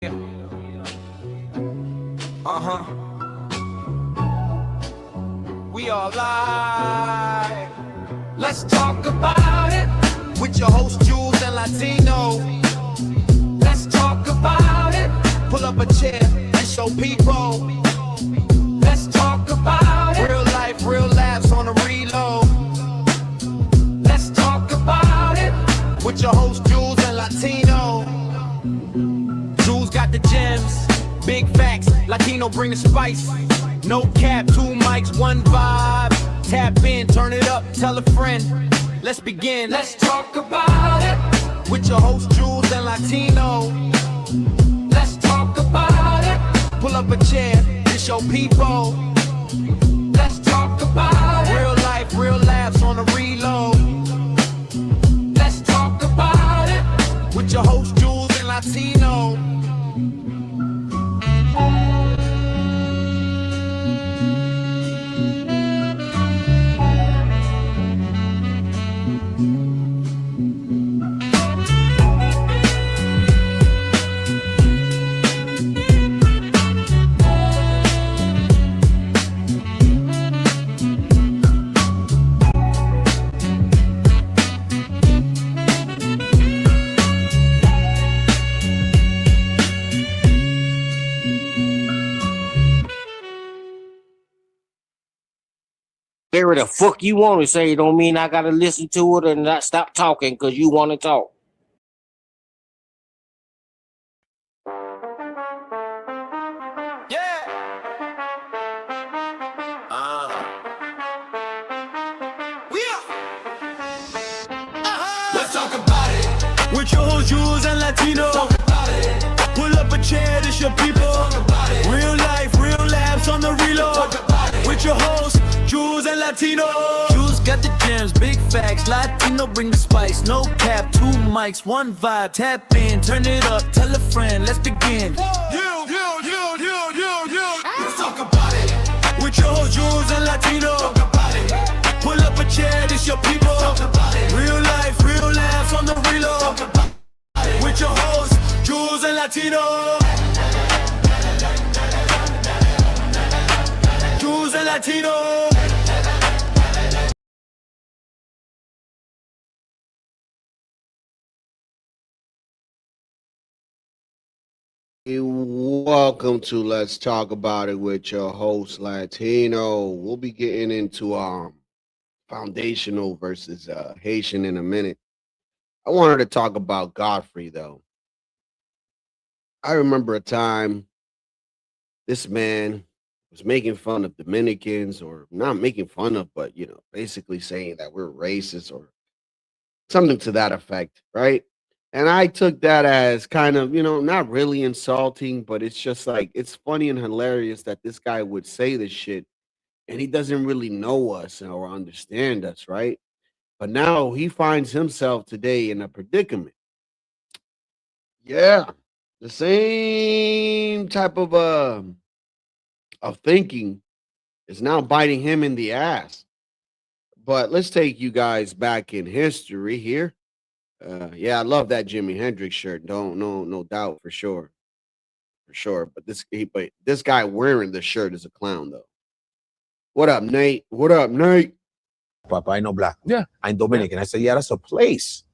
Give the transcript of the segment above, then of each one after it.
Uh-huh. We are live. Let's talk about it with your host Jules and Latino. Let's talk about it. Pull up a chair and show people. Let's talk about it. Real life, real laughs on a reload. Let's talk about it with your host Jules and Latino. Jules got the gems, big facts. Latino bring the spice. No cap, 2 mics, 1 vibe. Tap in, turn it up, tell a friend. Let's begin. Let's talk about it with your host Jules and Latino. Let's talk about it. Pull up a chair, it's your people. Let's talk about it. Real life, real laughs on a reload. Let's talk about it with your host Jules and Latino. Whatever the fuck you want to say don't mean I gotta listen to it and not stop talking because you want to talk. Yeah. We are. Let's talk about it with your host Jules and Latino. Pull up a chair, this your people. Real life, real laughs on the reload. With your host Jules and Latino. Jules got the gems, big facts. Latino bring the spice. No cap, 2 mics, 1 vibe. Tap in, turn it up, tell a friend. Let's begin. Let's talk about it with your host Jules and Latino. Pull up a chair, this your people. Real life, real laughs on the reload. With your host Jules and Latino. Jules and Latino. Welcome to Let's Talk About It with your host Latino. We'll be getting into foundational versus Haitian in a minute. I wanted to talk about Godfrey though. I remember a time this man was making fun of Dominicans, or not making fun of, but basically saying that we're racist or something to that effect, right? And I took that as kind of, not really insulting, but it's just like it's funny and hilarious that this guy would say this shit and he doesn't really know us or understand us, right? But now he finds himself today in a predicament. Yeah, the same type of thinking is now biting him in the ass. But let's take you guys back in history here. Yeah, I love that Jimi Hendrix shirt. No doubt for sure, for sure. But this guy wearing the shirt is a clown though. What up, Nate? What up, Nate? Papa, I know black. Yeah. I'm Dominican. I said, yeah, that's a place.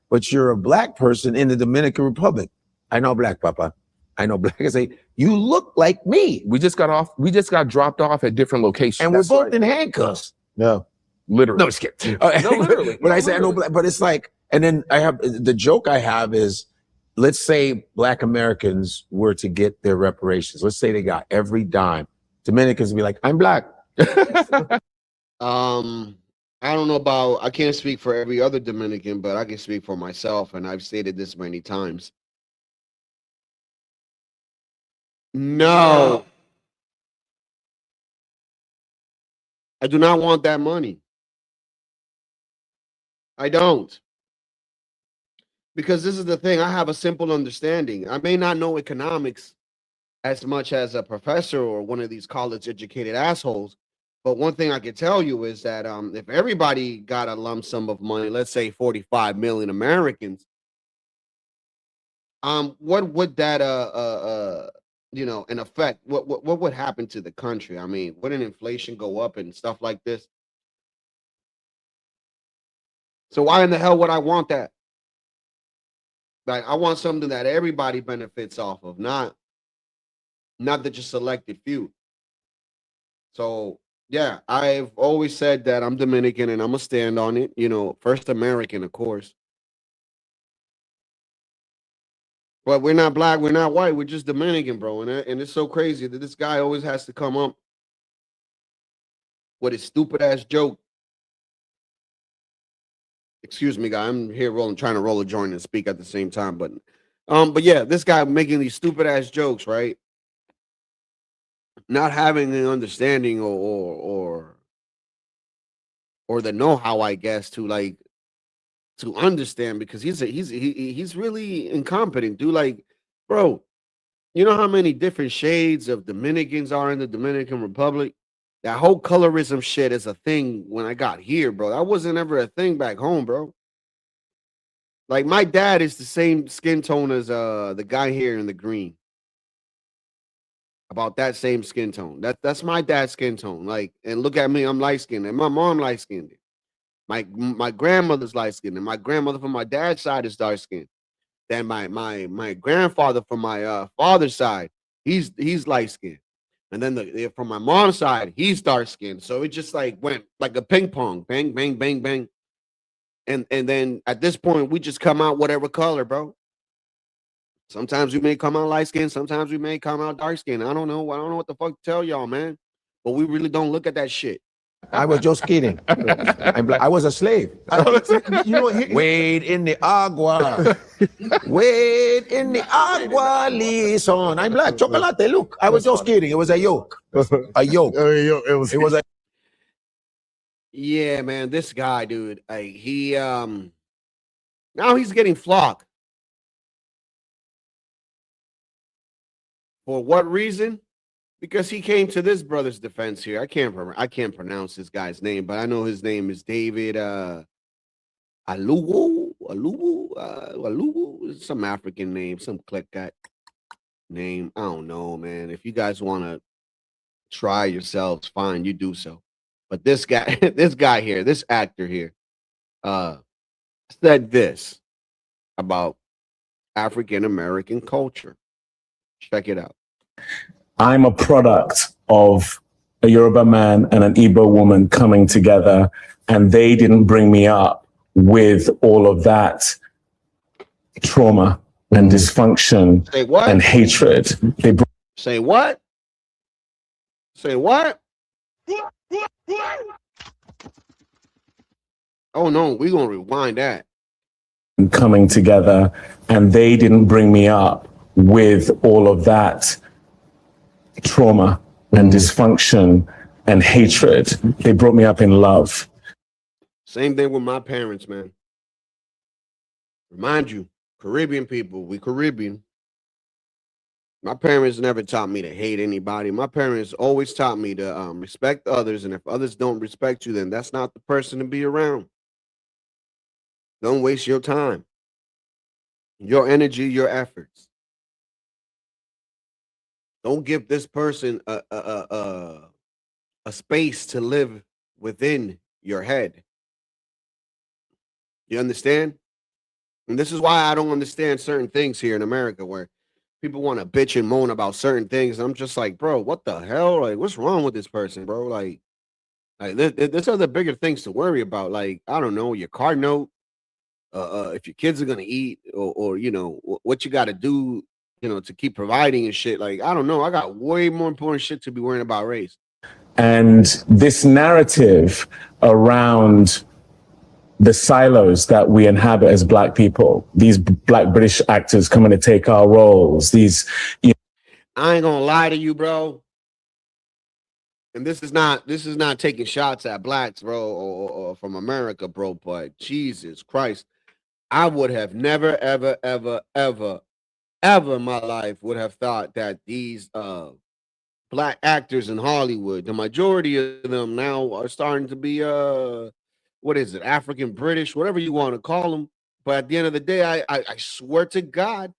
But you're a black person in the Dominican Republic. I know black, Papa. I know black. I say, you look like me. We just got dropped off at different locations. And we're both in handcuffs. No, literally. No, just kidding. No, literally. But I say, I know black, but it's like, and then I have, the joke I have is, let's say black Americans were to get their reparations. Let's say they got every dime. Dominicans would be like, I'm black. I don't know about, I can't speak for every other Dominican, but I can speak for myself, and I've stated this many times. No. I do not want that money. I don't. Because this is the thing, I have a simple understanding. I may not know economics as much as a professor or one of these college educated assholes, but one thing I can tell you is that if everybody got a lump sum of money, let's say 45 million Americans, what would that in effect, what would happen to the country? I mean, wouldn't inflation go up and stuff like this? So why in the hell would I want that? Like, I want something that everybody benefits off of, not the just selected few. So yeah, I've always said that I'm Dominican and I'm gonna stand on it. First American, of course. But we're not black, we're not white, we're just Dominican, bro. And it's so crazy that this guy always has to come up with his stupid ass joke. Excuse me, guy. I'm here trying to roll a joint and speak at the same time. But yeah, this guy making these stupid ass jokes, right? Not having an understanding or the know-how, I guess, to understand, because he's really incompetent, dude. Like, bro, you know how many different shades of Dominicans are in the Dominican Republic? That whole colorism shit is a thing when I got here, bro. That wasn't ever a thing back home, bro. Like, my dad is the same skin tone as the guy here in the green. About that same skin tone. That's my dad's skin tone. Like, and look at me, I'm light skinned, and my mom light skinned. My grandmother's light skinned, and my grandmother from my dad's side is dark skinned. Then my grandfather from my father's side, he's light skinned. And then from my mom's side, he's dark skinned. So it just like went like a ping pong, bang, bang, bang, bang. And then at this point, we just come out whatever color, bro. Sometimes we may come out light skinned, sometimes we may come out dark skinned. I don't know what the fuck to tell y'all, man. But we really don't look at that shit. I was just kidding. I was a slave. Wade in the agua. Wade in the agua, listen. I'm black. Chocolate, look. I was just kidding. It was a yoke. A yoke. It was a. Yeah, man. This guy, dude. He now he's getting flogged. For what reason? Because he came to this brother's defense here. I can't pronounce this guy's name, but I know his name is David Aluwu, some African name, some click that name. I don't know, man. If you guys want to try yourselves, fine, you do so. But this guy, this actor here, said this about African American culture. Check it out. I'm a product of a Yoruba man and an Igbo woman coming together, and they didn't bring me up with all of that trauma and dysfunction and hatred. Say what? Say what? Oh no, we're gonna rewind that. Coming together, and they didn't bring me up with all of that trauma and dysfunction and hatred. They brought me up in love. Same thing with my parents, man. Remind you, Caribbean people, we Caribbean. My parents never taught me to hate anybody. My parents always taught me to respect others, and if others don't respect you, then that's not the person to be around. Don't waste your time, your energy, your efforts. Don't give this person a space to live within your head. You understand? And this is why I don't understand certain things here in America, where people want to bitch and moan about certain things. I'm just like, bro, what the hell? Like, what's wrong with this person, bro? Like there's other bigger things to worry about. Like, I don't know, your car note, if your kids are gonna eat, or what you got to do, to keep providing and shit. Like, I don't know. I got way more important shit to be worrying about race. And this narrative around the silos that we inhabit as Black people, these Black British actors coming to take our roles, I ain't gonna lie to you, bro. And this is not taking shots at Blacks, bro, or from America, bro. But Jesus Christ, I would have never, ever, ever, ever, ever in my life would have thought that these Black actors in Hollywood, the majority of them now are starting to be what is it, African British, whatever you want to call them. But at the end of the day, I swear to God,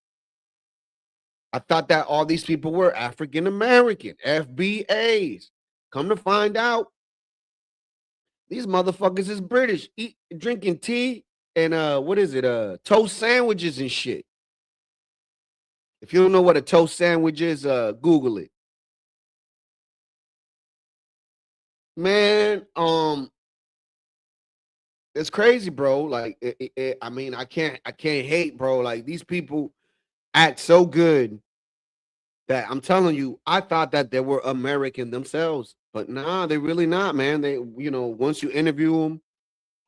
I thought that all these people were African American, FBAs. Come to find out, these motherfuckers is British, drinking tea and what is it? Toast sandwiches and shit. If you don't know what a toast sandwich is, Google it. Man, it's crazy, bro. Like, I mean, I can't hate, bro. Like, these people act so good that I'm telling you, I thought that they were American themselves, but nah, they're really not, man. They, once you interview them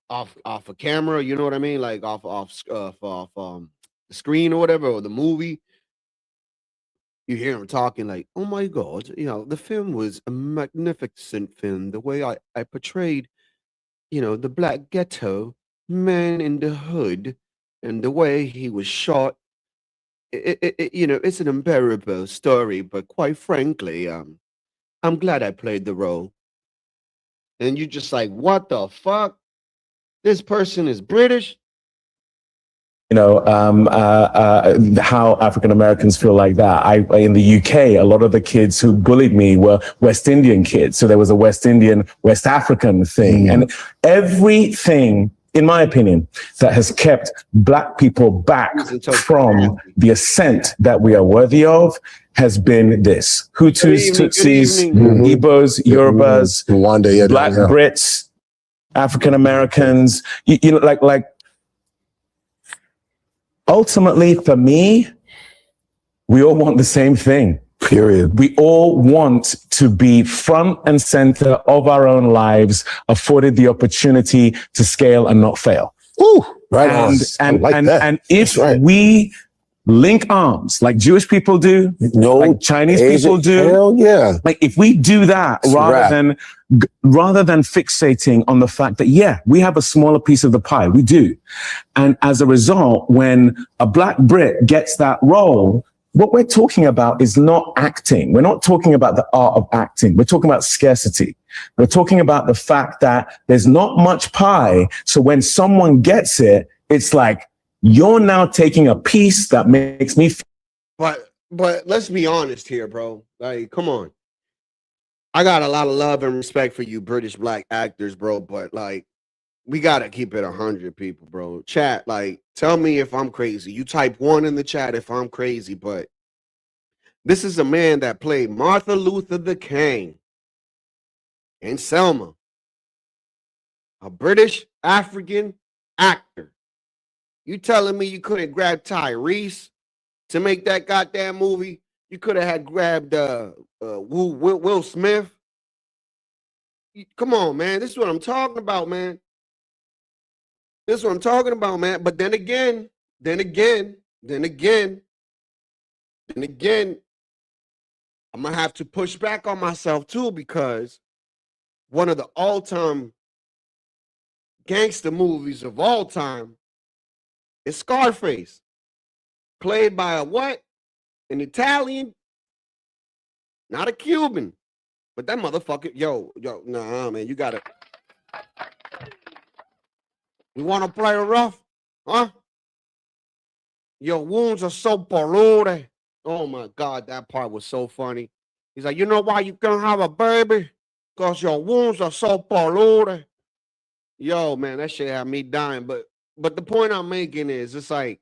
off a camera, you know what I mean, like off the screen or whatever, or the movie, you hear them talking like, "Oh my God, the film was a magnificent film. The way I portrayed, the black ghetto man in the hood, and the way he was shot. It's an unbearable story, but quite frankly, I'm glad I played the role." And you just like, what the fuck? This person is British. How African Americans feel like that. In the UK, a lot of the kids who bullied me were West Indian kids. So there was a West African thing. And everything, in my opinion, that has kept Black people back from the ascent that we are worthy of has been this. Hutus, Tutsis, Igbos, Yorubas, Rwanda, Black Brits, African Americans, like ultimately, for me, we all want the same thing. Period. We all want to be front and center of our own lives, afforded the opportunity to scale and not fail. Ooh, right on. And if we link arms like Jewish people do, like Chinese people do, hell yeah. Like if we do that rather than fixating on the fact that, yeah, we have a smaller piece of the pie, we do. And as a result, when a Black Brit gets that role, what we're talking about is not acting. We're not talking about the art of acting. We're talking about scarcity. We're talking about the fact that there's not much pie. So when someone gets it, it's like, you're now taking a piece that makes me. But let's be honest here, bro. Like, come on. I got a lot of love and respect for you British Black actors, bro. But like, we gotta keep it 100, people, bro. Chat, like, tell me if I'm crazy. You type 1 in the chat if I'm crazy. But this is a man that played Martin Luther the King in Selma, a British African actor. You telling me you couldn't grab Tyrese to make that goddamn movie? You could have had grabbed Will Smith. Come on, man. This is what I'm talking about, man. This is what I'm talking about, man. But then again, I'm gonna have to push back on myself too, because one of the all-time gangster movies of all time is Scarface, played by an Italian, not a Cuban, but that motherfucker, nah, man, you gotta. You want to play rough, huh? Your wounds are so polluted. Oh my God, that part was so funny. He's like, you know why you can't have a baby? Because your wounds are so polluted. Yo, man, that shit had me dying. But the point I'm making is, it's like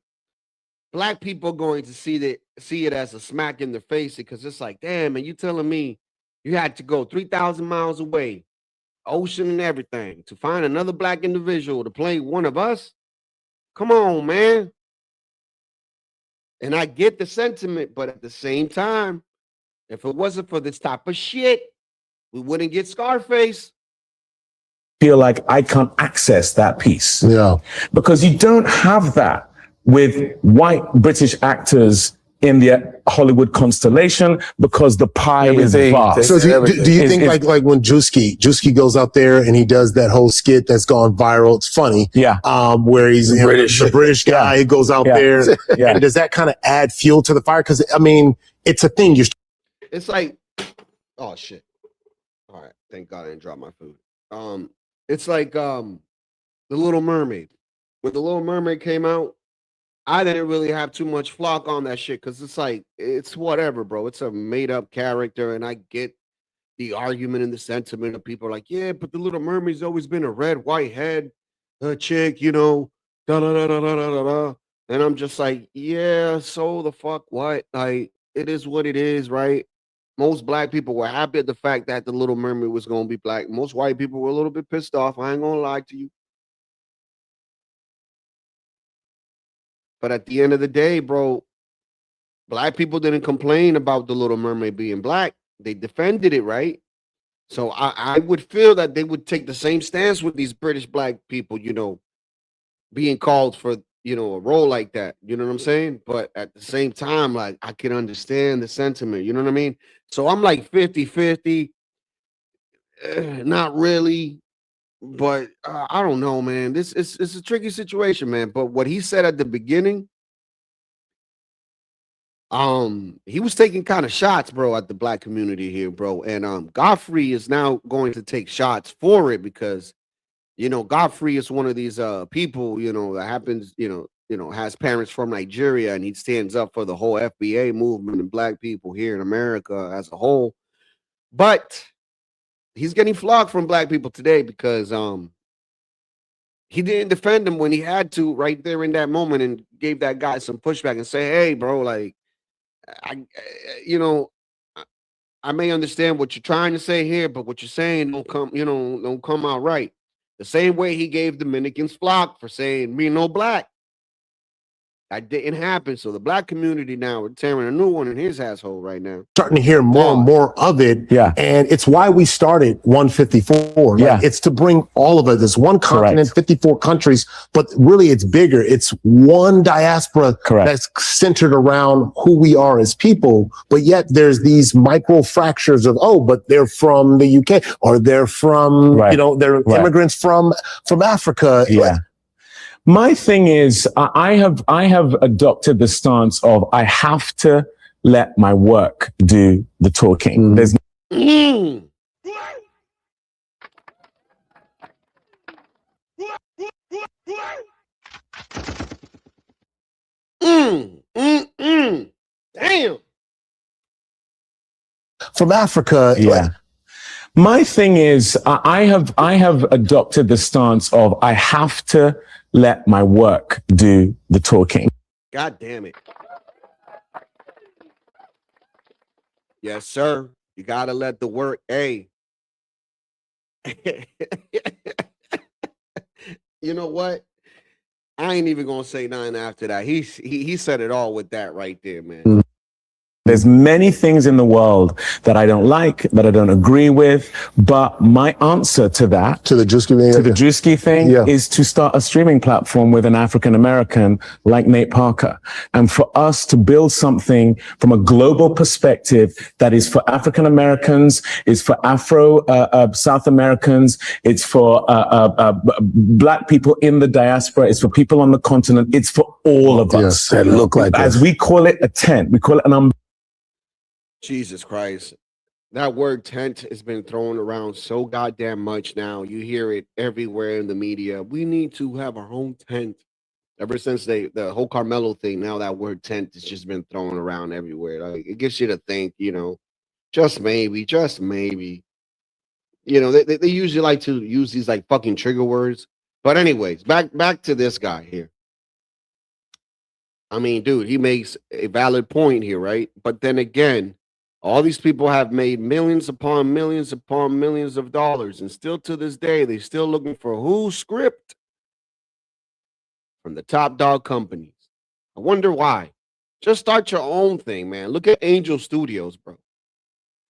Black people going to see it as a smack in the face, because it's like, damn, man, you telling me you had to go 3,000 miles away, ocean and everything, to find another Black individual to play one of us? Come on, man. And I get the sentiment, but at the same time, if it wasn't for this type of shit, we wouldn't get Scarface. Feel like I can't access that piece. Yeah. Because you don't have that with white British actors in the Hollywood constellation, because the pie is vast. So do you think like when Juski goes out there and he does that whole skit that's gone viral? It's funny. Yeah. Where he's the British guy, he goes out there. And does that kind of add fuel to the fire? Because I mean, it's a thing. It's like, oh shit. All right. Thank God I didn't drop my food. It's like The Little Mermaid. When The Little Mermaid came out, I didn't really have too much flock on that shit because it's like it's whatever, bro. It's a made up character, and I get the argument and the sentiment of people like, yeah, but the Little Mermaid's always been a red, white head, chick, you know, da da da da da da da. And I'm just like, yeah, so the fuck what? Like, it is what it is, right? Most black people were happy at the fact that the Little Mermaid was gonna be black. Most white people were a little bit pissed off. I ain't gonna lie to you. But at the end of the day, bro, black people didn't complain about the Little Mermaid being black. They defended it, right? So I would feel that they would take the same stance with these British black people, you know, being called for, you know, a role like that. You know what I'm saying? But at the same time, like I can understand the sentiment. You know what I mean? So I'm like 50-50. Not really, but I don't know, man. This is it's a tricky situation, man. But what he said at the beginning, he was taking kind of shots, bro, at the black community here, bro. And Godfrey is now going to take shots for it because you know Godfrey is one of these people, you know, that happens, you know, has parents from Nigeria, and he stands up for the whole FBA movement and black people here in America as a whole. But he's getting flogged from black people today because he didn't defend him when he had to right there in that moment and gave that guy some pushback and say, hey, bro, like you know, I may understand what you're trying to say here, but what you're saying don't come, you know, don't come out right. The same way he gave Dominicans flock for saying me no black. That didn't happen. So the black community now are tearing a new one in his asshole right now. Starting to hear more and more of it. Yeah. And it's why we started 154. Yeah. Like, it's to bring all of us. It's one continent, 54 countries, but really it's bigger. It's one diaspora that's centered around who we are as people. But yet there's these micro fractures of, oh, but they're from the UK or they're from, you know, they're immigrants from Africa. Yeah. My thing is, I have adopted the stance of I have to let my work do the talking. There's Damn. From Africa. Yeah. My thing is, I have adopted the stance of I have to let my work do the talking. God damn it. Yes, sir. You gotta let the work. Hey. You know what? I ain't even gonna say nothing after that. He said it all with that right there, man. There's many things in the world that I don't like, that I don't agree with, but my answer to that, to the Drewski thing, is to start a streaming platform with an African American like Nate Parker, and for us to build something from a global perspective that is for African Americans, is for Afro South Americans, it's for black people in the diaspora, it's for people on the continent, it's for all of us. That look like as we call it a tent, we call it an umbrella. Jesus Christ. That word tent has been thrown around so goddamn much now. You hear it everywhere in the media. We need to have our own tent. Ever since the whole Carmelo thing, now that word tent has just been thrown around everywhere. Like, it gets you to think, you know, just maybe. You know, they usually like to use these like fucking trigger words. But anyways, back to this guy here. I mean, dude, he makes a valid point here, right? But then again, all these people have made millions upon millions of dollars, and still to this day, they're still looking for whose script from the top dog companies. I wonder why. Just start your own thing, man. Look at Angel Studios, bro.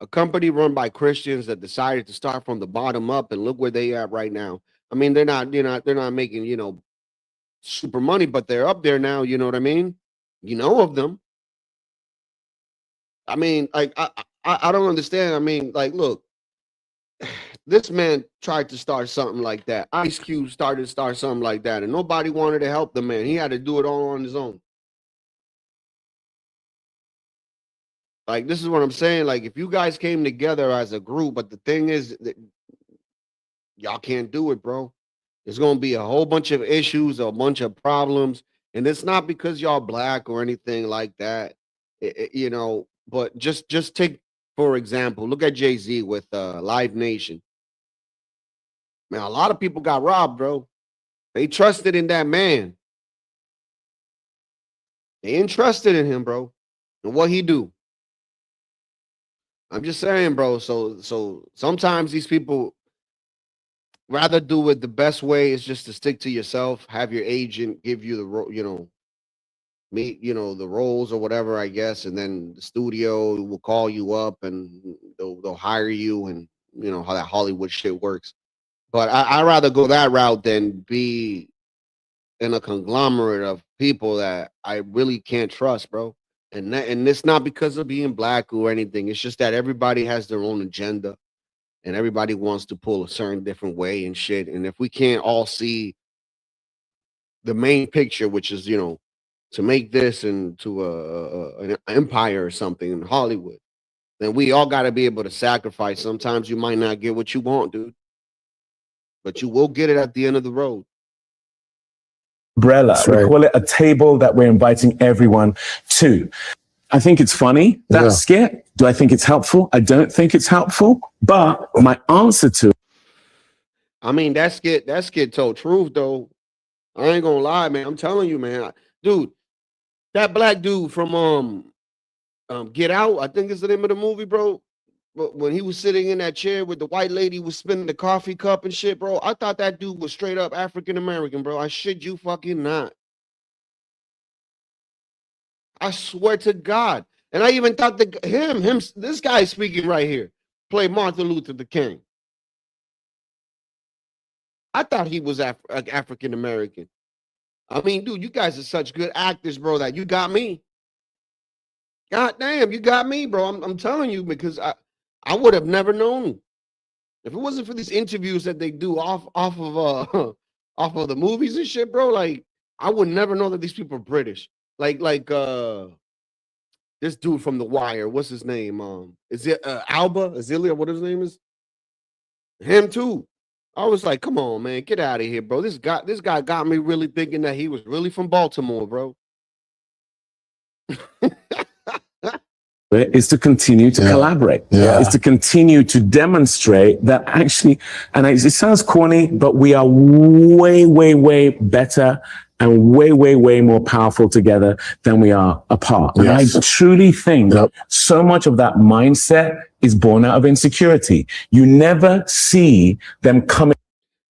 A company run by Christians that decided to start from the bottom up, and look where they at right now. I mean, they're not making, you know, super money, but they're up there now. You know what I mean? You know of them. I mean, like, I don't understand. I mean, like, look, this man tried to start something like that. Ice Cube started to start something like that, and nobody wanted to help the man. He had to do it all on his own. Like, this is what I'm saying. Like, if you guys came together as a group, but the thing is that y'all can't do it, bro. There's going to be a whole bunch of issues, a bunch of problems. And it's not because y'all black or anything like that, you know. But just take for example, look at Jay-Z with Live Nation. Man, a lot of people got robbed, bro. They trusted in that man. They ain't trusted in him, bro. And what he do? I'm just saying, bro. So sometimes these people rather do it the best way is just to stick to yourself, have your agent give you the you know, meet, you know, the roles or whatever, I guess, and then the studio will call you up and they'll hire you, and you know how that Hollywood shit works. But I rather go that route than be in a conglomerate of people that I really can't trust, bro. And it's not because of being black or anything. It's just that everybody has their own agenda and everybody wants to pull a certain different way and shit. And if we can't all see the main picture, which is, you know, to make this into an empire or something in Hollywood, then we all got to be able to sacrifice. Sometimes you might not get what you want, dude, but you will get it at the end of the road. Umbrella. We call it a table that we're inviting everyone to. I think it's funny, that skit. Do I think it's helpful? I don't think it's helpful. But my answer to I mean, that skit told truth, though. I ain't gonna lie, man. I'm telling you, man. Dude, that black dude from Get Out, I think is the name of the movie, bro. But when he was sitting in that chair with the white lady was spinning the coffee cup and shit, bro, I thought that dude was straight up African American, bro. I shit you fucking not. I swear to God. And I even thought that this guy speaking right here, played Martin Luther the King. I thought he was African American. I mean, dude, you guys are such good actors, bro, that you got me. God damn, you got me, bro. I'm telling you, because I would have never known. If it wasn't for these interviews that they do off of off of the movies and shit, bro, like I would never know that these people are British. Like this dude from The Wire, what's his name? Is it Azilia, what his name is? Him too. I was like, come on, man, get out of here, bro. This guy got me really thinking that he was really from Baltimore, bro. is to continue to collaborate. Is to continue to demonstrate that actually, and it sounds corny, but we are way, way, way better and way, way, way more powerful together than we are apart. And I truly think so much of that mindset is born out of insecurity. You never see them coming.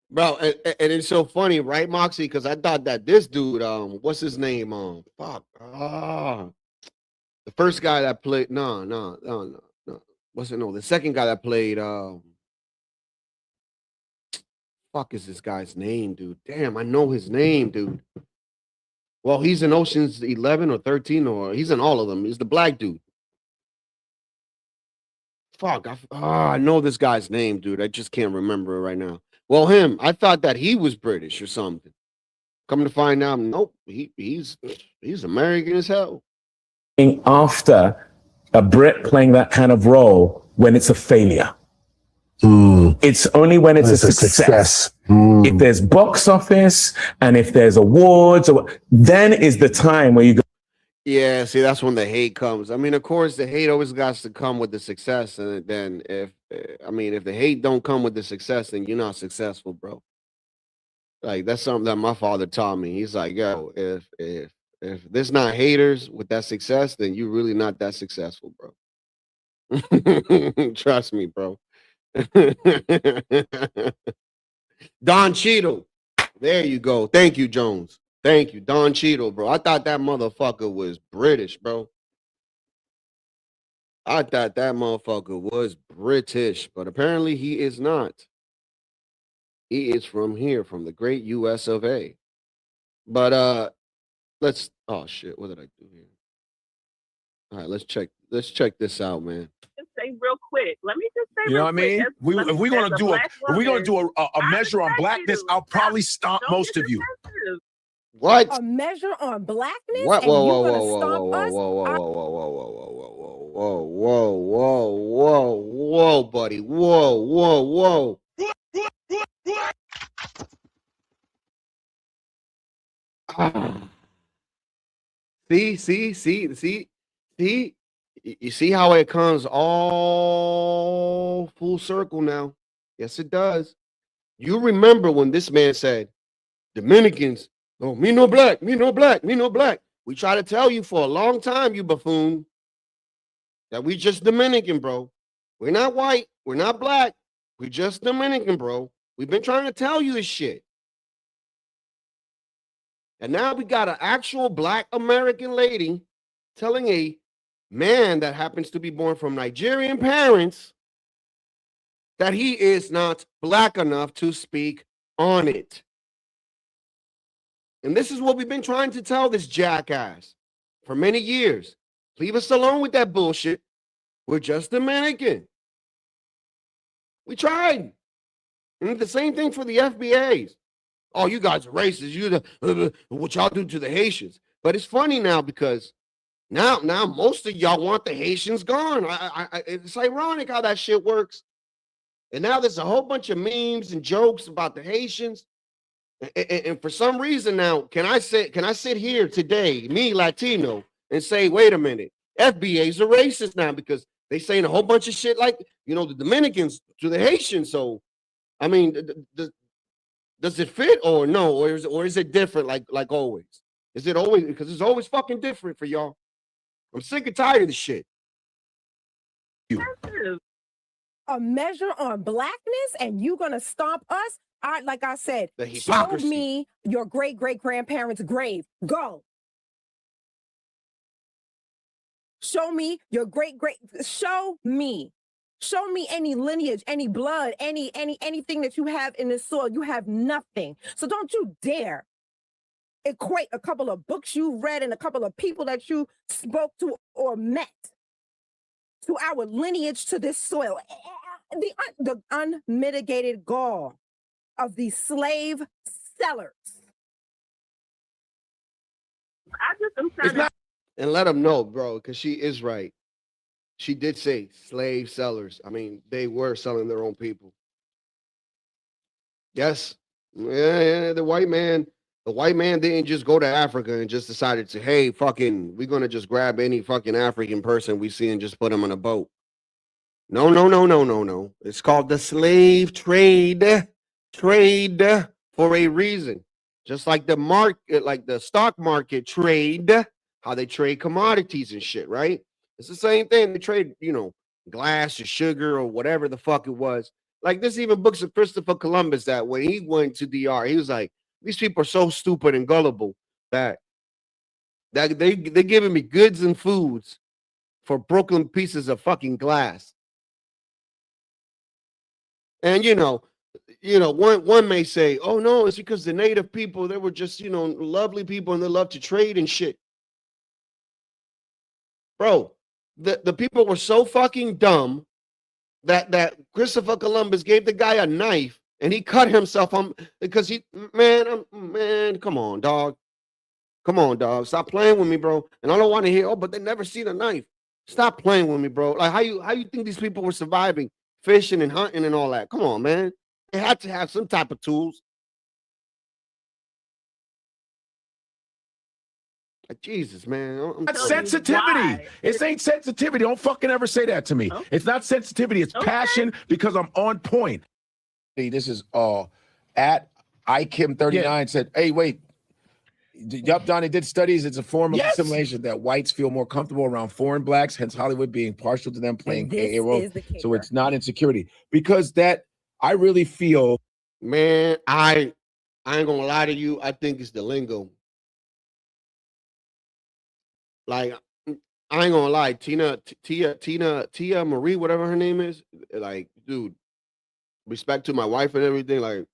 Bro, and it's so funny, right, Moxie? Because I thought that this dude, what's his name? The first guy that played, no. The second guy that played, fuck is this guy's name, dude? Damn, I know his name, dude. Well, he's in Ocean's 11 or 13, or he's in all of them. He's the black dude. Fuck, I know this guy's name, dude. I just can't remember it right now. Well, him, I thought that he was British or something. Come to find out, nope, he's American as hell. After a Brit playing that kind of role when it's a failure. It's only when it's a success. If there's box office and if there's awards, then is the time where you go. Yeah, see, that's when the hate comes. I mean, of course, the hate always got to come with the success. And then if the hate don't come with the success, then you're not successful, bro. Like, that's something that my father taught me. He's like, yo, if there's not haters with that success, then you're really not that successful, bro. Trust me, bro. Don Cheadle. There you go. Thank you, Jones. Thank you, Don Cheadle, bro. I thought that motherfucker was British, bro. I thought that motherfucker was British, but apparently he is not. He is from here, from the great US of A. But oh shit, what did I do here? All right, let's check this out, man. Say real quick. Let me just say, you know what I mean? If we're gonna do a measure on blackness, I'll probably stomp most of you. What? A measure on blackness? What? And Whoa, you're whoa, gonna whoa, stomp whoa, us? whoa, whoa, whoa, buddy. Whoa. See. You see how it comes all full circle now? Yes, it does. You remember when this man said, Dominicans, oh, me no black, me no black, me no black. We try to tell you for a long time, you buffoon, that we just Dominican, bro. We're not white. We're not black. We just Dominican, bro. We've been trying to tell you this shit. And now we got an actual black American lady telling a man that happens to be born from Nigerian parents that he is not black enough to speak on it. And this is what we've been trying to tell this jackass for many years. Leave us alone with that bullshit. We're just Dominican. We tried. And the same thing for the FBAs. Oh, you guys are racist. You what y'all do to the Haitians. But it's funny now because now most of y'all want the Haitians gone. It's ironic how that shit works. And now there's a whole bunch of memes and jokes about the Haitians. And for some reason now, can I sit here today, me Latino, and say, wait a minute, FBAs are racist now because they saying a whole bunch of shit like, the Dominicans to the Haitians. So, I mean, does it fit or no? Or is it different like always? Is it always, because it's always fucking different for y'all. I'm sick and tired of this shit. A measure on blackness and you gonna stomp us? Like I said, the hypocrisy. Show me your great-great-grandparents' grave. Go. Show me your show me. Show me any lineage, any blood, anything that you have in this soil. You have nothing. So don't you dare equate a couple of books you read and a couple of people that you spoke to or met to our lineage to this soil. The unmitigated gall of the slave sellers. I just am trying and let them know, bro, because she is right. She did say slave sellers. I mean, they were selling their own people. Yes. Yeah, the white man didn't just go to Africa and just decided to, hey, fucking, we're gonna just grab any fucking African person we see and just put them on a boat. No. It's called the slave trade. Trade for a reason. Just like the market, like the stock market trade, how they trade commodities and shit, right? It's the same thing. They trade, glass or sugar or whatever the fuck it was. Like this even books of Christopher Columbus that when he went to DR, he was like, these people are so stupid and gullible that they're giving me goods and foods for broken pieces of fucking glass. And one may say, oh no, it's because the native people, they were just, lovely people and they love to trade and shit. Bro, the people were so fucking dumb that Christopher Columbus gave the guy a knife and he cut himself because come on, dog. Come on, dog. Stop playing with me, bro. And I don't want to hear, but they never seen a knife. Stop playing with me, bro. Like how you think these people were surviving, fishing and hunting and all that? Come on, man. They had to have some type of tools. Like, Jesus, man. That's sensitivity. It ain't sensitivity. Don't fucking ever say that to me. Oh. It's not sensitivity. It's passion because I'm on point. Hey, this is at IKim39 said, hey, wait. Yup, Donnie did studies. It's a form of assimilation that whites feel more comfortable around foreign blacks, hence Hollywood being partial to them playing a role. So it's not insecurity. Because I really feel, man, I ain't gonna lie to you. I think it's the lingo. Like, I ain't gonna lie, Tia Marie, whatever her name is. Like, dude, respect to my wife and everything. Like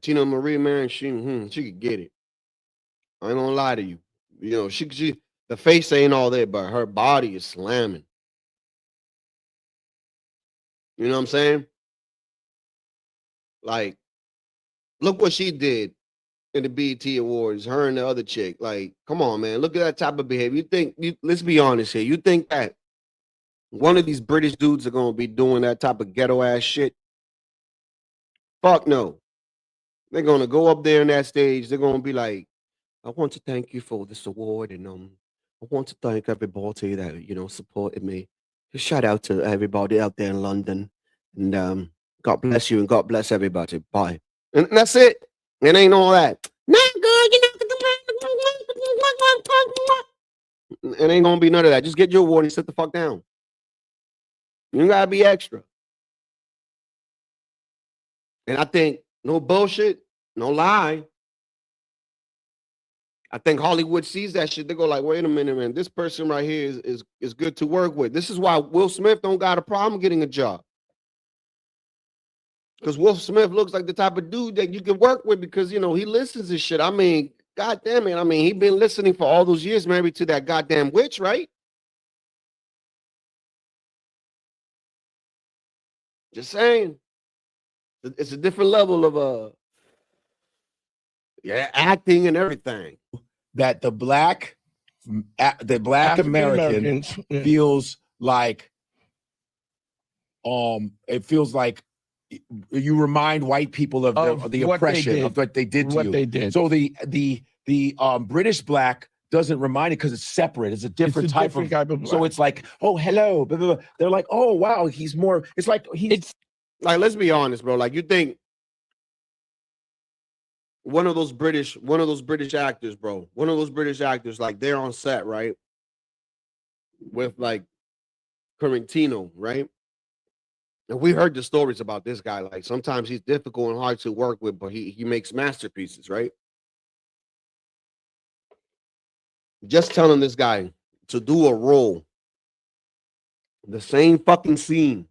Tina Marie, man, she could get it. I ain't gonna lie to you. She the face ain't all there, but her body is slamming. You know what I'm saying? Like, look what she did in the BET Awards, her and the other chick. Like, come on, man. Look at that type of behavior. Let's be honest here. You think that one of these British dudes are going to be doing that type of ghetto ass shit? Fuck no. They're going to go up there in that stage. They're going to be like, I want to thank you for this award, and I want to thank everybody that supported me. Just shout out to everybody out there in London, and God bless you and God bless everybody. Bye. And that's it. It ain't all that. Not good, It ain't gonna be none of that. Just get your award and sit the fuck down. You gotta be extra. And I think no bullshit, no lie. I think Hollywood sees that shit. They go like, wait a minute, man. This person right here is good to work with. This is why Will Smith don't got a problem getting a job. Because Will Smith looks like the type of dude that you can work with because, he listens to shit. I mean, God damn it. I mean, he been listening for all those years married to that goddamn witch, right? Just saying. It's a different level of acting and everything. That the black American feels like it feels like you remind white people of the oppression of what they did to you. They did. So the British black doesn't remind it because it's separate. It's a different type of black. So it's like, oh, hello. Blah, blah, blah. They're like, oh wow, he's more. It's like it's like, let's be honest, bro. Like, you think one of those British actors, bro, like, they're on set, right, with like Tarantino, right? And we heard the stories about this guy. Like, sometimes he's difficult and hard to work with, but he makes masterpieces, right? Just telling this guy to do a role, the same fucking scene,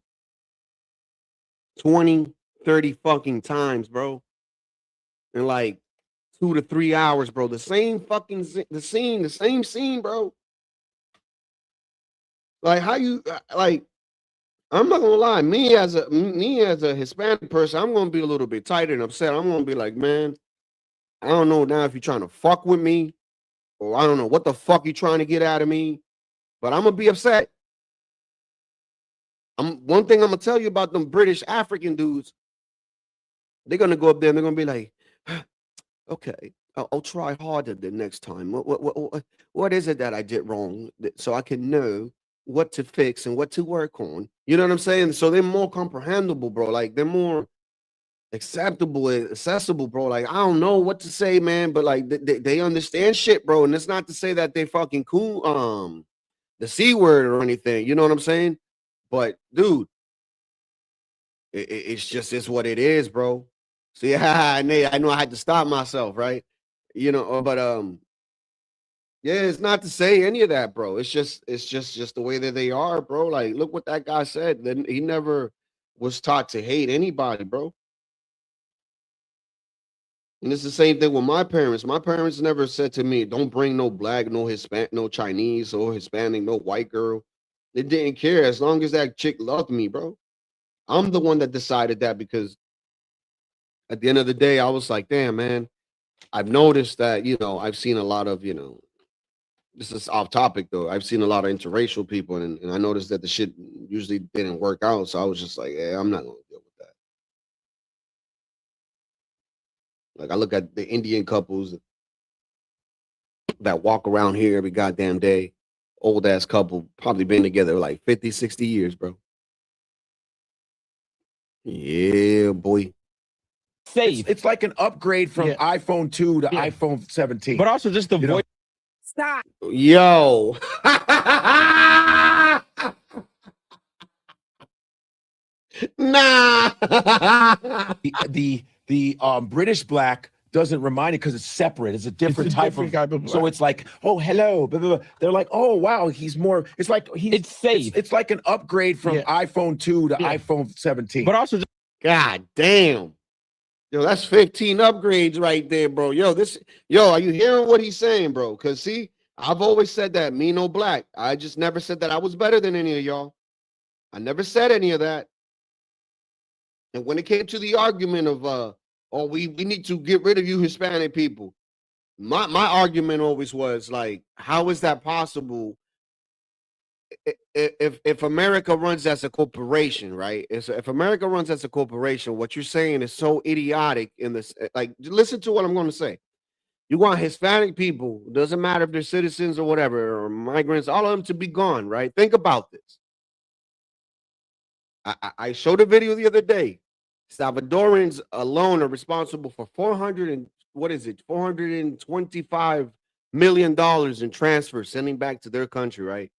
20, 30 fucking times, bro. In like 2 to 3 hours, bro. The same fucking the same scene, bro. Like, how you like? I'm not gonna lie. Me as a Hispanic person, I'm gonna be a little bit tighter and upset. I'm gonna be like, man, I don't know now if you're trying to fuck with me, or I don't know what the fuck you're trying to get out of me, but I'm gonna be upset. One thing I'm gonna tell you about them British African dudes. They're gonna go up there and they're gonna be like, okay, I'll try harder the next time. What is it that I did wrong so I can know what to fix and what to work on? You know what I'm saying? So they're more comprehensible, bro. Like, they're more acceptable, accessible, bro. Like, I don't know what to say, man, but like they understand shit, bro. And it's not to say that they fucking cool, the C word or anything. You know what I'm saying? But dude, it's what it is, bro. See, I know I had to stop myself, right? But yeah, it's not to say any of that, bro. It's just the way that they are, bro. Like, look what that guy said. Then he never was taught to hate anybody, bro. And it's the same thing with my parents. My parents never said to me, "Don't bring no black, no Hispanic, no Chinese or Hispanic, no white girl." They didn't care as long as that chick loved me, bro. I'm the one that decided that because at the end of the day, I was like, damn, man, I've noticed that, I've seen a lot of, this is off topic though. I've seen a lot of interracial people and I noticed that the shit usually didn't work out. So I was just like, hey, I'm not going to deal with that. Like, I look at the Indian couples that walk around here every goddamn day, old ass couple, probably been together like 50, 60 years, bro. Yeah, boy. It's like an upgrade from iPhone 2 to iPhone 17. But also just the voice. Stop. Yo. Nah. the British black doesn't remind it because it's separate. It's a different type of black. So it's like, oh, hello. Blah, blah, blah. They're like, oh, wow, he's more. It's like it's safe. It's like an upgrade from iPhone 2 to iPhone 17. But also, God damn. Yo, that's 15 upgrades right there, bro. Yo, are you hearing what he's saying, bro? Because see, I've always said that, me no black. I just never said that I was better than any of y'all. I never said any of that. And when it came to the argument of we need to get rid of you Hispanic people, my argument always was like, how is that possible? If America runs as a corporation, right? If America runs as a corporation, what you're saying is so idiotic in this. Like, listen to what I'm going to say. You want Hispanic people, doesn't matter if they're citizens or whatever, or migrants, all of them to be gone, right? Think about this. I showed a video the other day. Salvadorans alone are responsible for $425 million in transfers sending back to their country, right?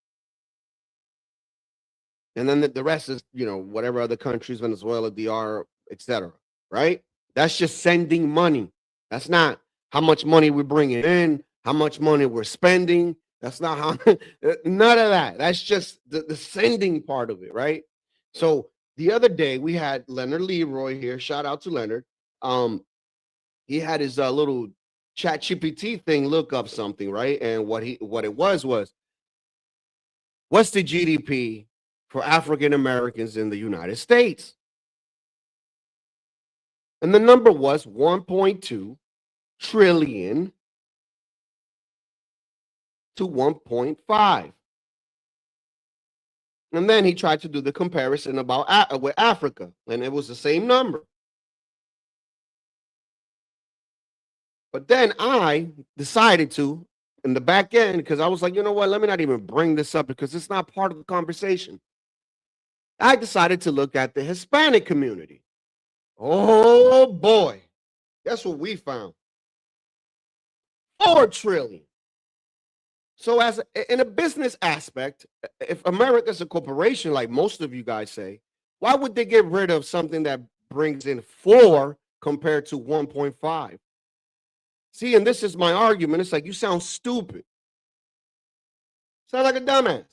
And then the rest is, whatever other countries, Venezuela, DR, etc. Right? That's just sending money. That's not how much money we're bringing in, how much money we're spending. That's not how, none of that. That's just the sending part of it, right? So the other day we had Leonard Leroy here. Shout out to Leonard. He had his little chat GPT thing look up something, right? And what it was what's the GDP for African Americans in the United States? And the number was 1.2 trillion to 1.5. And then he tried to do the comparison about with Africa, and it was the same number. But then I decided to, in the back end, because I was like, you know what, let me not even bring this up because it's not part of the conversation. I decided to look at the Hispanic community. Oh boy, guess what we found? 4 trillion. So in a business aspect, if America's a corporation, like most of you guys say, why would they get rid of something that brings in 4 compared to 1.5? See, and this is my argument. It's like, you sound stupid. Sound like a dumbass.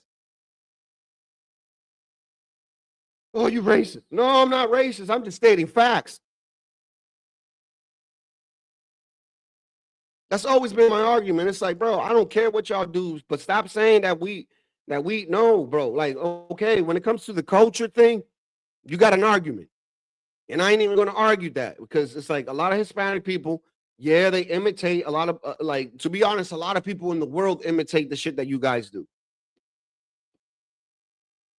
Oh, you racist. No, I'm not racist. I'm just stating facts. That's always been my argument. It's like, bro, I don't care what y'all do, but stop saying that we know, bro. Like, okay, when it comes to the culture thing, you got an argument. And I ain't even going to argue that because it's like a lot of Hispanic people, yeah, they imitate a lot of, to be honest, a lot of people in the world imitate the shit that you guys do.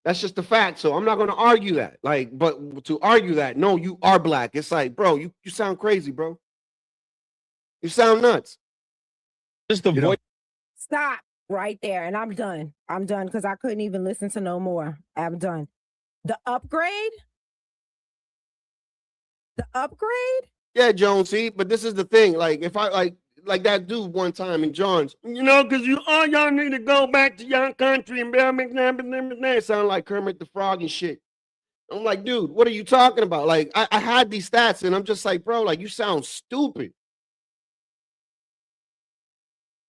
That's just the fact. So I'm not going to argue that. Like, but to argue that, no, you are black. It's like, bro, you sound crazy, bro. You sound nuts. Just the voice. Stop right there. And I'm done. I'm done because I couldn't even listen to no more. I'm done. The upgrade? The upgrade? Yeah, Jones, see, but this is the thing. Like, if I like that dude one time in John's, because y'all need to go back to your country and it sound like Kermit the Frog and shit. I'm like, dude, what are you talking about? Like, I had these stats and I'm just like, bro, like, you sound stupid.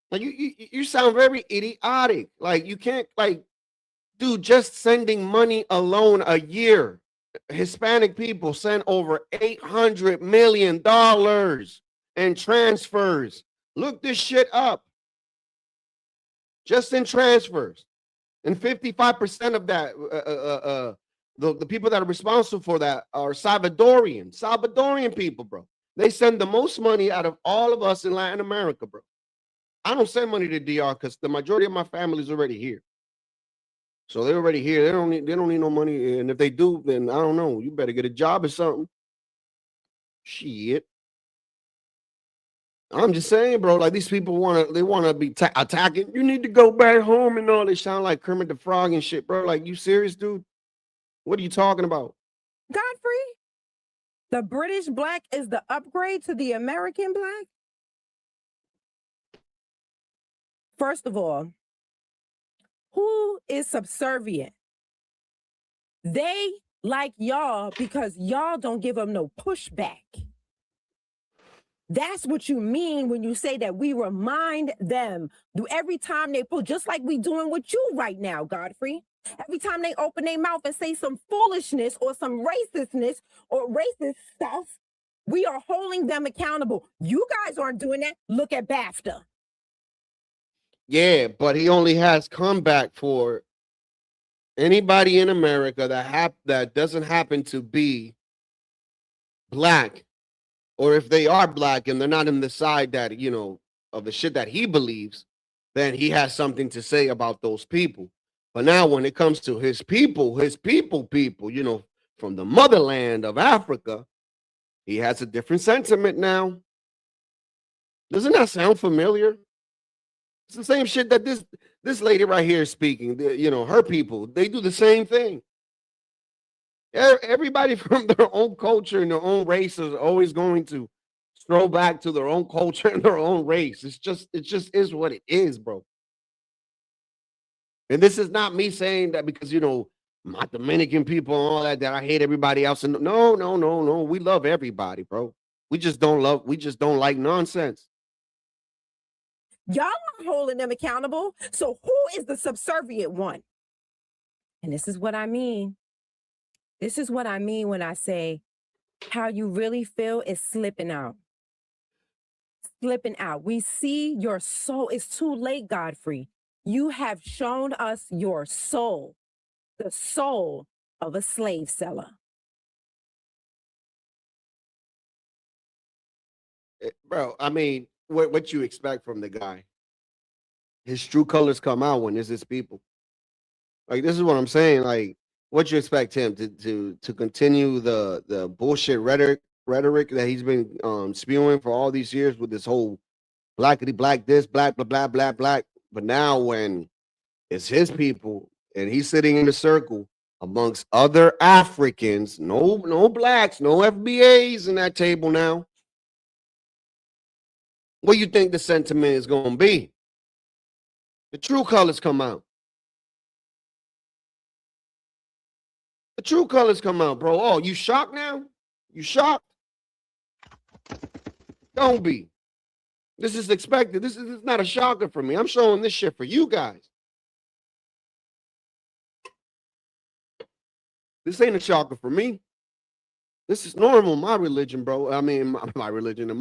Like, you sound very idiotic. Like, you can't, like, dude, just sending money alone a year. Hispanic people send over $800 million in transfers. Look this shit up. Just in transfers. And 55% of that, the people that are responsible for that are Salvadorian people, bro. They send the most money out of all of us in Latin America, bro. I don't send money to DR because the majority of my family is already here. So they're already here. They don't need no money. And if they do, then I don't know. You better get a job or something. Shit. I'm just saying, bro. Like, these people want to be attacking. You need to go back home and all. They sound like Kermit the Frog and shit, bro. Like, you serious, dude? What are you talking about? Godfrey, the British black is the upgrade to the American black? First of all, who is subservient? They like y'all because y'all don't give them no pushback. That's what you mean when you say that we remind them every time they pull, just like we doing with you right now, Godfrey. Every time they open their mouth and say some foolishness or some racistness or racist stuff, we are holding them accountable. You guys aren't doing that. Look at BAFTA. Yeah, but he only has comeback for anybody in America that doesn't happen to be black, or if they are black and they're not in the side that, of the shit that he believes, then he has something to say about those people. But now when it comes to his people, from the motherland of Africa, he has a different sentiment now. Doesn't that sound familiar? It's the same shit that this lady right here is speaking. Her people, they do the same thing. Everybody from their own culture and their own race is always going to throw back to their own culture and their own race. It just is what it is, bro. And this is not me saying that because my Dominican people and all that I hate everybody else. And no. We love everybody, bro. We just don't like nonsense. Y'all are holding them accountable. So who is the subservient one? And this is what I mean. This is what I mean when I say how you really feel is slipping out. Slipping out. We see your soul. It's too late, Godfrey. You have shown us your soul, the soul of a slave seller. Bro, I mean, what you expect from the guy? His true colors come out when it's his people. Like, this is what I'm saying. Like, what you expect him to continue the bullshit rhetoric that he's been spewing for all these years with this whole blackity black this, black, blah, blah, blah, black. But now when it's his people and he's sitting in a circle amongst other Africans, no blacks, no FBAs in that table now. What do you think the sentiment is going to be? The true colors come out. The true colors come out, bro. Oh, you shocked now? You shocked? Don't be. This is expected. This is not a shocker for me. I'm showing this shit for you guys. This ain't a shocker for me. This is normal in my religion, bro. I mean, my religion, in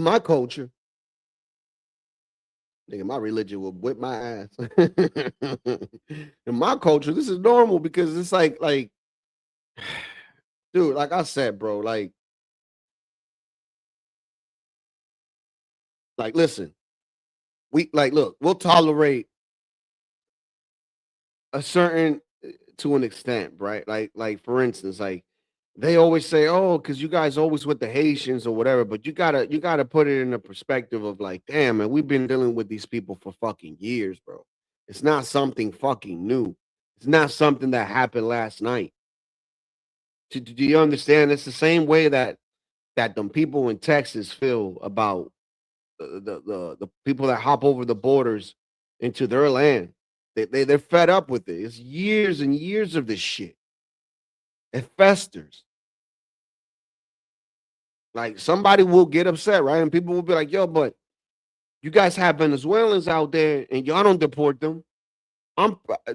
my culture. Nigga, my religion will whip my ass. In my culture, this is normal because it's like, dude, like I said, bro, like, listen, look, we'll tolerate a certain, to an extent, right? Like for instance, like they always say, oh, because you guys always with the Haitians or whatever, but you gotta put it in a perspective of like, damn, man, we've been dealing with these people for fucking years, bro. It's not something fucking new. It's not something that happened last night. Do you understand? It's the same way that them people in Texas feel about the people that hop over the borders into their land. They're fed up with it. It's years and years of this shit. It festers. Like somebody will get upset, right? And people will be like, yo, but you guys have Venezuelans out there and y'all don't deport them.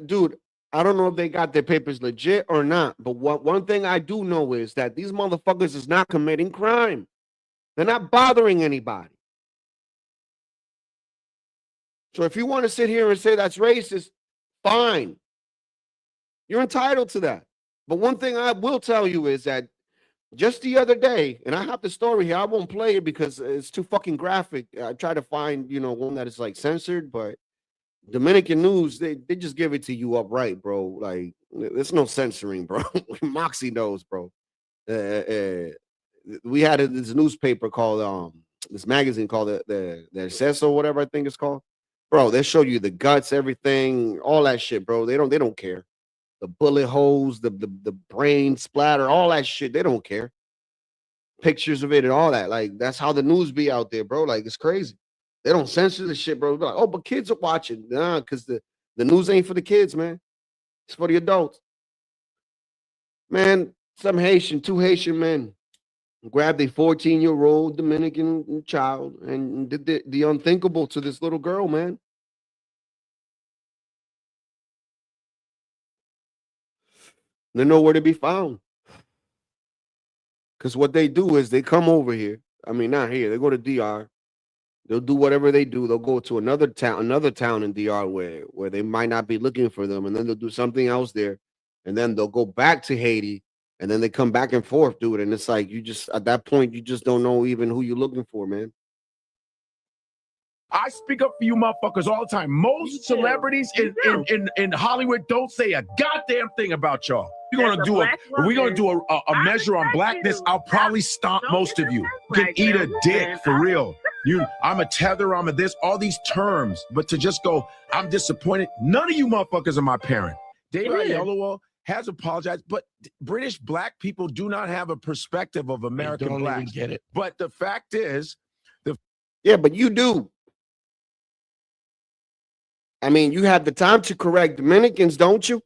Dude, I don't know if they got their papers legit or not, but one thing I do know is that these motherfuckers is not committing crime. They're not bothering anybody. So if you want to sit here and say that's racist, fine. You're entitled to that. But one thing I will tell you is that just the other day, and I have the story here, I won't play it because it's too fucking graphic. I try to find, one that is like censored, but Dominican news, they just give it to you upright, bro. Like, there's no censoring, bro. Moxie knows, bro. We had this newspaper called, this magazine called the Exceso, whatever I think it's called. Bro, they show you the guts, everything, all that shit, bro. They don't care. The bullet holes, the brain splatter, all that shit, they don't care. Pictures of it and all that. Like, that's how the news be out there, bro. Like, it's crazy. They don't censor the shit, bro. Like, oh, but kids are watching. Nah, because the news ain't for the kids, man. It's for the adults. Man, two Haitian men grabbed a 14-year-old Dominican child and did the unthinkable to this little girl, man. They're nowhere to be found. Because what they do is they come over here. I mean, not here. They go to DR. They'll do whatever they do. They'll go to another town in DR where they might not be looking for them. And then they'll do something else there. And then they'll go back to Haiti. And then they come back and forth, dude. And it's like, at that point, you just don't know even who you're looking for, man. I speak up for you motherfuckers all the time. Most celebrities in Hollywood don't say a goddamn thing about y'all. We're gonna do a measure on blackness. I'll probably stomp most of you. You can eat a dick for real. I'm a tether, I'm a this, all these terms. But to just go, I'm disappointed. None of you motherfuckers are my parent. David Oyelowo has apologized, but British black people do not have a perspective of American blacks. Get it. But the fact is, Yeah, but you do. I mean, you have the time to correct Dominicans, don't you?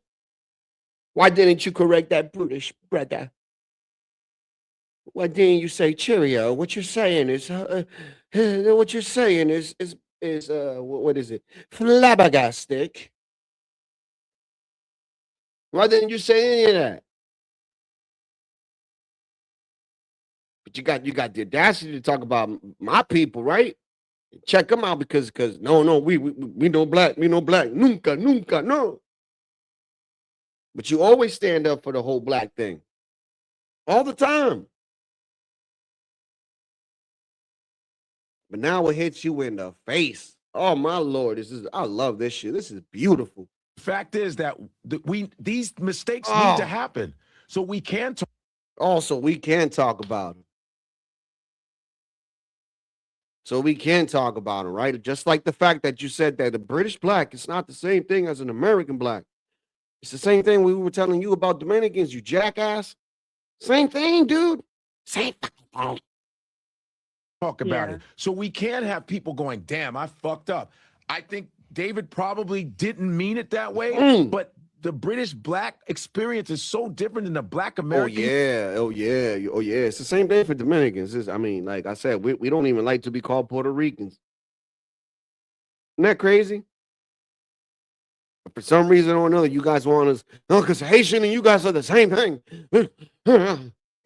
Why didn't you correct that British brother? Why didn't you say cheerio? What you're saying is, what is it? Flabbergastic. Why didn't you say any of that? But you got the audacity to talk about my people, right? Check them out because no, we no black, nunca, no. But you always stand up for the whole black thing, all the time. But now it hits you in the face. Oh my Lord, I love this shit. This is beautiful. fact is that these mistakes need to happen, so we can talk. Also, we can talk about it. So we can talk about it, right? Just like the fact that you said that the British black is not the same thing as an American black. It's the same thing we were telling you about Dominicans, you jackass. Same thing, dude. Same thing. Talk about it. So we can have people going, damn, I fucked up. I think David probably didn't mean it that way, but the British black experience is so different than the black American. Oh yeah. It's the same thing for Dominicans. I mean, like I said, we don't even like to be called Puerto Ricans. Isn't that crazy? But for some reason or another, you guys want us, no, because Haitian and you guys are the same thing.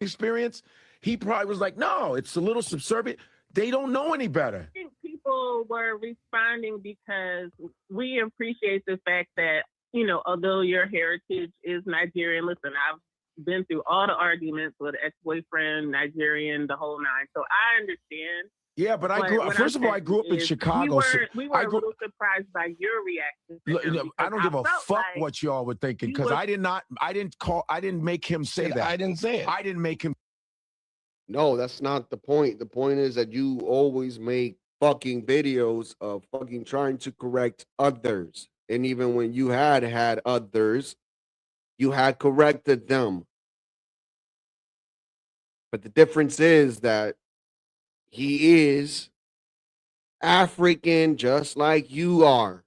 Experience, he probably was like, no, it's a little subservient. They don't know any better. I think people were responding because we appreciate the fact that, you know, although your heritage is Nigerian, listen, I've been through all the arguments with ex-boyfriend, Nigerian, the whole nine. So I understand. Yeah, but I grew up, first of all, I grew up in Chicago. We were a little surprised by your reaction. I don't give a fuck what y'all were thinking, because I didn't make him say that. I didn't say it. I didn't make him. No, that's not the point. The point is that you always make fucking videos of fucking trying to correct others. And even when you had others, you had corrected them. But the difference is that he is African just like you are.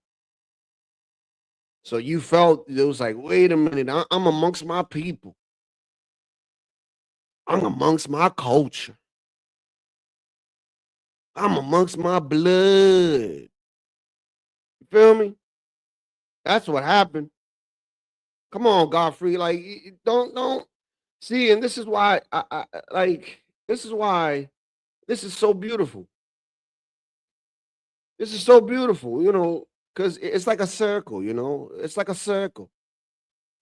So you felt it was like, wait a minute, I'm amongst my people. I'm amongst my culture. I'm amongst my blood. You feel me? That's what happened. Come on, Godfrey. Like, don't see. And this is why this is so beautiful. This is so beautiful, you know, because it's like a circle, you know, it's like a circle.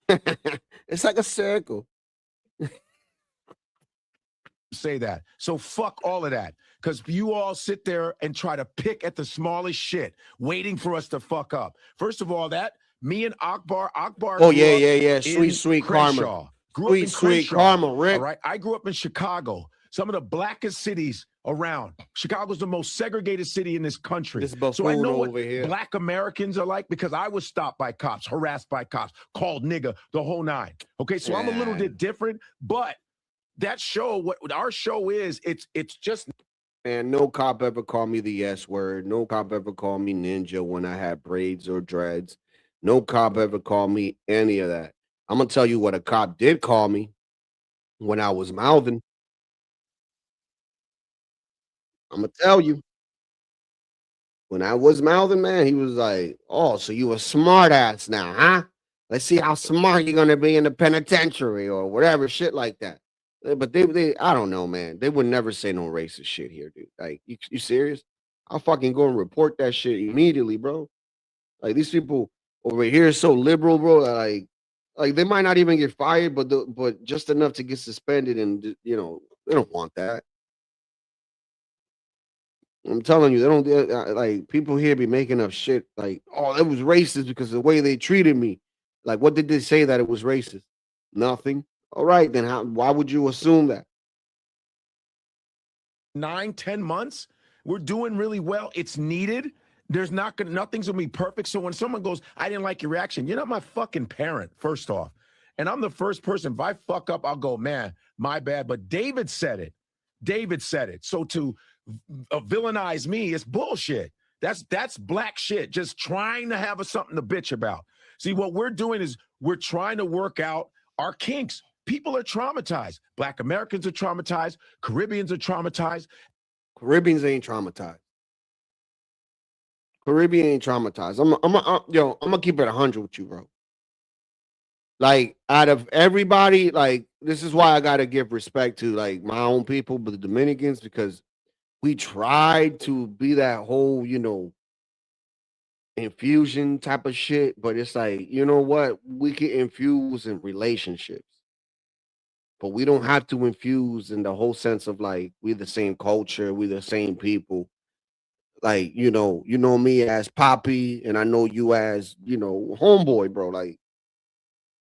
It's like a circle. Say that. So fuck all of that, because you all sit there and try to pick at the smallest shit, waiting for us to fuck up. First of all, that me and Akbar. Oh yeah. Sweet karma. Sweet karma, Rick. All right. I grew up in Chicago, some of the blackest cities around. Chicago's the most segregated city in this country. So I know what black Americans are like, because I was stopped by cops, harassed by cops, called nigga, the whole nine. Okay, so I'm a little bit different, but that show, what our show is, it's just. And no cop ever called me the S word. No cop ever called me ninja when I had braids or dreads. No cop ever called me any of that. I'm gonna tell you what a cop did call me when I was mouthing. I'm gonna tell you. When I was mouthing, man, he was like, "Oh, so you a smart ass now, huh? Let's see how smart you're gonna be in the penitentiary or whatever shit like that." But they I don't know, man. They would never say no racist shit here, dude. Like, you serious? I'll fucking go and report that shit immediately, bro. Like, these people over here are so liberal, bro. That like they might not even get fired, but just enough to get suspended, and you know they don't want that. I'm telling you, they don't like people here be making up shit like, oh, it was racist because of the way they treated me. Like, what did they say that it was racist? Nothing. All right, then why would you assume that? 9-10 months We're doing really well. It's needed. Nothing's gonna be perfect. So when someone goes, I didn't like your reaction, you're not my fucking parent, first off. And I'm the first person, if I fuck up, I'll go, man, my bad. But David said it. David said it. So to villainize me is bullshit. That's black shit. Just trying to have something to bitch about. See, what we're doing is we're trying to work out our kinks. People are traumatized. Black Americans are traumatized. Caribbeans are traumatized. Caribbeans ain't traumatized. Caribbean ain't traumatized. I'm gonna keep it 100 with you, bro. Like, out of everybody, like, this is why I gotta give respect to like my own people, but the Dominicans, because we tried to be that whole, infusion type of shit, but it's like, you know what? We can infuse in relationships, but we don't have to infuse in the whole sense of like we're the same culture, we're the same people. Like, you know me as Poppy, and I know you as, homeboy, bro. Like,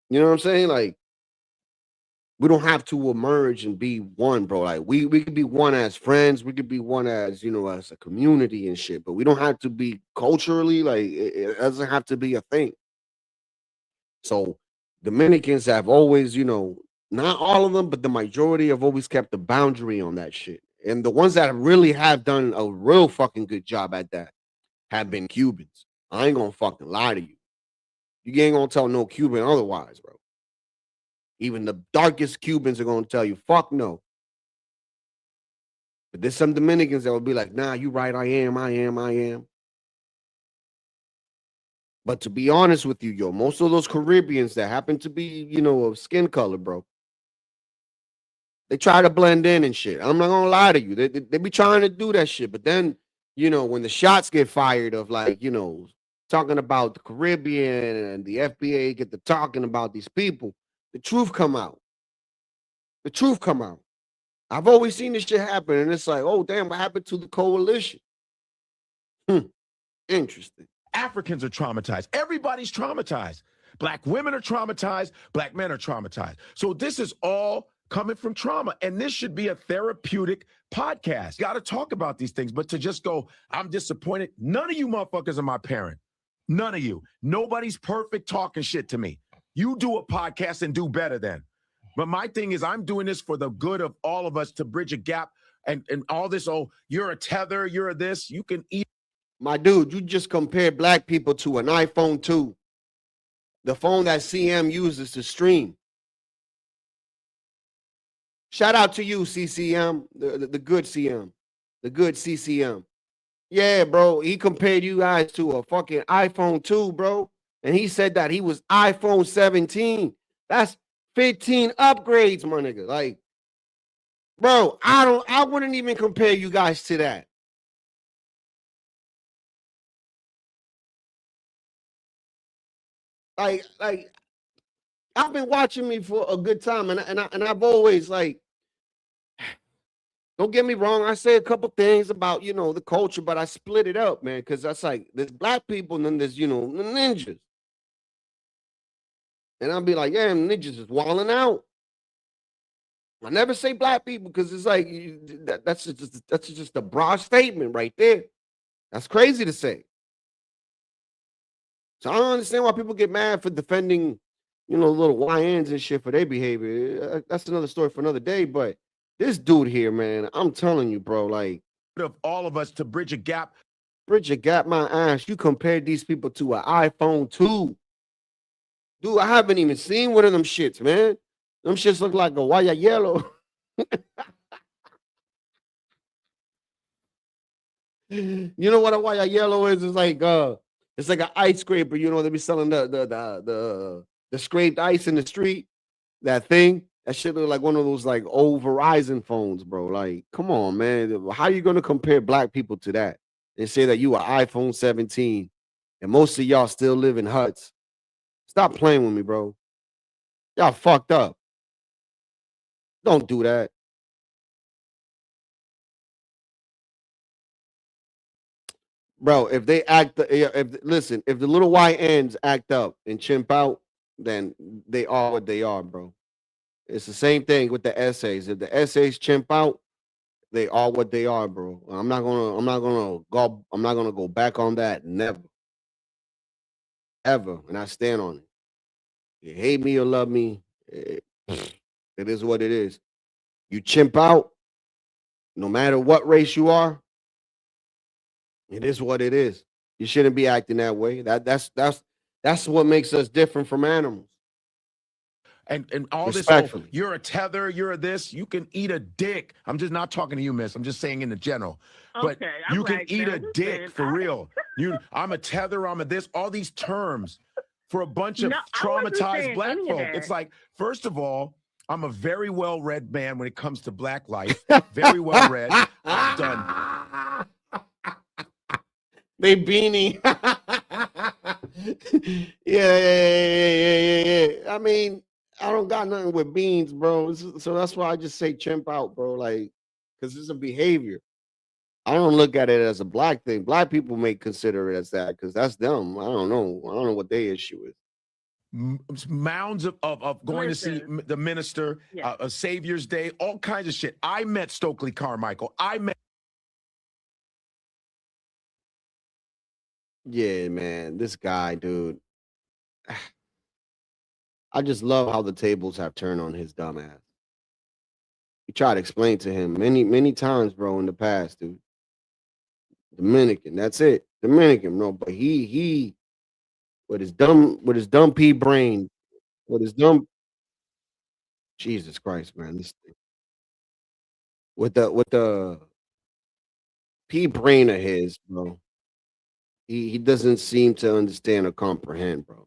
you know what I'm saying? Like, we don't have to emerge and be one, bro. Like, we could be one as friends, we could be one as, as a community and shit, but we don't have to be culturally, like, it doesn't have to be a thing. So Dominicans have always, not all of them, but the majority have always kept the boundary on that shit. And the ones that really have done a real fucking good job at that have been Cubans. I ain't gonna fucking lie to you. You ain't gonna tell no Cuban otherwise, bro. Even the darkest Cubans are gonna tell you, fuck no. But there's some Dominicans that will be like, nah, you right, I am. But to be honest with you, yo, most of those Caribbeans that happen to be, of skin color, bro, they try to blend in and shit. I'm not gonna lie to you. They be trying to do that shit. But then, when the shots get fired of like, talking about the Caribbean and the FBA get to talking about these people, the truth come out. The truth come out. I've always seen this shit happen, and it's like, oh damn, what happened to the coalition? Interesting. Africans are traumatized. Everybody's traumatized. Black women are traumatized. Black men are traumatized. So this is all coming from trauma, and this should be a therapeutic podcast. Got to talk about these things, but to just go, I'm disappointed. None of you motherfuckers are my parent. None of you. Nobody's perfect talking shit to me. You do a podcast and do better then. But my thing is, I'm doing this for the good of all of us to bridge a gap and all this, oh, you're a tether, you're a this, you can eat. My dude, you just compared black people to an iPhone 2. The phone that CM uses to stream. Shout out to you, CCM, the good CM, the good CCM. Yeah, bro, he compared you guys to a fucking iPhone 2, bro. And he said that he was iPhone 17. That's 15 upgrades, my nigga. Like, bro, I wouldn't even compare you guys to that. Like I've been watching me for a good time, and I've always, like, don't get me wrong, I say a couple things about, the culture, but I split it up, man, because that's like, there's black people and then there's, the ninjas. And I'll be like, yeah, ninjas is wilding out. I never say black people because it's like, that's just a broad statement right there. That's crazy to say. So I don't understand why people get mad for defending, little YNs and shit for their behavior. That's another story for another day, but this dude here, man, I'm telling you, bro, like, of all of us to bridge a gap. Bridge a gap, my ass. You compared these people to an iPhone 2. Dude, I haven't even seen one of them shits, man. Them shits look like a wire yellow. You know what a wire yellow is? It's like an ice scraper. They be selling the scraped ice in the street. That thing. That shit look like one of those like old Verizon phones, bro. Like, come on, man. How you gonna compare black people to that and say that you are iPhone 17 and most of y'all still live in huts? Stop playing with me, bro. Y'all fucked up. Don't do that. Bro, if they act, if the little YNs act up and chimp out, then they are what they are, bro. It's the same thing with the essays. If the essays chimp out, They are what they are, bro. I'm not gonna go back on that. Never. Ever. And I stand on it. You hate me or love me, it is what it is. You chimp out, no matter what race you are, it is what it is. You shouldn't be acting that way. That's what makes us different from animals. And all this, oh, you're a tether, you're a this, you can eat a dick. I'm just not talking to you, miss. I'm just saying in the general. But Okay, you I'm can like, eat now a listen, dick for real. I'm a tether, I'm a this, all these terms for a bunch of No, I wasn't traumatized saying black any of folk. that. It's like, first of all, I'm a very well-read man when it comes to black life. Very well-read. I've done. They beanie. Yeah. I mean, I don't got nothing with beans, bro. So that's why I just say chimp out, bro. Like, because it's a behavior. I don't look at it as a black thing. Black people may consider it as that because that's them. I don't know. I don't know what their issue is. Mounds of going to see the minister, a Savior's Day, all kinds of shit. I met Stokely Carmichael. Yeah, man, this guy, dude. I just love how the tables have turned on his dumb ass. You try to explain to him many times, bro, in the past, dude. Dominican, that's it. Dominican, no, but he with his dumb pea brain, with his dumb Jesus Christ, man. This thing. With the pea brain of his, bro. He doesn't seem to understand or comprehend, bro.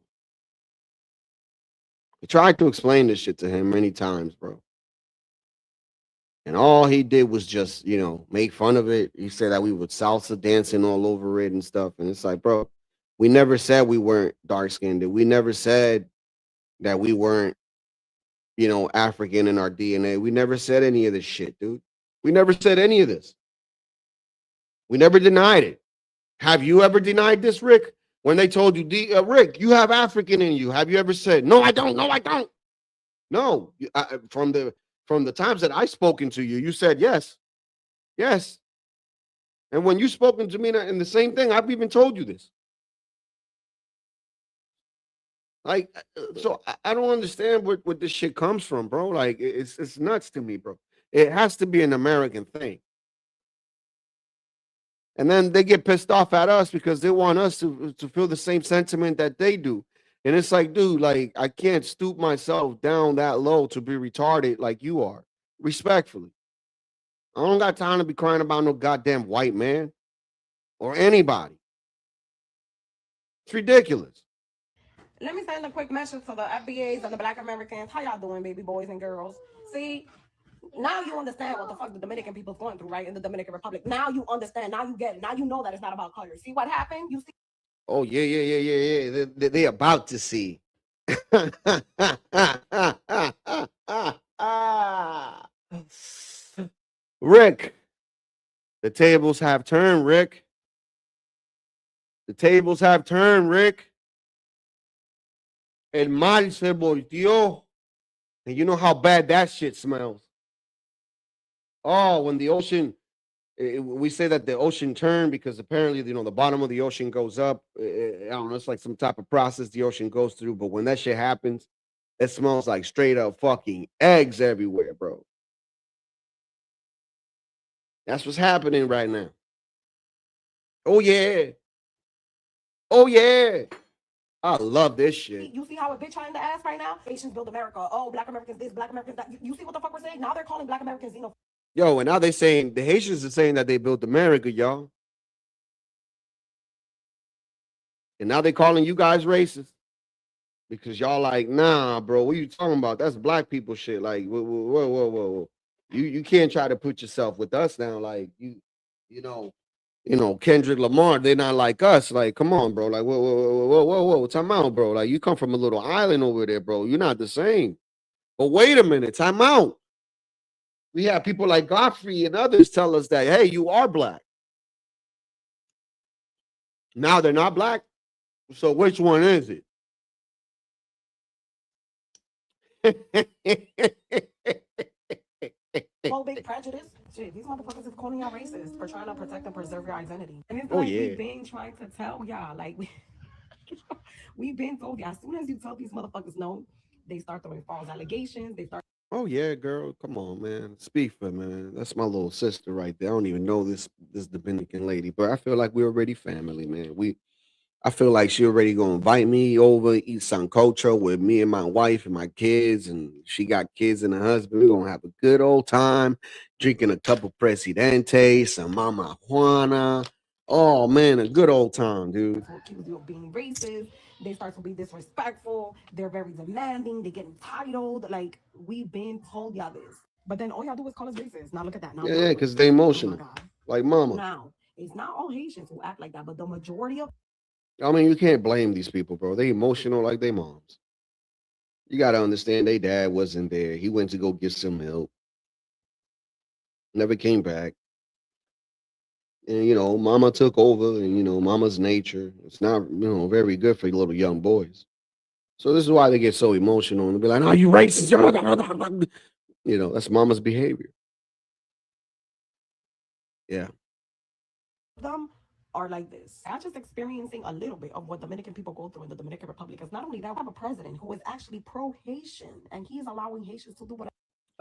I tried to explain this shit to him many times, bro. And all he did was just, make fun of it. He said that we were salsa dancing all over it and stuff. And it's like, bro, we never said we weren't dark skinned. We never said that we weren't, African in our DNA. We never said any of this shit, dude. We never said any of this. We never denied it. Have you ever denied this, Rick? When they told you, Rick, you have African in you. Have you ever said, no, I don't. No, I don't. No, from the times that I've spoken to you, you said yes. Yes. And when you've spoken to me in the same thing, I've even told you this. Like, so I don't understand where this shit comes from, bro. Like, it's nuts to me, bro. It has to be an American thing. And then they get pissed off at us because they want us to feel the same sentiment that they do. And it's like, dude, like, I can't stoop myself down that low to be retarded like you are. Respectfully. I don't got time to be crying about no goddamn white man or anybody. It's ridiculous. Let me send a quick message to the FBAs and the Black Americans. How y'all doing, baby boys and girls? See, now you understand what the fuck the Dominican people's going through, right? In the Dominican Republic. Now you understand. Now you get it. Now you know that it's not about color. See what happened? You see? Oh, yeah. They about to see. Rick, the tables have turned, Rick. The tables have turned, Rick. El mal se volteó. And you know how bad that shit smells. Oh, when the ocean, we say that the ocean turned because apparently, the bottom of the ocean goes up. I don't know, it's like some type of process the ocean goes through. But when that shit happens, it smells like straight up fucking eggs everywhere, bro. That's what's happening right now. Oh, yeah. Oh, yeah. I love this shit. You see how a bitch in the ass right now? Haitians build America. Oh, Black Americans this, Black Americans that. You see what the fuck we're saying? Now they're calling Black Americans xenophobic. Yo, and now they saying the Haitians are saying that they built America, y'all. And now they calling you guys racist because y'all like, nah, bro. What you talking about? That's black people shit. Like, whoa. You can't try to put yourself with us now. Like Kendrick Lamar, they're not like us. Like, come on, bro. Like, whoa. Time out, bro. Like, you come from a little island over there, bro. You're not the same. But wait a minute, time out. We have people like Godfrey and others tell us that, hey, you are black. Now they're not black. So which one is it? Well, big prejudice. Shit, these motherfuckers is calling y'all racist for trying to protect and preserve your identity. And it's Oh, like yeah. we've been trying to tell y'all, like we've been told y'all. As soon as you tell these motherfuckers no, they start throwing false allegations. They start. Oh yeah, girl. Come on, man. Speak for man. That's my little sister right there. I don't even know this Dominican lady, but I feel like we're already family, man. I feel like she already gonna invite me over, eat sancocho with me and my wife and my kids, and she got kids and a husband. We're gonna have a good old time, drinking a couple Presidente, some Mama Juana. Oh man, a good old time, dude. Accuse you of being racist. They start to be disrespectful. They're very demanding. They get entitled. Like we've been told y'all this, but then all y'all do is call us racist. Now look at that. Now Yeah, because they emotional, like mama. now it's not all Haitians who act like that, but the majority of. I mean, you can't blame these people, bro. They emotional like they moms. You got to understand, their dad wasn't there. He went to go get some milk, never came back. And, mama took over, and, mama's nature. It's not, very good for little young boys. So this is why they get so emotional and be like, "Oh, you racist." That's mama's behavior. Yeah. Them are like this. I'm just experiencing a little bit of what Dominican people go through in the Dominican Republic. Because not only that, we have a president who is actually pro-Haitian, and he's allowing Haitians to do whatever.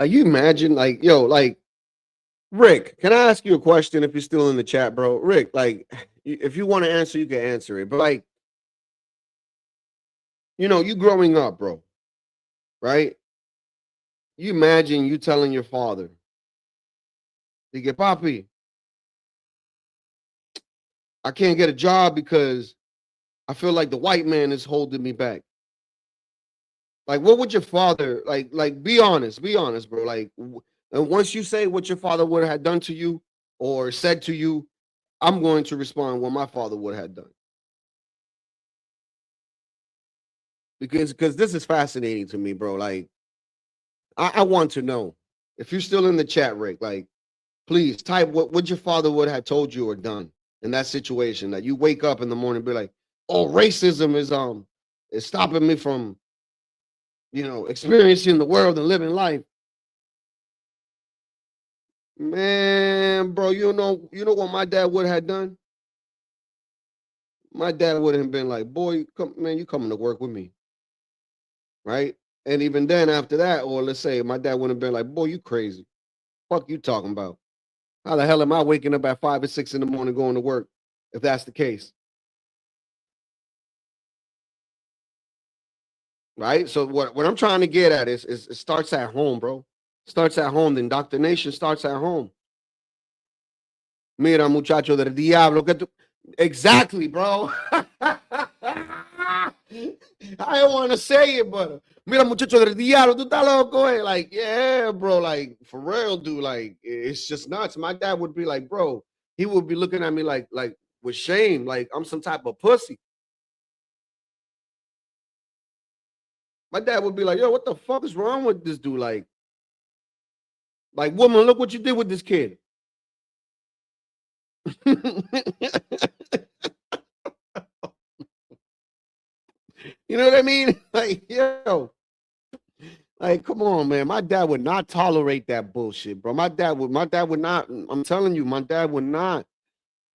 You imagine, Rick, can I ask you a question if you're still in the chat, bro? Rick, if you want to answer, you can answer it. But you growing up, bro, right? You imagine you telling your father, "Dije, papi, I can't get a job because I feel like the white man is holding me back." Like, what would your father be honest, bro. And once you say what your father would have done to you or said to you, I'm going to respond what my father would have done. Because this is fascinating to me, bro. I want to know. If you're still in the chat, Rick, please type what your father would have told you or done in that situation, that you wake up in the morning and be like, "Oh, racism is stopping me from experiencing the world and living life." Man, bro, you know what my dad would have done? My dad would have been like, "Boy, you coming to work with me." Right? And even then after that, or let's say my dad would have been like, "Boy, you crazy. Fuck you talking about? How the hell am I waking up at 5 or 6 in the morning going to work if that's the case?" Right? So what I'm trying to get at is it starts at home, bro. Starts at home. The indoctrination starts at home. Mira, muchacho del diablo. Exactly, bro. I don't want to say it, but mira, muchacho del diablo, tú estás loco, eh? Like, yeah, bro. Like, for real, dude. Like, it's just nuts. My dad would be like, bro, he would be looking at me like with shame, like I'm some type of pussy. My dad would be like, "Yo, what the fuck is wrong with this dude? Like, woman, look what you did with this kid." You know what I mean? Like, yo, come on, man. My dad would not tolerate that bullshit, bro. My dad would not. I'm telling you, my dad would not.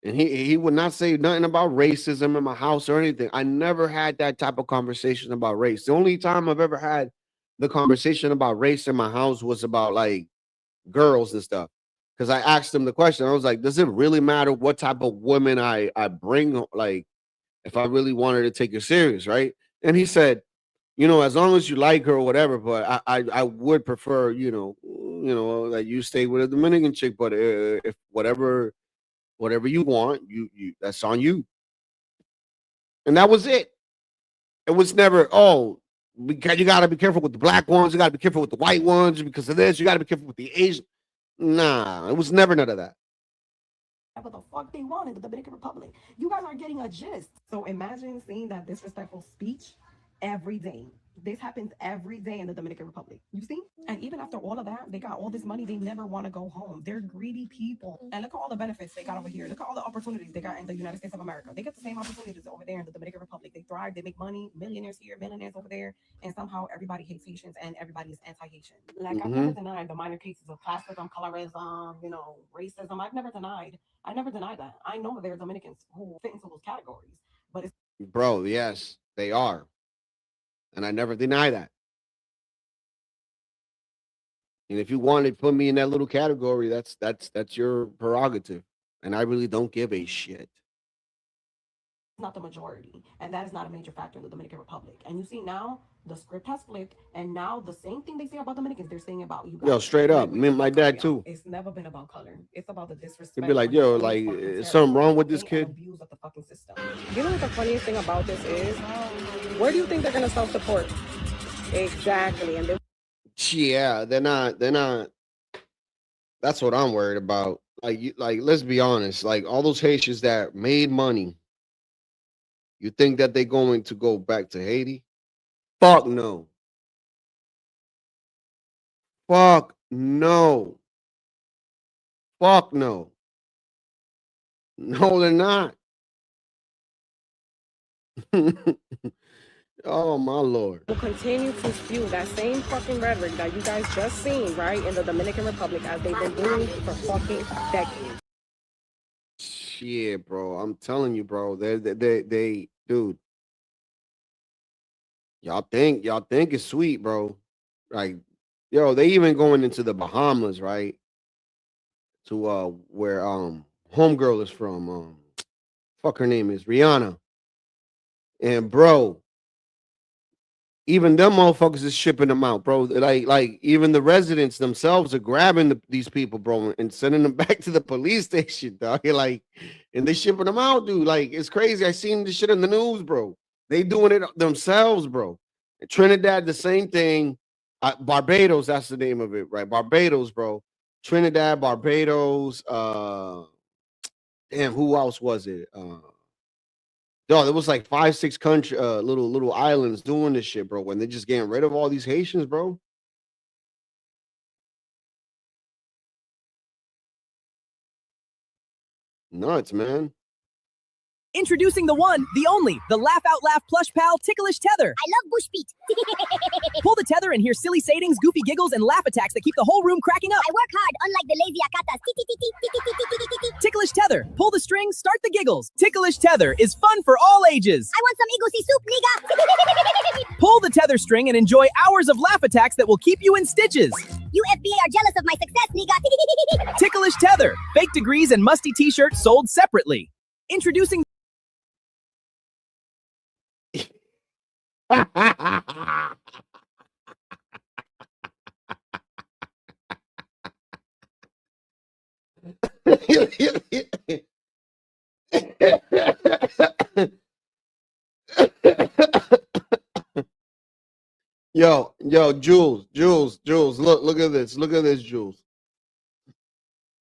And he would not say nothing about racism in my house or anything. I never had that type of conversation about race. The only time I've ever had the conversation about race in my house was about girls and stuff. Because I asked him the question. I was like, "Does it really matter what type of woman I bring? If I really wanted to take her serious, right?" And he said, "As long as you like her or whatever, but I would prefer, that you stay with a Dominican chick. But if whatever you want, you that's on you." And that was it. It was never, "Oh, you got to be careful with the black ones. You got to be careful with the white ones because of this. You got to be careful with the Asian." Nah, it was never none of that. What the fuck they want in the Dominican Republic. You guys are getting a gist. So imagine seeing that disrespectful speech every day. This happens every day in the Dominican Republic. You see? And even after all of that, they got all this money. They never want to go home. They're greedy people. And look at all the benefits they got over here. Look at all the opportunities they got in the United States of America. They get the same opportunities over there in the Dominican Republic. They thrive. They make money. Millionaires here, millionaires over there. And somehow everybody hates Haitians and everybody is anti-Haitian. Like, I've never denied the minor cases of classism, colorism, racism. I never denied that. I know there are Dominicans who fit into those categories. But it's Bro, yes, they are. And I never deny that. And if you want to put me in that little category, that's your prerogative. And I really don't give a shit. not the majority, and that is not a major factor in the Dominican Republic. And you see now the script has flipped, and now the same thing they say about Dominicans, they're saying about you guys. Yo, straight up, me and my dad too. It's never been about color. It's about the disrespect. They'd be like, yo, like, is something wrong with this kid? Abuse of the fucking system. You know what the funniest thing about this is? Where do you think they're gonna self-support? Exactly, and yeah, they're not. That's what I'm worried about. Like, let's be honest. Like, all those Haitians that made money, you think that they're going to go back to Haiti? Fuck no. Fuck no. Fuck no. No, they're not. Oh my Lord. will continue to spew that same fucking rhetoric that you guys just seen, right, in the Dominican Republic as they've been doing for fucking decades. Shit, bro. I'm telling you, bro. They dude. Y'all think it's sweet, bro. Like, yo, they even going into the Bahamas, right? To where homegirl is from. Fuck, her name is Rihanna. And bro, even them motherfuckers is shipping them out, bro. Like even the residents themselves are grabbing these people, bro, and sending them back to the police station, dog. Like, and they shipping them out, dude. Like, it's crazy. I seen this shit in the news, bro. They doing it themselves, bro. Trinidad, the same thing. Barbados, that's the name of it, right? Barbados, bro. Trinidad, Barbados. Damn, who else was it? Yo, there was like 5-6 country, little islands doing this shit, bro. When they're just getting rid of all these Haitians, bro. Nuts, man. Introducing the one, the only, the Laugh Out Laugh Plush Pal Ticklish Tether. I love bush beat. Pull the tether and hear silly sayings, goofy giggles, and laugh attacks that keep the whole room cracking up. I work hard, unlike the lazy akatas. Ticklish Tether. Pull the strings, start the giggles. Ticklish Tether is fun for all ages. I want some egusi soup, nigga. Pull the tether string and enjoy hours of laugh attacks that will keep you in stitches. You FBI are jealous of my success, nigga. Ticklish Tether. Fake degrees and musty t-shirts sold separately. Introducing Yo, Jules, look at this, Jules.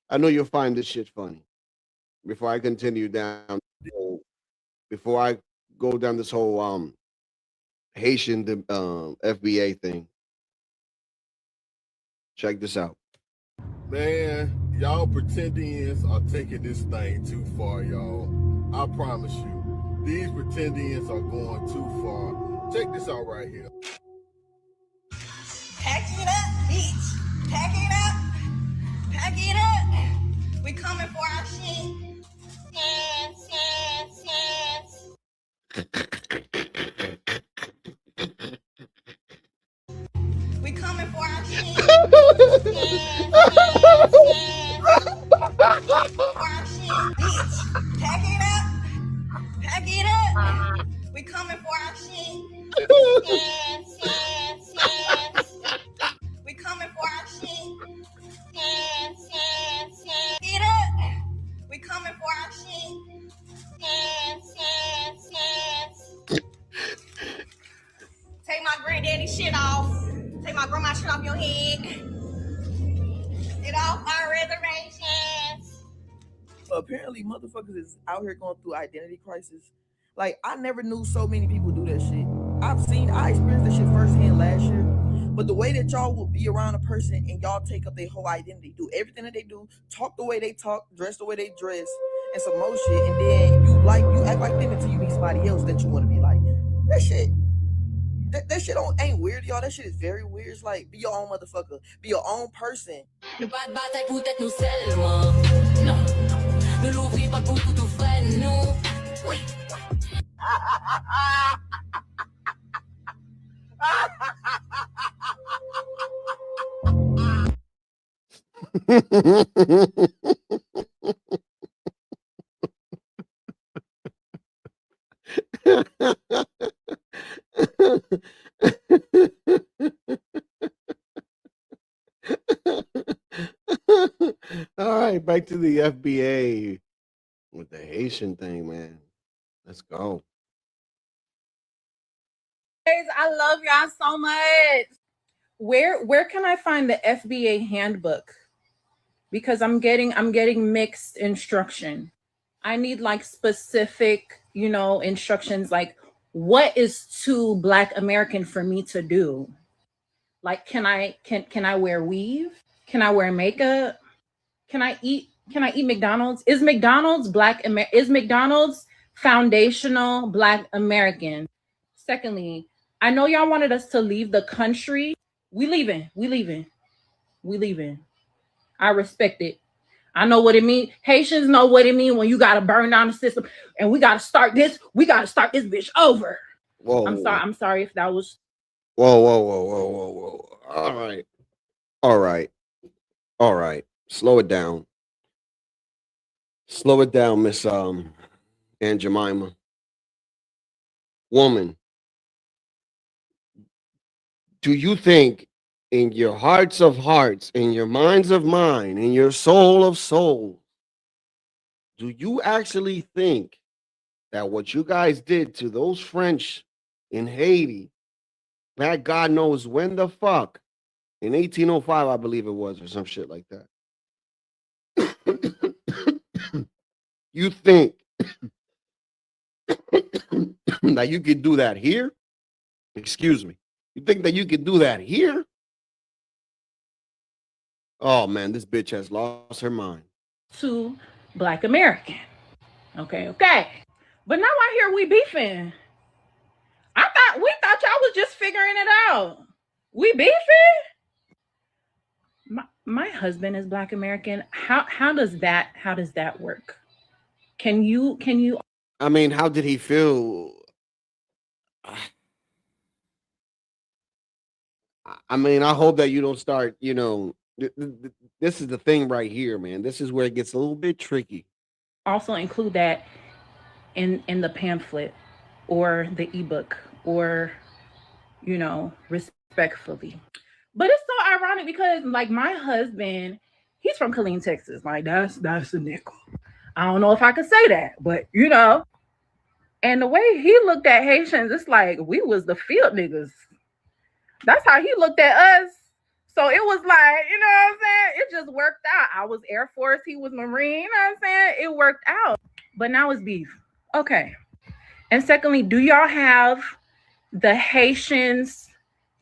I know you'll find this shit funny. Before I continue down, before I go down this whole Haitian FBA thing. Check this out. Man, y'all pretendians are taking this thing too far, y'all. I promise you. These pretendians are going too far. Check this out right here. Pack it up, bitch. Pack it up. Pack it up. We coming for our shit. We coming for our shit. For our shit, bitch. Pack it up. Pack it up. We coming for our shit. We coming for our shit. Get up. We coming for our shit. Take my granddaddy shit off. Take my grandma shit off your head. Get off our reservations. Apparently, motherfuckers is out here going through identity crisis. Like, I never knew so many people do that shit. I experienced this shit firsthand last year. But the way that y'all will be around a person and y'all take up their whole identity, do everything that they do, talk the way they talk, dress the way they dress, and some more shit, and then you act like them until you meet somebody else that you want to be like. That shit ain't weird, y'all. That shit is very weird. It's like, be your own motherfucker. Be your own person. Ne pas de bataille pour être nous seulement. Non. Ne l'oublie pas pour tout frère, nous. Oui. All right, back to the FBA with the Haitian thing, man. Let's go. I love y'all so much. Where can I find the FBA handbook? Because I'm getting mixed instruction. I need like specific, instructions, like what is too Black American for me to do? Like, can I wear weave? Can I wear makeup? Can I eat McDonald's? Is McDonald's foundational Black American? Secondly, I know y'all wanted us to leave the country. We leaving. I respect it. I know what it means. Haitians know what it means when you got to burn down the system and we got to start this bitch over. Whoa. I'm sorry if that was. Whoa. All right. Slow it down, Miss Aunt Jemima. Woman, do you think in your hearts of hearts, in your minds of mind, in your soul of souls, do you actually think that what you guys did to those French in Haiti, back God knows when the fuck, in 1805, I believe it was, or some shit like that, you think that you could do that here? Excuse me. You think that you could do that here? Oh man, this bitch has lost her mind. To Black American. Okay. But now I hear we beefing. We thought y'all was just figuring it out. We beefing? My husband is Black American. How does that work? Can you? I mean, how did he feel? I mean, I hope that you don't start, this is the thing right here, man. This is where it gets a little bit tricky. Also include that in the pamphlet or the ebook or, respectfully. But it's so ironic because like my husband, he's from Killeen, Texas. Like that's a nickel. I don't know if I could say that, but and the way he looked at Haitians, it's like we was the field niggas. That's how he looked at us. So it was like, you know what I'm saying? It just worked out. I was Air Force, he was Marine, you know what I'm saying? It worked out. But now it's beef. Okay. And secondly, do y'all have the Haitians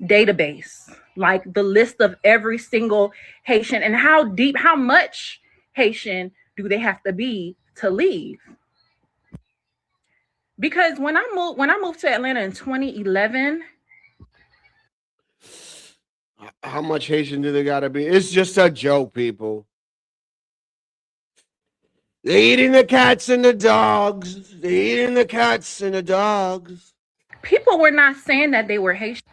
database? Like the list of every single Haitian and how much Haitian do they have to be to leave? Because when I moved to Atlanta in 2011, how much Haitian do they gotta be? It's just a joke, people. They're eating the cats and the dogs. People were not saying that they were Haitian.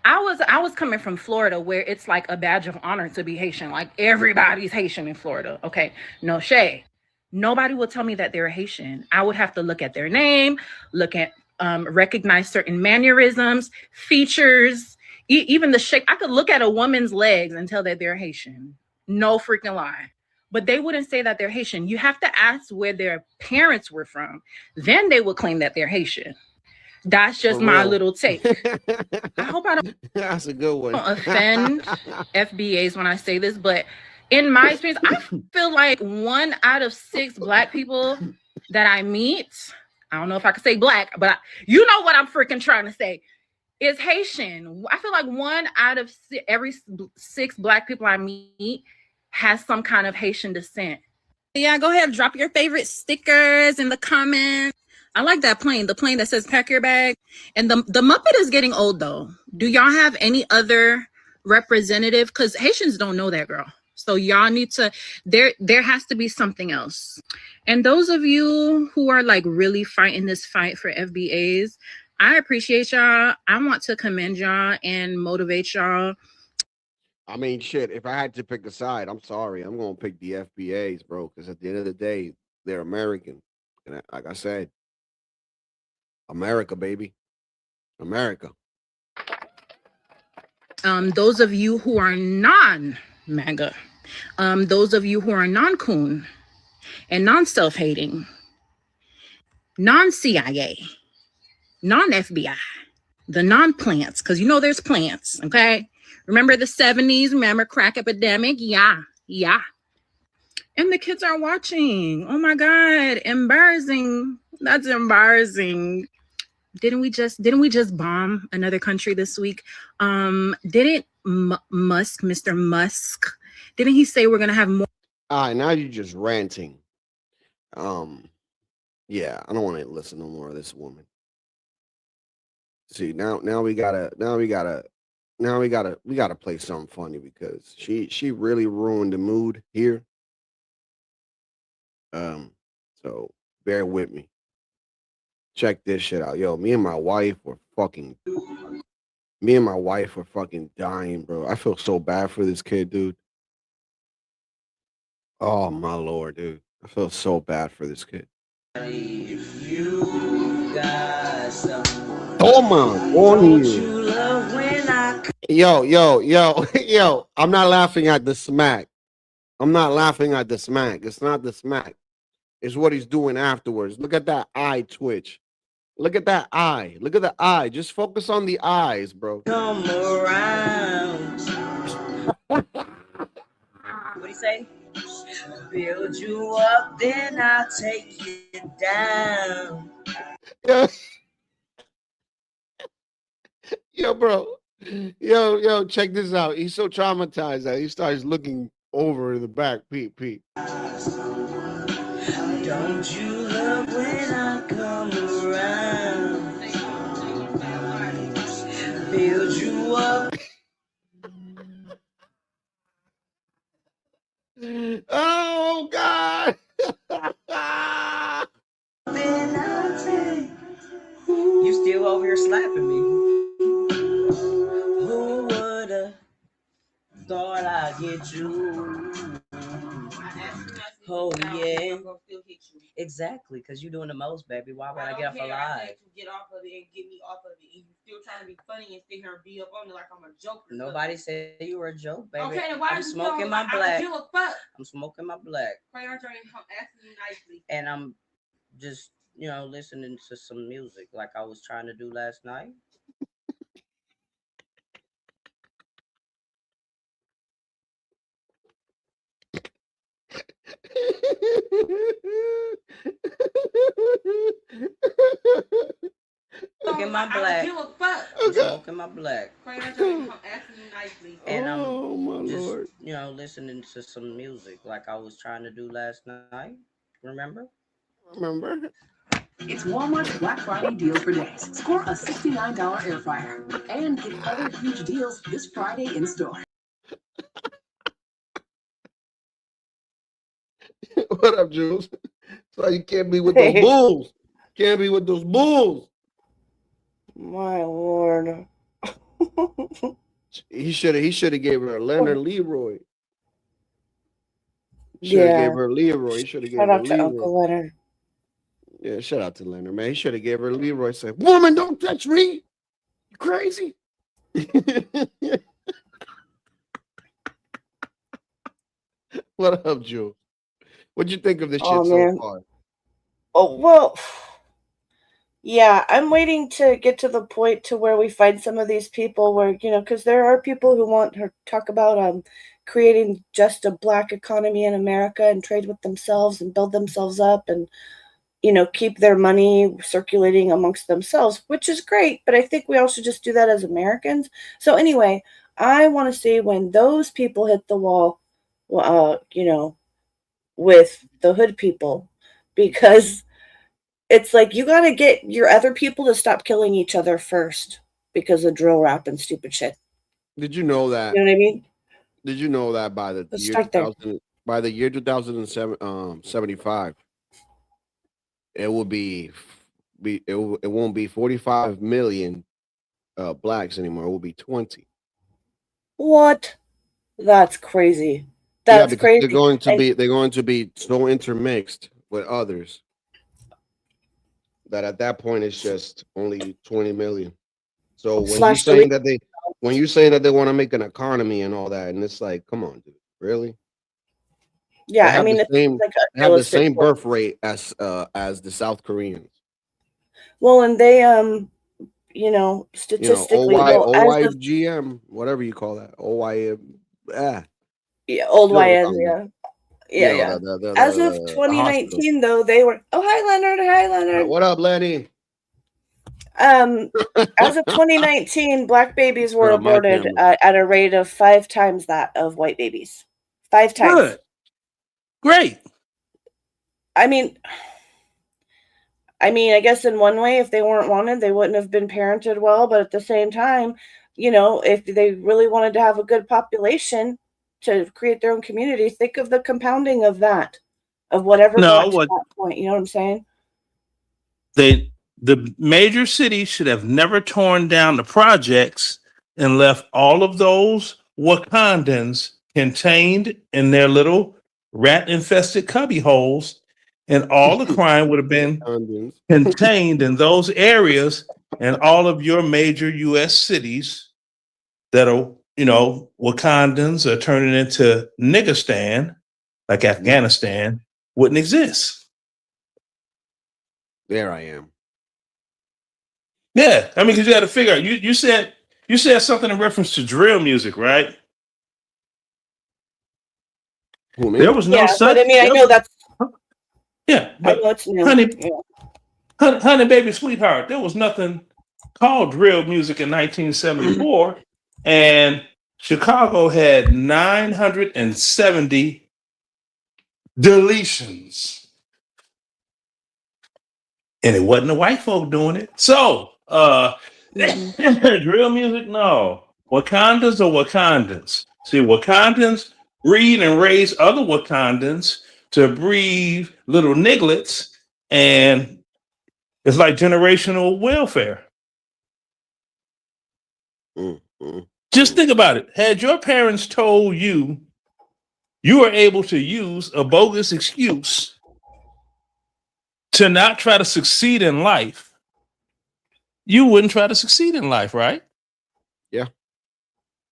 I was coming from Florida where it's like a badge of honor to be Haitian. Like everybody's Haitian in Florida. Okay, no shade. Nobody would tell me that they're Haitian. I would have to look at their name, recognize certain mannerisms, features, even the shape. I could look at a woman's legs and tell that they're Haitian. No freaking lie. But they wouldn't say that they're Haitian. You have to ask where their parents were from. Then they would claim that they're Haitian. That's just my little take. I hope I don't. That's a good one. Offend FBAs when I say this, but in my experience, I feel like 1 out of 6 Black people that I meet, I don't know if I could say Black, but you know what I'm freaking trying to say. is Haitian. I feel like 1 out of every 6 Black people I meet has some kind of Haitian descent. Yeah, go ahead, drop your favorite stickers in the comments. I like that plane, the plane that says pack your bag. And the Muppet is getting old though. Do y'all have any other representative? Because Haitians don't know that, girl. So y'all need to, there has to be something else. And those of you who are like really fighting this fight for FBAs, I appreciate y'all. I want to commend y'all and motivate y'all. I mean, shit, if I had to pick a side, I'm sorry. I'm going to pick the FBAs, bro, because at the end of the day, they're American. And like I said, America, baby. America. Those of you who are non-MAGA, those of you who are non-coon and non-self-hating, non-CIA, non-FBI, the non-plants, because you know there's plants, okay? Remember the 70s? Remember crack epidemic? Yeah. And the kids are watching. Oh my God, embarrassing. That's embarrassing. Didn't we just bomb another country this week? Didn't Mr. Musk, didn't he say we're gonna have more? All right, now you're just ranting. Yeah, I don't want to listen no more of this woman. See, now we gotta play something funny because she really ruined the mood here. So bear with me. Check this shit out. Yo, me and my wife were fucking dying, bro. I feel so bad for this kid, dude. Oh my Lord, dude. I feel so bad for this kid. Oh my God. Yo. I'm not laughing at the smack. It's not the smack. It's what he's doing afterwards. Look at that eye twitch. Look at that eye. Look at the eye. Just focus on the eyes, bro. Come around. What do you say? Build you up, then I'll take you down. Yo, bro. Yo, check this out. He's so traumatized that he starts looking over in the back. Pete. Don't you love when I come around? Build you up. Oh God. You still over here slapping me. Who would've thought I'd get you? Oh yeah. Exactly, because you're doing the most, baby. Why would I get off alive? Get off of it and get me off of it. And you still trying to be funny and sit here and be up on me like I'm a joke. Nobody said you were a joke, baby. Okay, then why I'm smoking my black. I'm smoking my black. And I'm just, listening to some music like I was trying to do last night. Smoking my black. I'm smoking my black. And I'm just, Lord. Listening to some music like I was trying to do last night. Remember? It's Walmart's Black Friday deals for days. Score a $69 air fryer and get other huge deals this Friday in store. What up, Jules? So you can't be with those bulls. Can't be with those bulls. My Lord. He should have gave her a Leonard Leroy. He Yeah. should have gave her Leroy. Shout out to Uncle Leonard. Yeah, shout out to Leonard, man. He should have gave her Leroy. Said, "Woman, don't touch me. You crazy?" What up, Jules? What'd you think of this shit so far? Oh, well, yeah, I'm waiting to get to the point to where we find some of these people where, because there are people who want to talk about creating just a Black economy in America and trade with themselves and build themselves up. And, keep their money circulating amongst themselves, which is great. But I think we all should just do that as Americans. So anyway, I want to see when those people hit the wall, with the hood people, because it's like you got to get your other people to stop killing each other first because of drill rap and stupid shit. Did you know that? You know what I mean? Did you know that by the Let's year start there. 2000, by the year 2075, it will it won't be 45 million blacks anymore. It will be 20. What? That's crazy. Yeah, That's because crazy. they're going to be so intermixed with others that at that point it's just only 20 million. So when you're saying that they want to make an economy and all that, and it's like, come on, dude, really? Yeah, They have the it's same like they have the unrealistic same goal. birth rate as the South Koreans. Well, and they statistically, OYGM, whatever you call that, OYM, old you know what I'm YN, talking about. yeah. As of The 2019, though, they were. Oh, hi, Leonard. Hi, Leonard. What up, Lenny? As of 2019, black babies were Turn on my aborted camera. at a rate of 5 times that of white babies. 5 times. Good. Great. I mean, I guess in one way, if they weren't wanted, they wouldn't have been parented well. But at the same time, if they really wanted to have a good population to create their own community, think of the compounding of that, of whatever got to that point. You know what I'm saying? The major cities should have never torn down the projects and left all of those Wakandans contained in their little rat-infested cubby holes, and all the crime would have been contained in those areas, and all of your major U.S. cities that are, Wakandans are turning into Niggerstan, like Afghanistan, wouldn't exist. There I am. Yeah, because you got to figure out. You said something in reference to drill music, right? There was no such. But I know that's. Yeah, but I know it's new. honey, baby, sweetheart, there was nothing called drill music in 1974, and Chicago had 970 deletions, and it wasn't the white folk doing it. So, drill music, no. Wakandans are Wakandans. See, Wakandans breed and raise other Wakandans to breed little nigglets, and it's like generational welfare. Just think about it. Had your parents told you you were able to use a bogus excuse to not try to succeed in life, you wouldn't try to succeed in life, right? Yeah.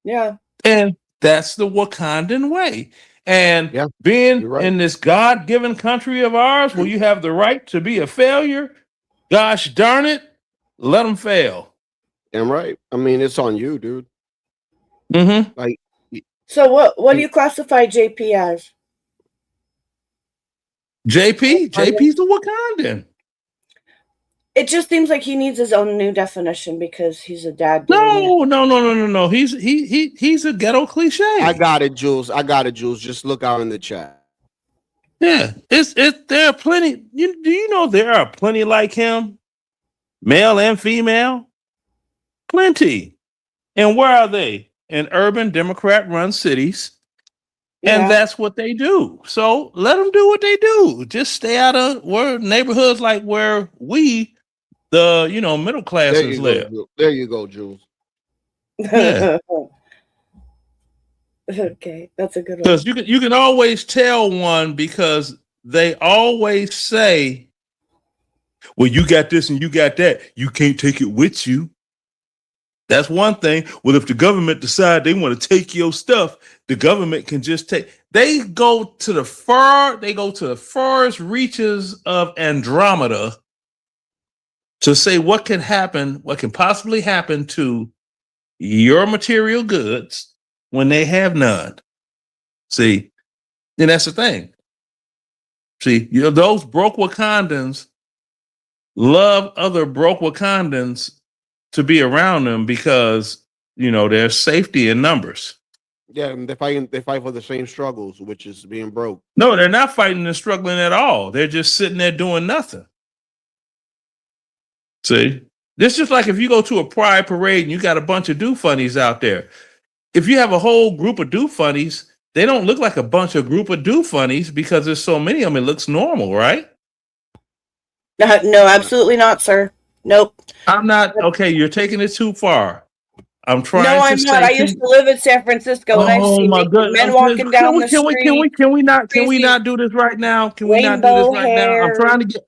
Yeah. And that's the Wakandan way. And being in this God-given country of ours where you have the right to be a failure, gosh darn it, let them fail. Damn right. It's on you, dude. Mm-hmm. Like, so what do you classify JP as? JP's the Wakandan. It just seems like he needs his own new definition because he's a dad. No. He's a ghetto cliche. I got it, Jules. Just look out in the chat. Yeah, there are plenty. Do you know there are plenty like him, male and female? Plenty. And where are they? In urban Democrat-run cities. And that's what they do. So let them do what they do. Just stay out of neighborhoods like where we, the middle classes live. There you go, Jules. Yeah. Okay, that's a good one. Because you can always tell one because they always say, well, you got this and you got that. You can't take it with you. That's one thing. Well, if the government decide they want to take your stuff, the government can just take. They go to the farthest reaches of Andromeda to say what can possibly happen to your material goods when they have none. See, and that's the thing. See, those broke Wakandans love other broke Wakandans to be around them because, there's safety in numbers. Yeah, and they fight for the same struggles, which is being broke. No, they're not fighting and struggling at all. They're just sitting there doing nothing. See? This is just like if you go to a pride parade and you got a bunch of do-funnies out there. If you have a whole group of do-funnies, they don't look like a bunch of group of do-funnies because there's so many of them. It looks normal, right? No, absolutely not, sir. Nope. I'm not. Okay, you're taking it too far. I'm trying No, to I'm say. not. I used to live in San Francisco, and I've seen men walking down the street. Can we not do this right now? Can we not do this right now?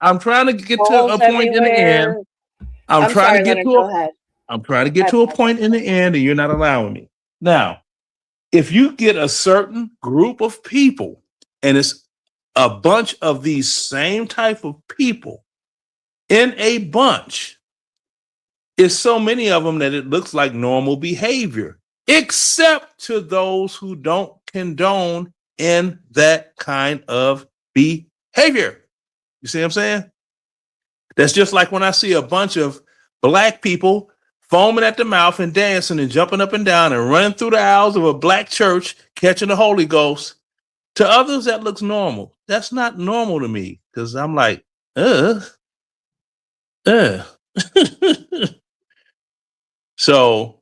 I'm trying to get to a point in the end. I'm trying to get to a point in the end, and you're not allowing me. Now, if you get a certain group of people, and it's a bunch of these same type of people in a bunch, it's so many of them that it looks like normal behavior, except to those who don't condone in that kind of behavior. You see what I'm saying? That's just like when I see a bunch of black people foaming at the mouth and dancing and jumping up and down and running through the aisles of a black church, catching the Holy Ghost. To others, that looks normal. That's not normal to me because I'm like, So,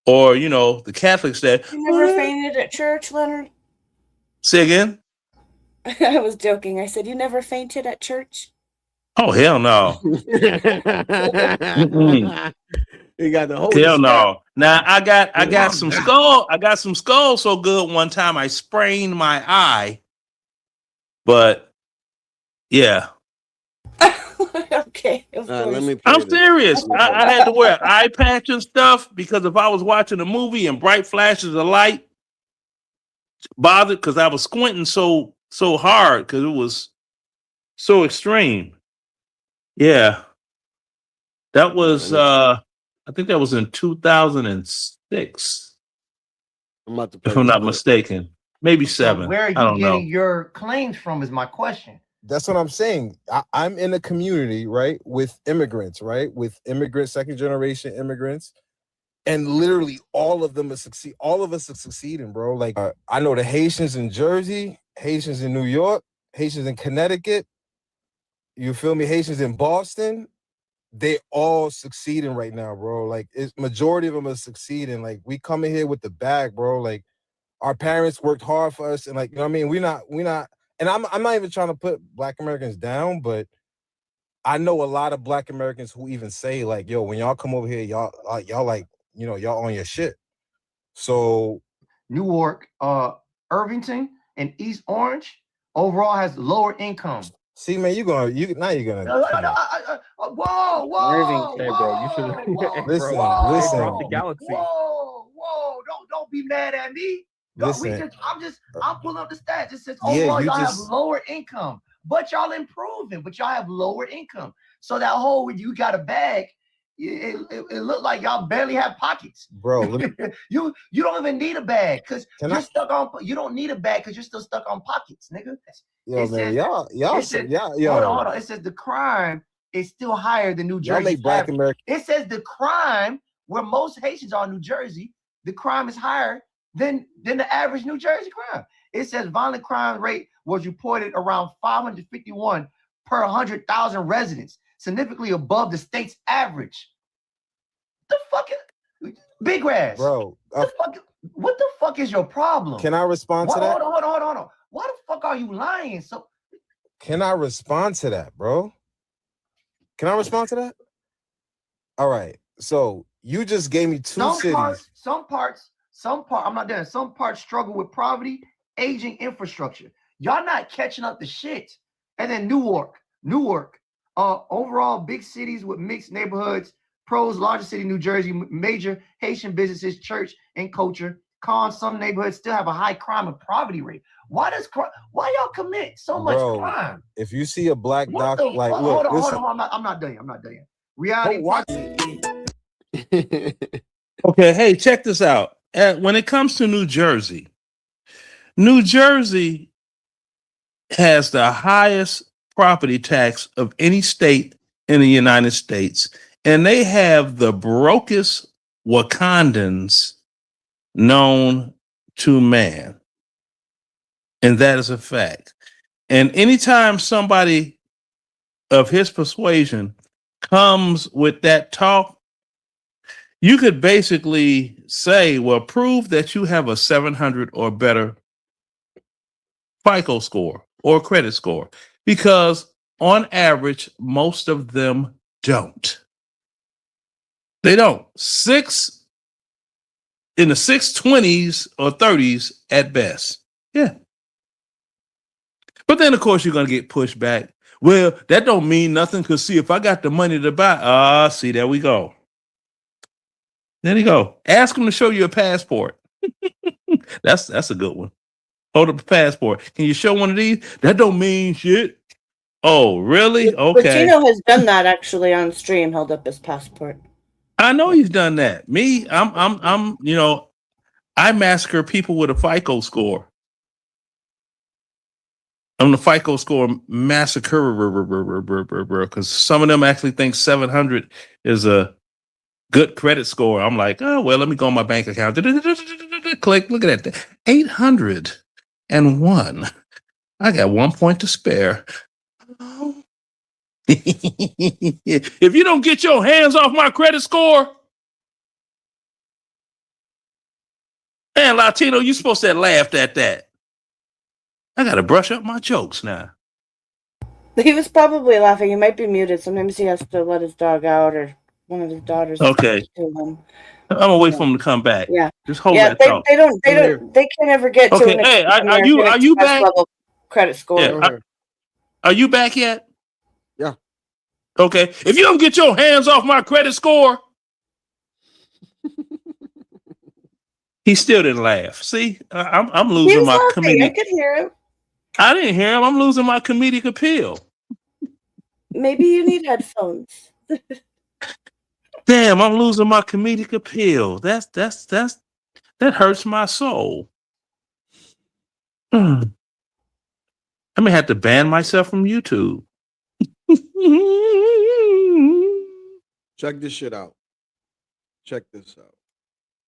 or, the Catholics that. You never fainted at church, Leonard? Say again? I was joking. I said, you never fainted at church? Oh, hell no. You got the whole hell no. Now I got some skull so good one time I sprained my eye. But yeah. Okay. I'm serious. I had to wear an eye patch and stuff because if I was watching a movie and bright flashes of light bothered because I was squinting so hard because it was so extreme. Yeah. That was I think that was in 2006. If I'm not mistaken. Maybe 7. Where are you I don't know. getting your claims from is my question. That's what I'm saying. I'm in a community, right, with immigrants, right, with immigrants, second generation immigrants, and literally all of them are succeed. All of us are succeeding, bro. Like I know the Haitians in Jersey, Haitians in New York, Haitians in Connecticut. You feel me? Haitians in Boston. They all succeeding right now, bro. Like it's majority of them are succeeding. Like we come in here with the bag, bro. Like our parents worked hard for us, and like you know what I mean. We're not. And I'm not even trying to put Black Americans down, but I know a lot of Black Americans who even say like, "Yo, when y'all come over here, y'all like, y'all on your shit." So, Newark, Irvington, and East Orange overall has lower income. See, man, you're gonna. Whoa, Hey, bro, you should listen. the galaxy. Whoa, don't be mad at me. Listen, I'm pulling up the stats. It says Yeah, overall you y'all just- have lower income, but y'all improving, but y'all have lower income. So that whole when you got a bag, it looked like y'all barely have pockets, bro. you don't even need a bag because Can you're I- stuck on. You don't need a bag because you're still stuck on pockets, nigga. Yo, It man, says- y'all, it says- yo. Hold on. It says the crime is still higher than New Y'all Jersey. make Black American. It says the crime where most Haitians are in New Jersey, the crime is higher than the average New Jersey crime. It says violent crime rate was reported around 551 per 100,000 residents, significantly above the state's average. The fuck is Big Grass, Bro, what the fuck is your problem? Can I respond to that? Hold on. Why the fuck are you lying? So Can I respond to that, bro? Can I respond to that? All right. So you just gave me two cities. Some parts, I'm not done. Some parts struggle with poverty, aging infrastructure. Y'all not catching up to shit. And then Newark, overall big cities with mixed neighborhoods, pros, larger city, New Jersey, major Haitian businesses, church and culture. Cons, some neighborhoods still have a high crime and poverty rate. Why y'all commit so much Bro, crime? If you see a black What doc, the like, fuck? look, Hold listen. on. I'm not done yet. Reality. Okay, hey, check this out. When it comes to New Jersey has the highest property tax of any state in the United States, and they have the brokest Wakandans known to man. And that is a fact. And anytime somebody of his persuasion comes with that talk, you could basically say, well, prove that you have a 700 or better FICO score or credit score, because on average, most of them don't. They don't. In the 620s or 30s at best. Yeah. But then, of course, you're going to get pushed back. Well, that don't mean nothing, because, see, if I got the money to buy, see, there we go. There you go. Ask them to show you a passport. That's a good one. Hold up the passport. Can you show one of these? That don't mean shit. Oh, really? Okay. Latino has done that actually on stream, held up his passport. I know he's done that. Me, I'm I massacre people with a FICO score. I'm the FICO score massacre, because some of them actually think 700 is a good credit score. I'm like, oh, well, let me go on my bank account. Click, look at that. 801. I got 1 point to spare. If you don't get your hands off my credit score, man, Latino, you're supposed to have laughed at that. I got to brush up my jokes now. He was probably laughing. He might be muted. Sometimes he has to let his dog out, or one of his daughters. Okay. To him. I'm gonna wait for him to come back. Yeah. Just hold Yeah, that thought. they can't ever get to Okay. an Hey, are you back? level credit score. Yeah. Are you back yet? Yeah. Okay. If you don't get your hands off my credit score, he still didn't laugh. See, I'm He losing was my laughing. I comedic. could hear him. I didn't hear him. I'm losing my comedic appeal. Maybe you need headphones. Damn, I'm losing my comedic appeal. That hurts my soul. I may have to ban myself from YouTube. Check this shit out. Check this out.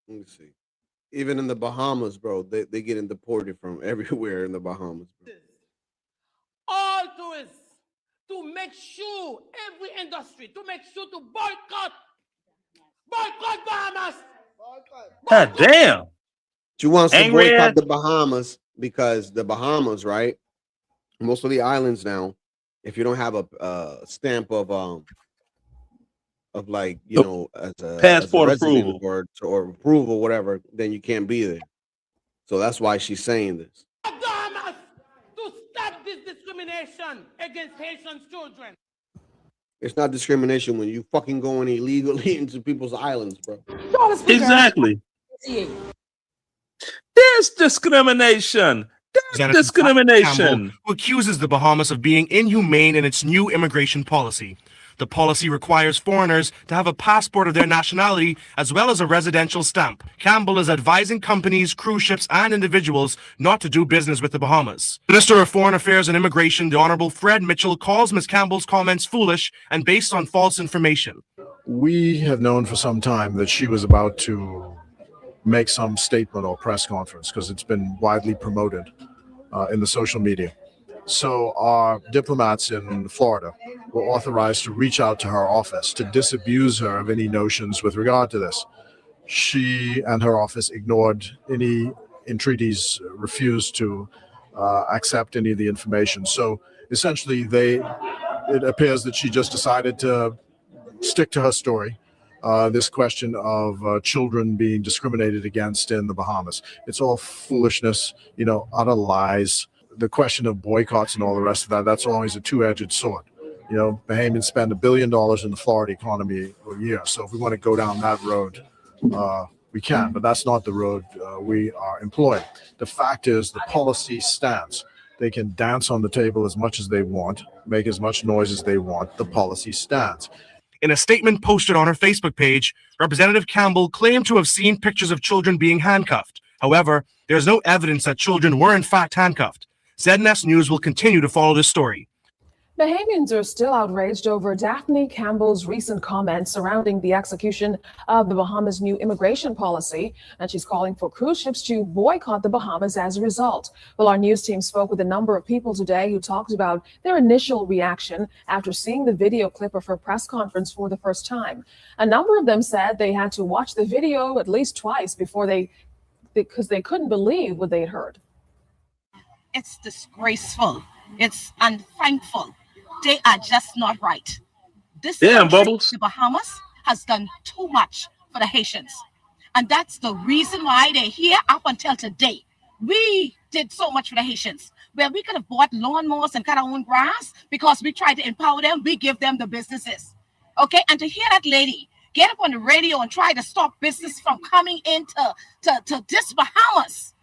Let me see. Even in the Bahamas, bro, they getting deported from everywhere in the Bahamas. Bro. Always to make sure every industry to make sure to boycott Bahamas. God damn. She wants to Angry boycott ass. the Bahamas because the Bahamas, right? Most of the islands now, if you don't have a stamp of like, you know, as a Passport resident approval. or approval, whatever, then you can't be there. So that's why she's saying this. Bahamas to stop this discrimination against Haitian children. It's not discrimination when you fucking going illegally into people's islands, bro. Exactly. There's discrimination. There's discrimination. Campbell, who accuses the Bahamas of being inhumane in its new immigration policy. The policy requires foreigners to have a passport of their nationality as well as a residential stamp. Campbell is advising companies, cruise ships, and individuals not to do business with the Bahamas. Minister of Foreign Affairs and Immigration, the Honorable Fred Mitchell, calls Ms. Campbell's comments foolish and based on false information. We have known for some time that she was about to make some statement or press conference because it's been widely promoted in the social media. So our diplomats in Florida were authorized to reach out to her office to disabuse her of any notions with regard to this. She and her office ignored any entreaties, refused to accept any of the information. So essentially, it appears that she just decided to stick to her story. This question of children being discriminated against in the Bahamas. It's all foolishness, utter lies. The question of boycotts and all the rest of that, that's always a two-edged sword. Bahamians spend $1 billion in the Florida economy a year. So if we want to go down that road, we can, but that's not the road we are employing. The fact is the policy stands. They can dance on the table as much as they want, make as much noise as they want. The policy stands. In a statement posted on her Facebook page, Representative Campbell claimed to have seen pictures of children being handcuffed. However, there is no evidence that children were in fact handcuffed. ZNS News will continue to follow this story. Bahamians are still outraged over Daphne Campbell's recent comments surrounding the execution of the Bahamas' new immigration policy, and she's calling for cruise ships to boycott the Bahamas as a result. Well, our news team spoke with a number of people today who talked about their initial reaction after seeing the video clip of her press conference for the first time. A number of them said they had to watch the video at least twice before because they couldn't believe what they'd heard. It's disgraceful. It's unthankful. They are just not right. This country, the Bahamas, has done too much for the Haitians. And that's the reason why they're here up until today. We did so much for the Haitians. Where we could have bought lawnmowers and cut our own grass because we tried to empower them, we give them the businesses. Okay, and to hear that lady get up on the radio and try to stop business from coming into to this Bahamas,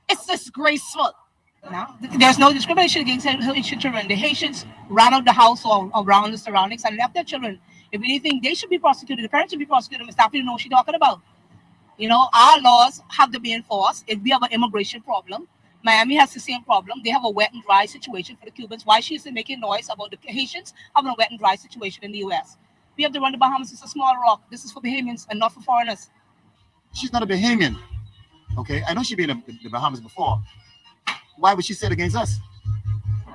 it's disgraceful. Now, there's no discrimination against Haitian children. The Haitians ran out the house or around the surroundings and left their children. If anything, they should be prosecuted. The parents should be prosecuted. Mr. Stafford, you know what she's talking about. You know, our laws have to be enforced. If we have an immigration problem, Miami has the same problem. They have a wet and dry situation for the Cubans. Why she isn't making noise about the Haitians having a wet and dry situation in the U.S.? We have to run the Bahamas. It's a small rock. This is for Bahamians and not for foreigners. She's not a Bahamian. Okay, I know she's been in the Bahamas before. Why would she sit against us?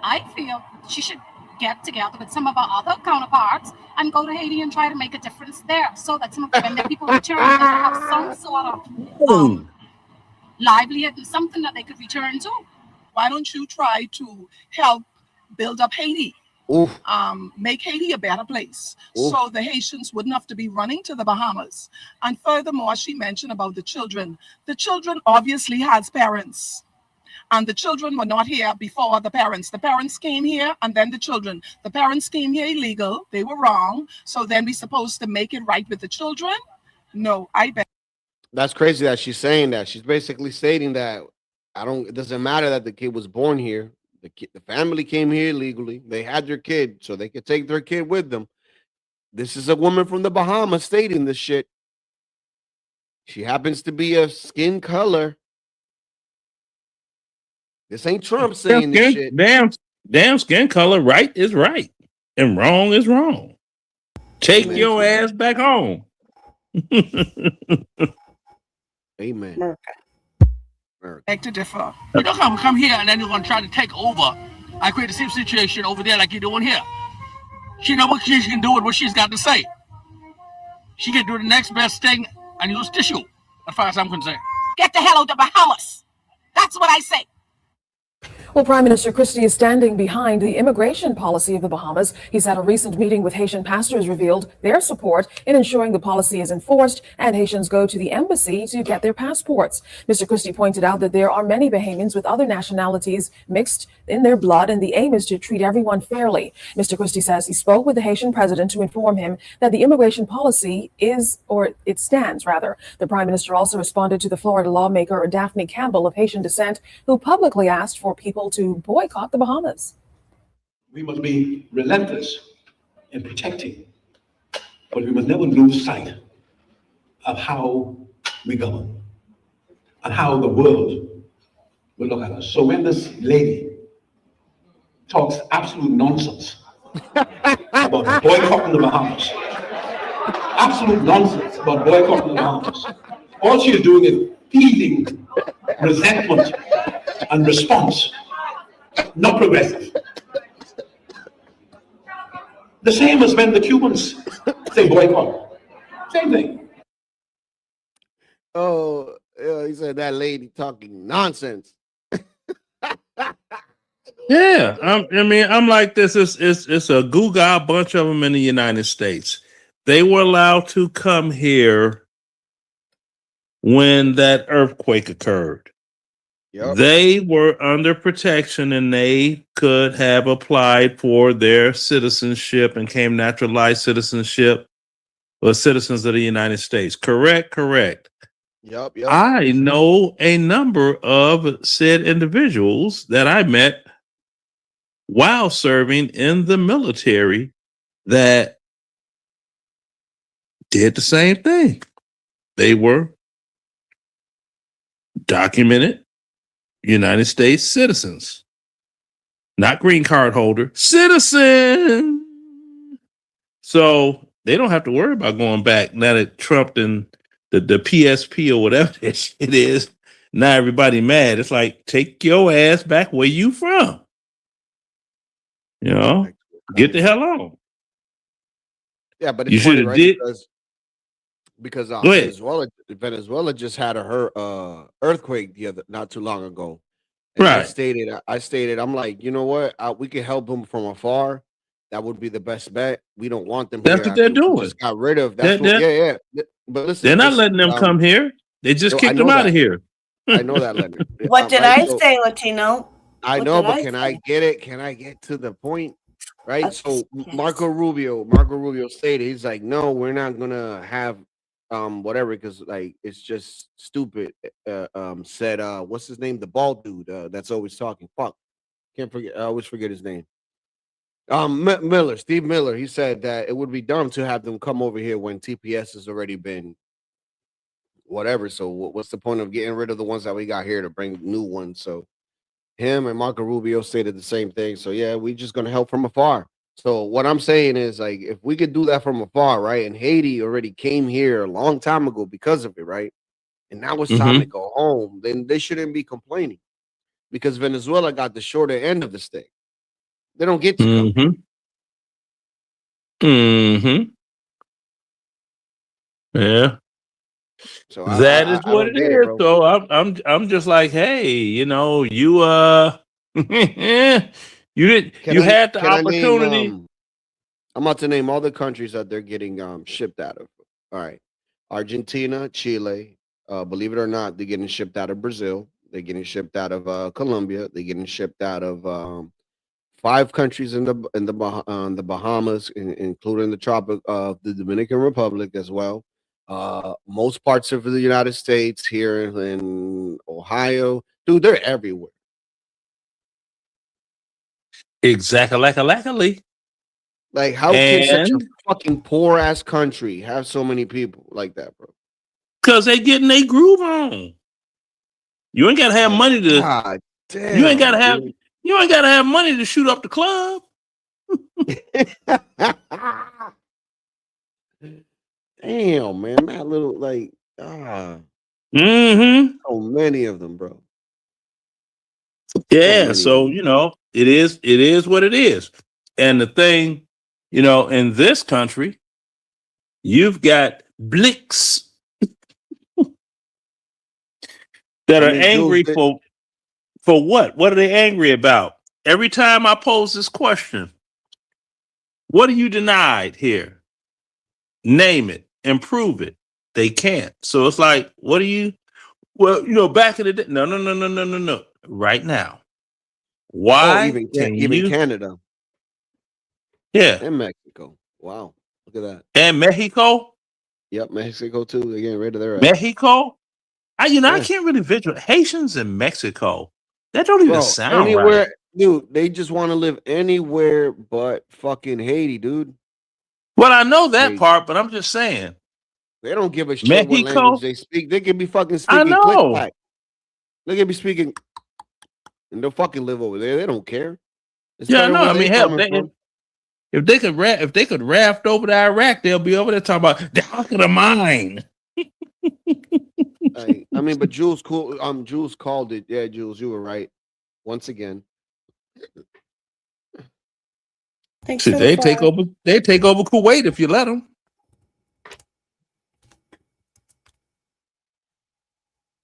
I feel she should get together with some of our other counterparts and go to Haiti and try to make a difference there so that some of when the people return, they have some sort of livelihood and something that they could return to. Why don't you try to help build up Haiti? Make Haiti a better place so the Haitians wouldn't have to be running to the Bahamas. And furthermore, she mentioned about the children. The children obviously has parents. And the children were not here before the parents. The parents came here and then the children. The parents came here illegal. They were wrong. So then we're supposed to make it right with the children? No, I bet. That's crazy that she's saying that. She's basically stating that it doesn't matter that the kid was born here. The family came here illegally. They had their kid so they could take their kid with them. This is a woman from the Bahamas stating this shit. She happens to be a skin color. This ain't Trump saying this shit. Damn skin color, right is right. And wrong is wrong. Take your ass back home. Amen. Beg to differ. You don't come here and then you're going to try to take over. I create the same situation over there like you're doing here. She know what she can do with what she's got to say. She can do the next best thing and use tissue, as far as I'm concerned. Get the hell out of the Bahamas. That's what I say. Well, Prime Minister Christie is standing behind the immigration policy of the Bahamas. He said a recent meeting with Haitian pastors revealed their support in ensuring the policy is enforced and Haitians go to the embassy to get their passports. Mr. Christie pointed out that there are many Bahamians with other nationalities mixed in their blood, and the aim is to treat everyone fairly. Mr. Christie says he spoke with the Haitian president to inform him that the immigration policy stands. The Prime Minister also responded to the Florida lawmaker Daphne Campbell of Haitian descent, who publicly asked for people to boycott the Bahamas. We must be relentless in protecting, but we must never lose sight of how we govern and how the world will look at us. So when this lady talks absolute nonsense about boycotting the Bahamas, absolute nonsense about boycotting the Bahamas, all she is doing is feeding resentment and response. Not progressive. The same as when the Cubans say boycott. Same thing. Oh, he said that lady talking nonsense. Yeah, I'm like this. It's a goo-gaw bunch of them in the United States. They were allowed to come here when that earthquake occurred. Yep. They were under protection and they could have applied for their citizenship and came naturalized citizenship or citizens of the United States. Correct. Yep. I know a number of said individuals that I met while serving in the military that did the same thing. They were documented United States citizens. not green card holder, citizen. So they don't have to worry about going back now that Trump and the PSP or whatever it is. Now everybody mad. It's like, take your ass back where you from. You know, get the hell on. Yeah, but You it's funny, should have right? did. Because Go ahead. Venezuela just had a earthquake not too long ago. And Right. I stated, I'm like, you know what? We can help them from afar. That would be the best bet. We don't want them That's here. what they're after we doing. just got rid of. That's what. Yeah. But listen, They're not letting them come here. They just kicked them out of here. I know that, Leonard. What did I say, Latino? I What know, did but I can say? I get it? Can I get to the point? Right. So Yes. Marco Rubio stated, he's like, no, we're not gonna have whatever, because like it's just stupid. Said what's his name? The bald dude that's always talking. Fuck. Can't forget, I always forget his name. Steve Miller. He said that it would be dumb to have them come over here when TPS has already been whatever. So what's the point of getting rid of the ones that we got here to bring new ones? So him and Marco Rubio stated the same thing. So yeah, we just gonna help from afar. So what I'm saying is, like, if we could do that from afar, right? And Haiti already came here a long time ago because of it, right? And now it's time to go home. Then they shouldn't be complaining, because Venezuela got the shorter end of the stick. They don't get to come. Yeah. So That is I what don't it get is. bro. So I'm just like, hey, you know, you you had the opportunity. I'm about to name all the countries that they're getting shipped out of. All right. Argentina, Chile, believe it or not, they're getting shipped out of Brazil. They're getting shipped out of Colombia. They're getting shipped out of 5 countries in the Bahamas, including the Tropic of the Dominican Republic as well. Most parts of the United States, here in Ohio, dude, they're everywhere. Exactly. Like, how can such a fucking poor ass country have so many people like that, bro? Because they getting their groove on. You ain't gotta have money to. God damn, you ain't gotta have money to shoot up the club. Damn, man, that little like so many of them, bro. Yeah, so you know, it is what it is. And the thing, you know, in this country, you've got blicks that are angry for what? What are they angry about? Every time I pose this question, what are you denied here? Name it and prove it. They can't. So it's like, what are you? Well, you know, back in the day, no. Right now, why? Even Canada, yeah, and Mexico. Wow, look at that. And Mexico. Yep, Mexico too. They're getting rid of their ass. Mexico. I can't really visualize Haitians in Mexico. That don't even sound anywhere, right. Dude, they just want to live anywhere but fucking Haiti, dude. Well, I know that part, but I'm just saying. They don't give a shit what language they speak. They can be fucking speaking click-clack. They can be speaking, and they'll fucking live over there. They don't care. Yeah, I know. I mean, hell, if they could raft over to Iraq, they'll be over there talking about the Hawk of the Mine. I mean, but Jules called it. Yeah, Jules, you were right. Once again. See, they take over Kuwait if you let them.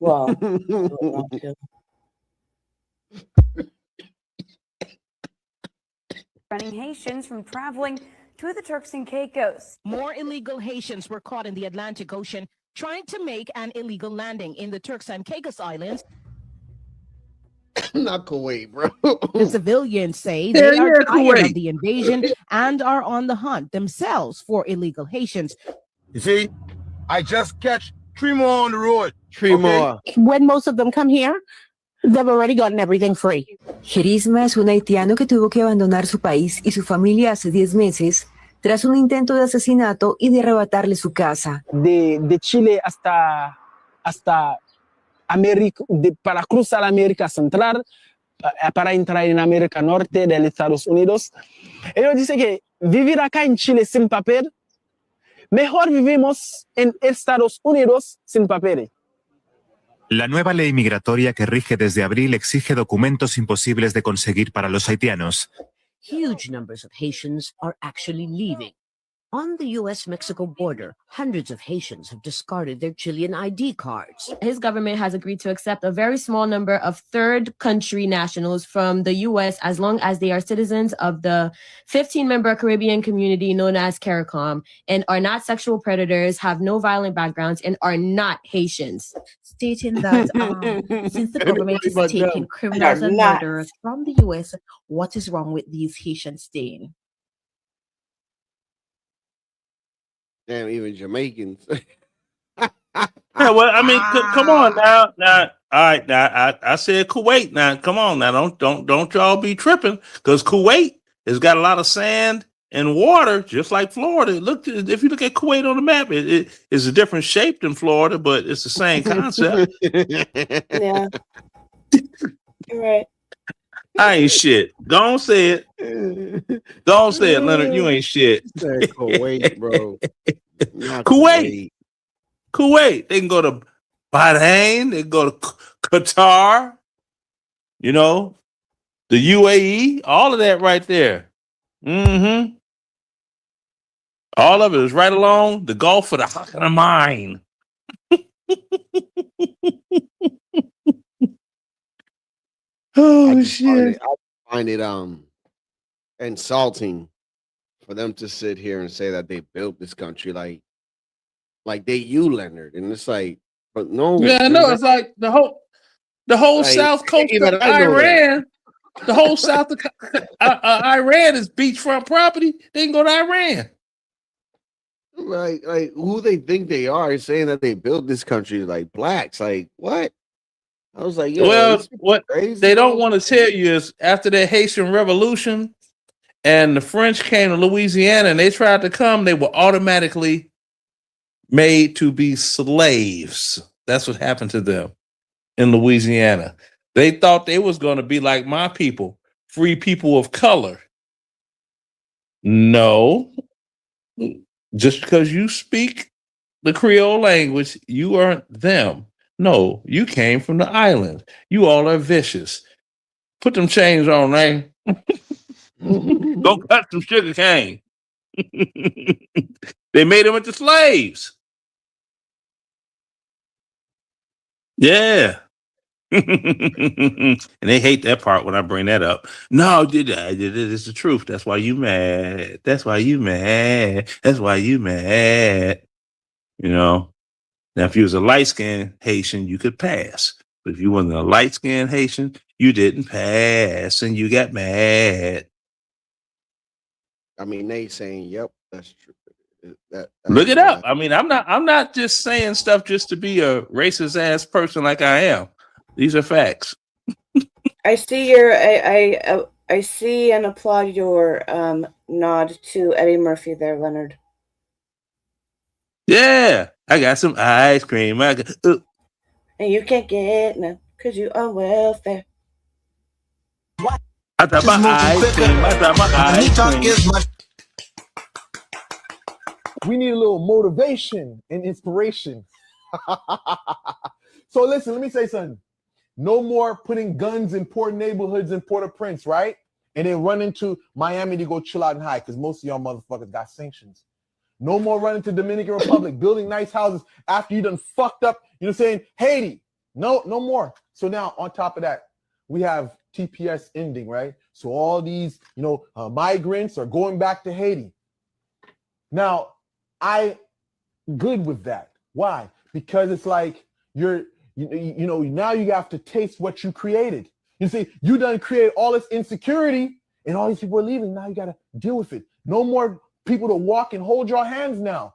Well, preventing Haitians from traveling to the Turks and Caicos. More illegal Haitians were caught in the Atlantic Ocean trying to make an illegal landing in the Turks and Caicos Islands. Not Kuwait, bro. The civilians say they are tired of the invasion and are on the hunt themselves for illegal Haitians. You see, I just catch 3 more on the road. 3 more. When most of them come here, they've already gotten everything free. Gerisma es un haitiano que tuvo que abandonar su país y su familia hace 10 meses tras un intento de asesinato y de arrebatarle su casa. De Chile hasta América, para cruzar América Central, para entrar en América Norte de los Estados Unidos. Ellos dicen que vivir acá en Chile sin papel, mejor vivimos en Estados Unidos sin papeles. La nueva ley migratoria que rige desde abril exige documentos imposibles de conseguir para los haitianos. Huge numbers of Haitians are actually leaving. On the U.S.-Mexico border, hundreds of Haitians have discarded their Chilean ID cards. His government has agreed to accept a very small number of third country nationals from the U.S. as long as they are citizens of the 15-member Caribbean community known as CARICOM and are not sexual predators, have no violent backgrounds, and are not Haitians. Stating that since the government is taking criminals and murderers from the U.S., what is wrong with these Haitians staying? Damn, even Jamaicans. Yeah, well, I mean, come on now. All right, now I said Kuwait. Now, come on now, don't y'all be tripping, because Kuwait has got a lot of sand and water, just like Florida. Look, if you look at Kuwait on the map, it is a different shape than Florida, but it's the same concept. Yeah, you're right. I ain't shit. Don't say it. Don't say it, Leonard. You ain't shit. Kuwait, bro. Kuwait. They can go to Bahrain. They can go to Qatar. You know, the UAE. All of that right there. Mm-hmm. All of it is right along the Gulf of the Mine. Oh shit! I find it insulting for them to sit here and say that they built this country like they you, Leonard, and it's like, but no. Yeah, I know. It's like the whole like, south coast of Iran. The whole south of Iran is beachfront property. They can go to Iran. Like who they think they are saying that they built this country, like blacks. Like what? I was like, well, what they don't want to tell you is after the Haitian Revolution and the French came to Louisiana and they tried to come, they were automatically made to be slaves. That's what happened to them in Louisiana. They thought they was going to be like my people, free people of color. No, just because you speak the Creole language, you aren't them. No, you came from the island. You all are vicious. Put them chains on, man. Go cut some sugar cane. They made them into slaves. Yeah. And they hate that part when I bring that up. No, it's the truth. That's why you mad. That's why you mad. That's why you mad. You know? Now, if you was a light-skinned Haitian, you could pass. But if you wasn't a light-skinned Haitian, you didn't pass and you got mad. I mean, they saying, yep, that's true. Look it up. I mean, I'm not just saying stuff just to be a racist ass person like I am. These are facts. I see I see and applaud your nod to Eddie Murphy there, Leonard. Yeah, I got some ice cream. And you can't get none because you on welfare. I thought my ice cream. I thought my ice cream. We need a little motivation and inspiration. So listen, let me say something. No more putting guns in poor neighborhoods in Port-au-Prince, right? And then run into Miami to go chill out and hide because most of y'all motherfuckers got sanctions. No more running to Dominican Republic, building nice houses after you done fucked up, you know what I'm saying? Haiti. No more. So now on top of that, we have TPS ending, right? So all these, migrants are going back to Haiti. Now, I good with that. Why? Because it's like now you have to taste what you created. You see, you done create all this insecurity and all these people are leaving. Now you got to deal with it. No more people to walk and hold your hands now.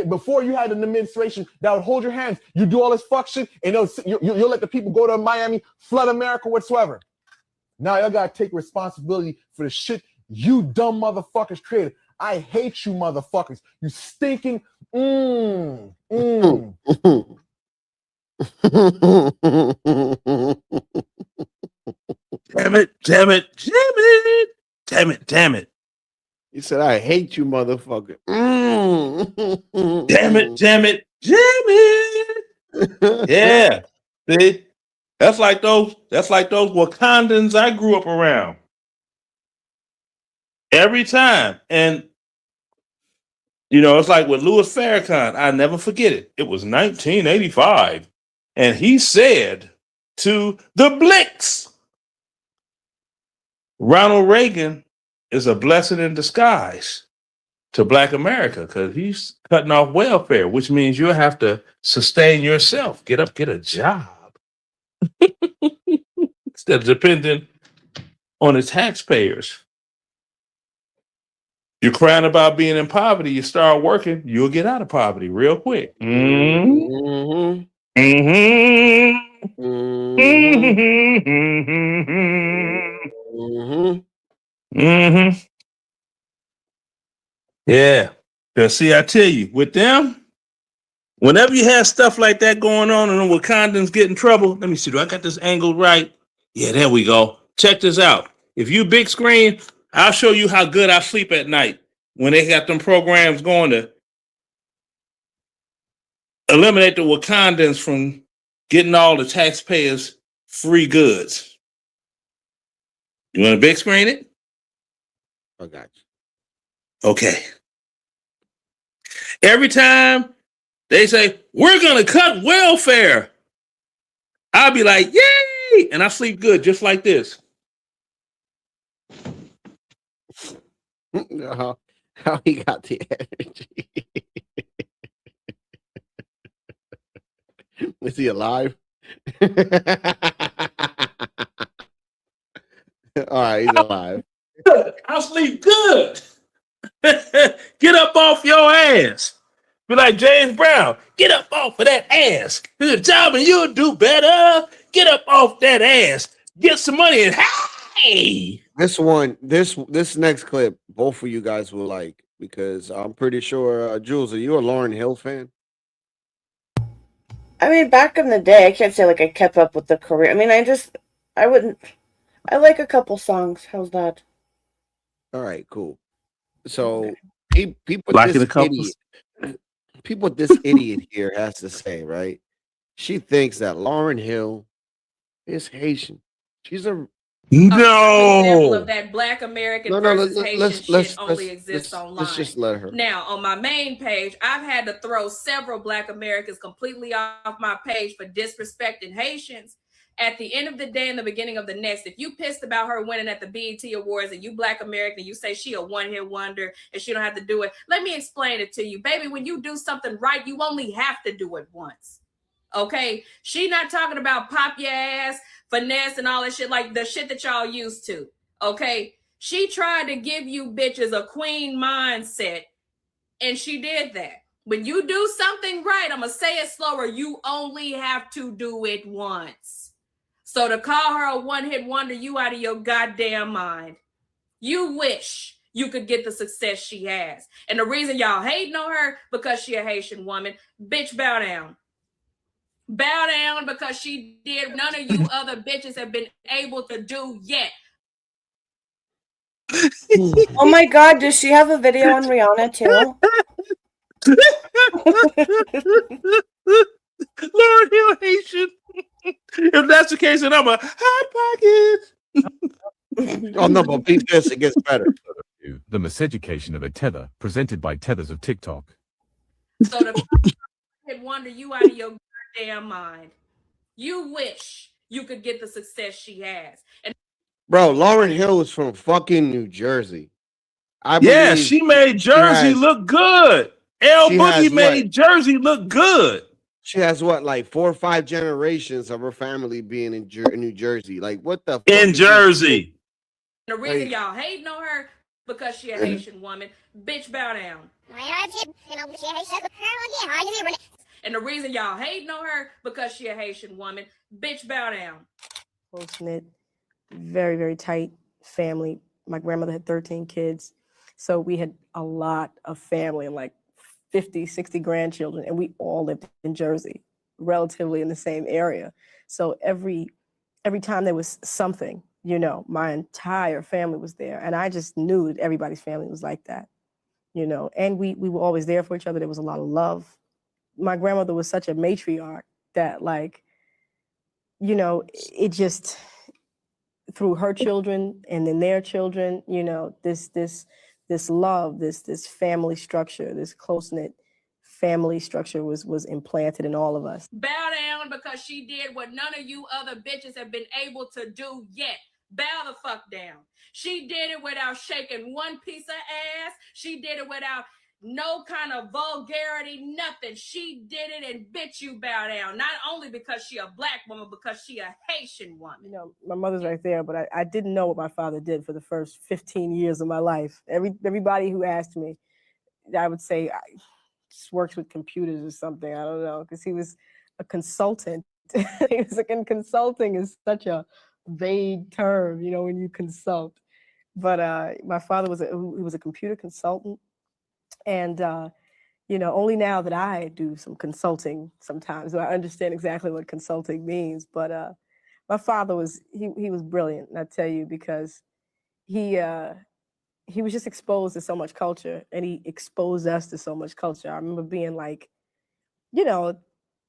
Before you had an administration that would hold your hands, you do all this fuck shit and you'll let the people go to Miami, flood America, whatsoever. Now y'all got to take responsibility for the shit you dumb motherfuckers created. I hate you motherfuckers. You stinking. Damn it, damn it, damn it, damn it, damn it. He said, I hate you, motherfucker. Damn it, damn it, damn it. Yeah. See? That's like those Wakandans I grew up around. Every time. And it's like with Louis Farrakhan, I never forget it. It was 1985. And he said to the Blicks, Ronald Reagan is a blessing in disguise to Black America because he's cutting off welfare, which means you'll have to sustain yourself. Get up, get a job. Instead of depending on the taxpayers. You're crying about being in poverty, you start working, you'll get out of poverty real quick. Mm-hmm. Mm-hmm. Mm-hmm. Mm-hmm. Yeah. Because see, I tell you, with them, whenever you have stuff like that going on and the Wakandans get in trouble, let me see, do I got this angle right? Yeah, there we go. Check this out. If you big screen, I'll show you how good I sleep at night when they got them programs going to eliminate the Wakandans from getting all the taxpayers free goods. You want to big screen it? I got you. Okay. Every time they say, we're going to cut welfare, I'll be like, yay! And I sleep good just like this. How he got the energy. Is he alive? All right, he's alive. I sleep good. Get up off your ass. Be like James Brown. Get up off of that ass. Good job and you'll do better. Get up off that ass. Get some money and hey. This next clip, both of you guys will like because I'm pretty sure, Jules, are you a Lauryn Hill fan? I mean, back in the day, I can't say like I kept up with the career. I mean, I like a couple songs. How's that? All right, cool. So Like people this idiot here has to say, right? She thinks that Lauryn Hill is Haitian. She's a example of that Black American versus Haitian let's shit only exists online. Let's just let her. Now, on my main page, I've had to throw several Black Americans completely off my page for disrespecting Haitians. At the end of the day and the beginning of the next, if you pissed about her winning at the BET Awards and you Black American and you say she a one-hit wonder and she don't have to do it, let me explain it to you. Baby, when you do something right, you only have to do it once. Okay? She not talking about pop your ass, finesse and all that shit, like the shit that y'all used to. Okay? She tried to give you bitches a queen mindset, and she did that. When you do something right, I'm going to say it slower, you only have to do it once. So to call her a one-hit wonder, you out of your goddamn mind. You wish you could get the success she has. And the reason y'all hating on her, because she a Haitian woman. Bitch, bow down. Bow down because she did none of you other bitches have been able to do yet. Oh my God, does she have a video on Rihanna too? Lord Hill Haitian. If that's the case, then I'm a hot pocket. Oh no, but beat this, it gets better. The miseducation of a tether presented by Tethers of TikTok. So the wonder you out of your goddamn mind. You wish you could get the success she has. And Bro, Lauryn Hill is from fucking New Jersey. Yeah, she made Jersey look good. L Boogie made Jersey look good. She has what, like 4 or 5 generations of her family being in New Jersey. Like, what the fuck? In Jersey. The reason y'all hating on her because she a Haitian woman. Bitch, bow down. And the reason y'all hating on her because she a Haitian woman. Bitch, bow down. Close-knit, very, very tight family. My grandmother had 13 kids. So we had a lot of family and like 50, 60 grandchildren, and we all lived in Jersey, relatively in the same area. So every time there was something, You know, my entire family was there, and I just knew that everybody's family was like that. You know, and we were always there for each other. There was a lot of love. My grandmother was such a matriarch that, like, you know, it just through her children and then their children, you know, this love, this family structure, this close-knit family structure was implanted in all of us. Bow down because she did what none of you other bitches have been able to do yet. Bow the fuck down. She did it without shaking one piece of ass. She did it without no kind of vulgarity, nothing. She did it, and bitch, you bow down. Not only because she a black woman, because she a Haitian woman. You know, my mother's right there, but I didn't know what my father did for the first 15 years of my life. Everybody who asked me, I would say I just works with computers or something. I don't know, because he was a consultant. He was like, and consulting is such a vague term, you know, when you consult. But my father was a computer consultant. And, you know, only now that I do some consulting sometimes, so I understand exactly what consulting means. But my father was brilliant, and I tell you, because he was just exposed to so much culture, and he exposed us to so much culture. I remember being like, you know,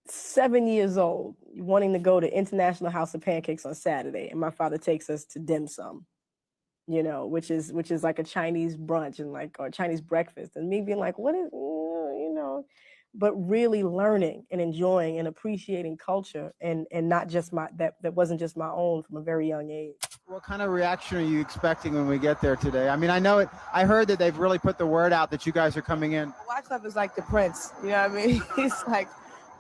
7 years old, wanting to go to International House of Pancakes on Saturday, and my father takes us to dim sum, you know, which is like a Chinese brunch and like, or Chinese breakfast, and me being like, what is, you know, but really learning and enjoying and appreciating culture, and not just that wasn't just my own from a very young age. What kind of reaction are you expecting when we get there today? I mean, I heard that they've really put the word out that you guys are coming in. Wyclef is like the prince, you know what I mean? He's like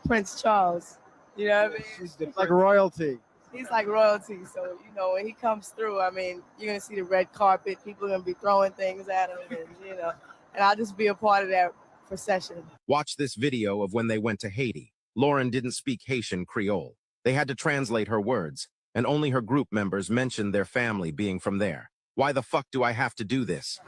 Prince Charles, you know what I mean? It's like royalty. He's like royalty. So, you know, when he comes through, I mean, you're going to see the red carpet. People are going to be throwing things at him, and, you know, and I'll just be a part of that procession. Watch this video of when they went to Haiti. Lauren didn't speak Haitian Creole. They had to translate her words, and only her group members mentioned their family being from there. Why the fuck do I have to do this?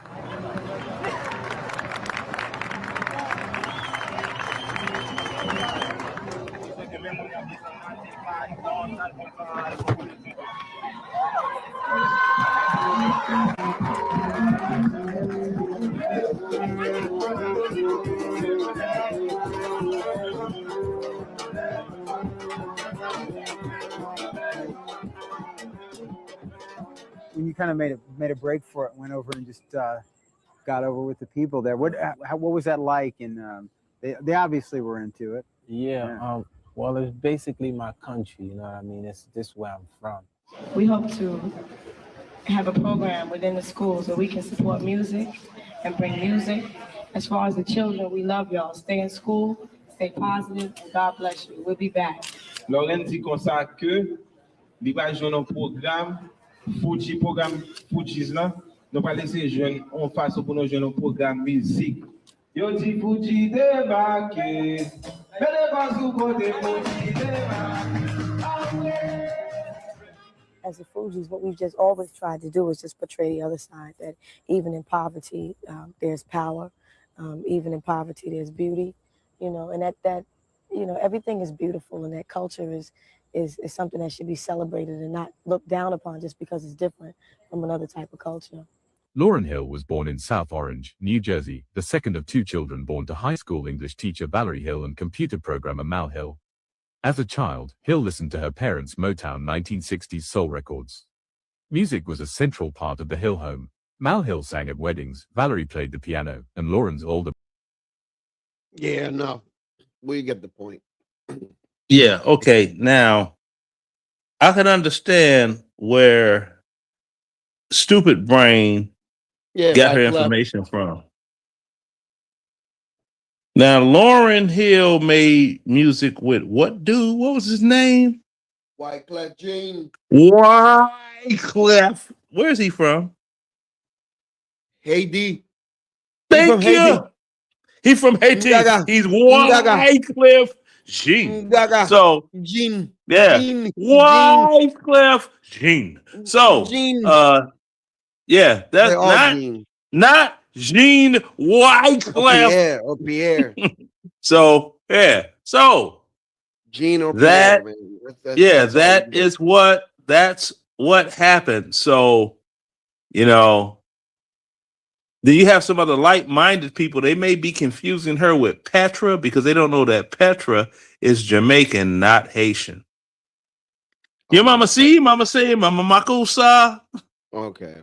When you kind of made a break for it, went over and just got over with the people there. What was that like? And they obviously were into it. Yeah. Well, it's basically my country. You know what I mean? It's this where I'm from. We hope to have a program within the schools where we can support music and bring music. As far as the children, we love y'all. Stay in school, stay positive, and God bless you. We'll be back. Lauren dit comme ça que il va jouer un programme Fuji's là, nous pas laisser jeunes en face pour nous jouer un programme musique. Yo dit Fuji débarquer, mais les bazou côté Fuji débarquer. As the Fugees, what we've just always tried to do is just portray the other side, that even in poverty, there's power. Even in poverty, there's beauty, you know, and that you know, everything is beautiful, and that culture is something that should be celebrated and not looked down upon just because it's different from another type of culture. Lauren Hill was born in South Orange, New Jersey, the second of two children born to high school English teacher Valerie Hill and computer programmer Mal Hill. As a child, Hill listened to her parents' Motown 1960s soul records. Music was a central part of the Hill home. Mal Hill sang at weddings, Valerie played the piano, and Lauren's older. Yeah, no, we get the point. Yeah, okay. Now, I can understand where Stupid Brain got her information from. Now, Lauren Hill made music with what dude? What was his name? Wyclef Jean. Wyclef. Where's he from? Haiti. Thank you. He's from Haiti. He's Wyclef Jean. So, Jean. Yeah. Wyclef Jean. So, yeah, that's not Jean Wyclef. Or Pierre. So, yeah. So, Jean or that, Pierre, man. that's what happened? So, then you have some other like-minded people. They may be confusing her with Petra because they don't know that Petra is Jamaican, not Haitian. Your mama see, mama say, mama makusa. Okay.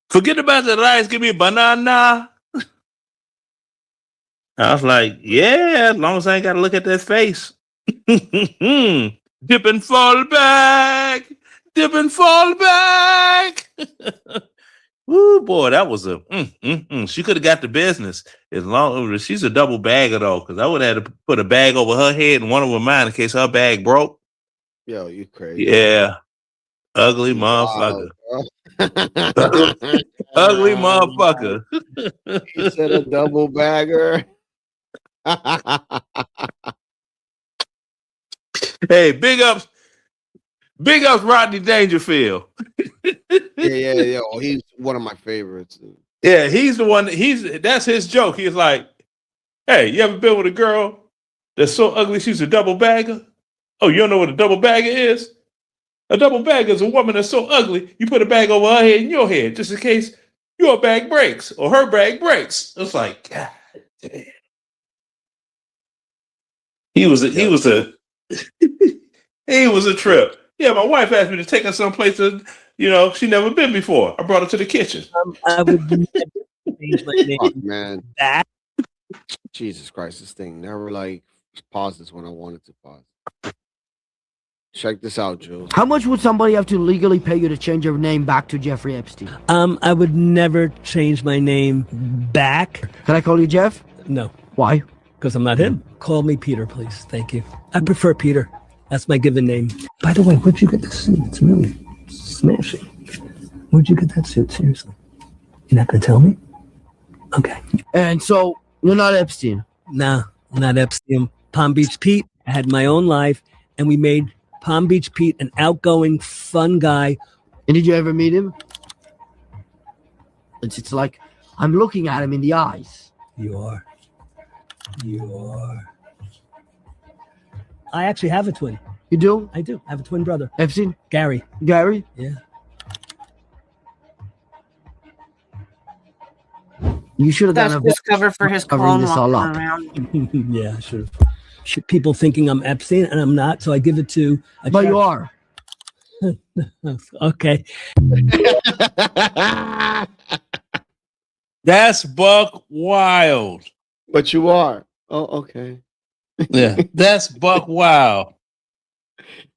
Forget about the rice. Give me a banana. I was like, yeah, as long as I ain't got to look at that face. Dip and fall back. Dip and fall back. Woo, boy, that was a she could have got the business as long as she's a double bagger though, because I would have had to put a bag over her head and one over mine in case her bag broke. Yo, you crazy. Yeah. Ugly motherfucker. Ugly motherfucker. He said a double bagger. Hey, big ups, Rodney Dangerfield. Yeah. Oh, he's one of my favorites. Yeah, he's the one. That's his joke. He's like, "Hey, you ever been with a girl that's so ugly she's a double bagger? Oh, you don't know what a double bagger is? A double bagger is a woman that's so ugly you put a bag over her head and your head just in case your bag breaks or her bag breaks." It's like, God damn. He was a trip. Yeah, my wife asked me to take her someplace that she never been before. I brought her to the kitchen. I would never change my name. Fuck, man. Back. Jesus Christ, this thing never pauses when I wanted to pause. Check this out, Jules. How much would somebody have to legally pay you to change your name back to Jeffrey Epstein? I would never change my name back. Can I call you Jeff? No. Why? Because I'm not him. Call me Peter, please. Thank you. I prefer Peter. That's my given name. By the way, where'd you get this suit? It's really smashing. Where'd you get that suit? Seriously. You're not going to tell me? Okay. And so, you're not Epstein? Nah, I'm not Epstein. Palm Beach Pete. I had my own life, and we made Palm Beach Pete an outgoing, fun guy. And did you ever meet him? It's like, I'm looking at him in the eyes. You are. I actually have a twin. You do? I do. I have a twin brother. Epstein? Gary. Gary? Yeah. You should have done That's a just cover for his covering clone this all walking up. around. Yeah, I should have. People thinking I'm Epstein, and I'm not, so I give it to a But you are. Okay. That's buck wild. But you are. Oh, okay. Yeah, that's buck wild.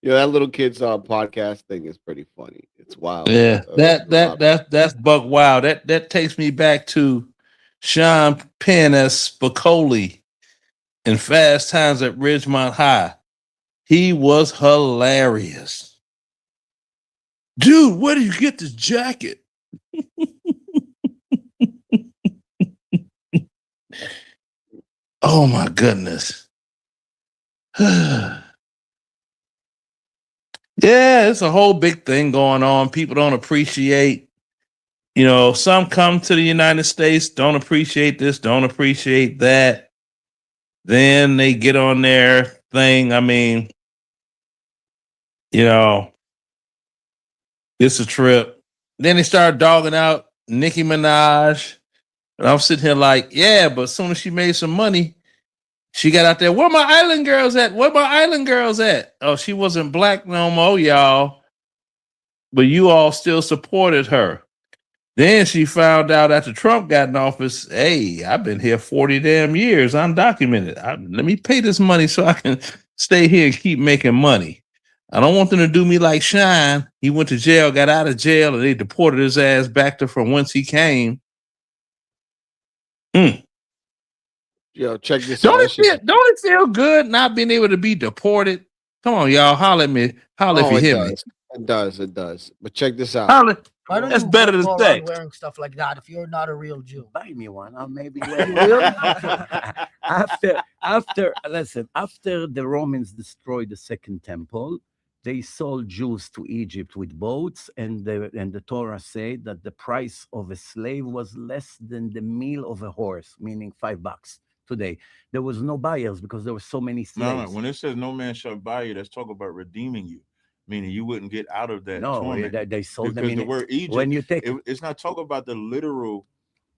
Yeah, that little kid's podcast thing is pretty funny. It's wild. Yeah, that's buck wild. That takes me back to Sean Penn as Spicoli in Fast Times at Ridgemont High. He was hilarious. Dude, where did you get this jacket? Oh my goodness. Yeah, it's a whole big thing going on. People don't appreciate, some come to the United States, don't appreciate this, don't appreciate that. Then they get on their thing. I mean, it's a trip. Then they start dogging out Nicki Minaj. And I'm sitting here like, yeah, but as soon as she made some money, she got out there. Where my island girls at? Where my island girls at? Oh, she wasn't black no more, y'all. But you all still supported her. Then she found out after Trump got in office, hey, I've been here 40 damn years, undocumented. Let me pay this money so I can stay here and keep making money. I don't want them to do me like Shine. He went to jail, got out of jail, and they deported his ass back to from whence he came. Yo, check this Don't out. it feel good not being able to be deported? Come on, y'all, holler at me. Holler if you hear me. It does. But check this out. Holler. Why don't That's you better go than around sex. wearing stuff like that if you're not a real Jew? Buy me one. I'll maybe You wear will? after the Romans destroyed the second temple, they sold Jews to Egypt with boats, and the Torah said that the price of a slave was less than the meal of a horse, meaning $5 today. There was no buyers because there were so many slaves. No, when it says no man shall buy you, that's talking about redeeming you. meaning you wouldn't get out of that No, torment. they sold them because in the word Egypt, when you take it's not talking about the literal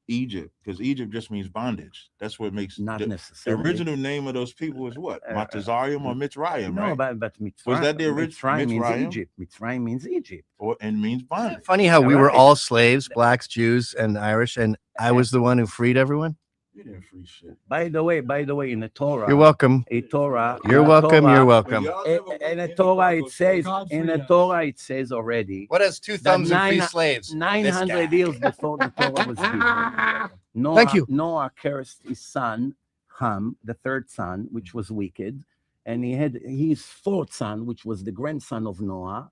Egypt, because Egypt just means bondage. That's what makes not the necessarily. original name of those people is what? Matazarium or Mitzrayim, No, right? but Mitzrayim, Was that the original Mitzrayim means Mitzrayim? Egypt. Mitzrayim means Egypt. And means bondage. Funny how we were Right. all slaves, blacks, Jews, and Irish, and I was the one who freed everyone. You didn't free shit. By the way, in the Torah, You're welcome. In Torah, You're welcome. You're welcome. In the Torah, it says. In the Torah, it says already. What has two thumbs and free slaves? 900 years before the Torah was given. Noah, Thank you. Noah cursed his son Ham, the third son, which was wicked, and he had his fourth son, which was the grandson of Noah.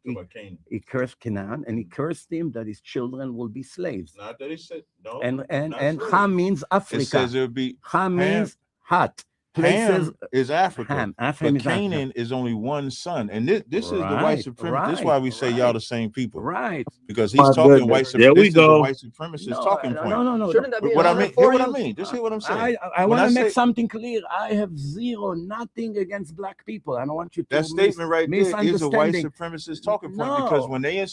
He cursed Canaan, and he cursed him that his children will be slaves. Not that he said no. And true. Ham means Africa. It says it would be Ham means hot. Ham is Africa. Ham But is Canaan Africa. is only one son. And this is the white Right, supremacy. This is why we say y'all the same people. Right. Because he's My talking goodness. white There we supremacy. This is the go. white supremacist No, talking no, point. no. Shouldn't that be But what I mean, for hear what I you? mean. Just hear what I'm saying. I When want to say- make something clear. I have nothing against black people. I don't want you to That statement right there is a white misunderstanding. supremacist talking point, No. because when they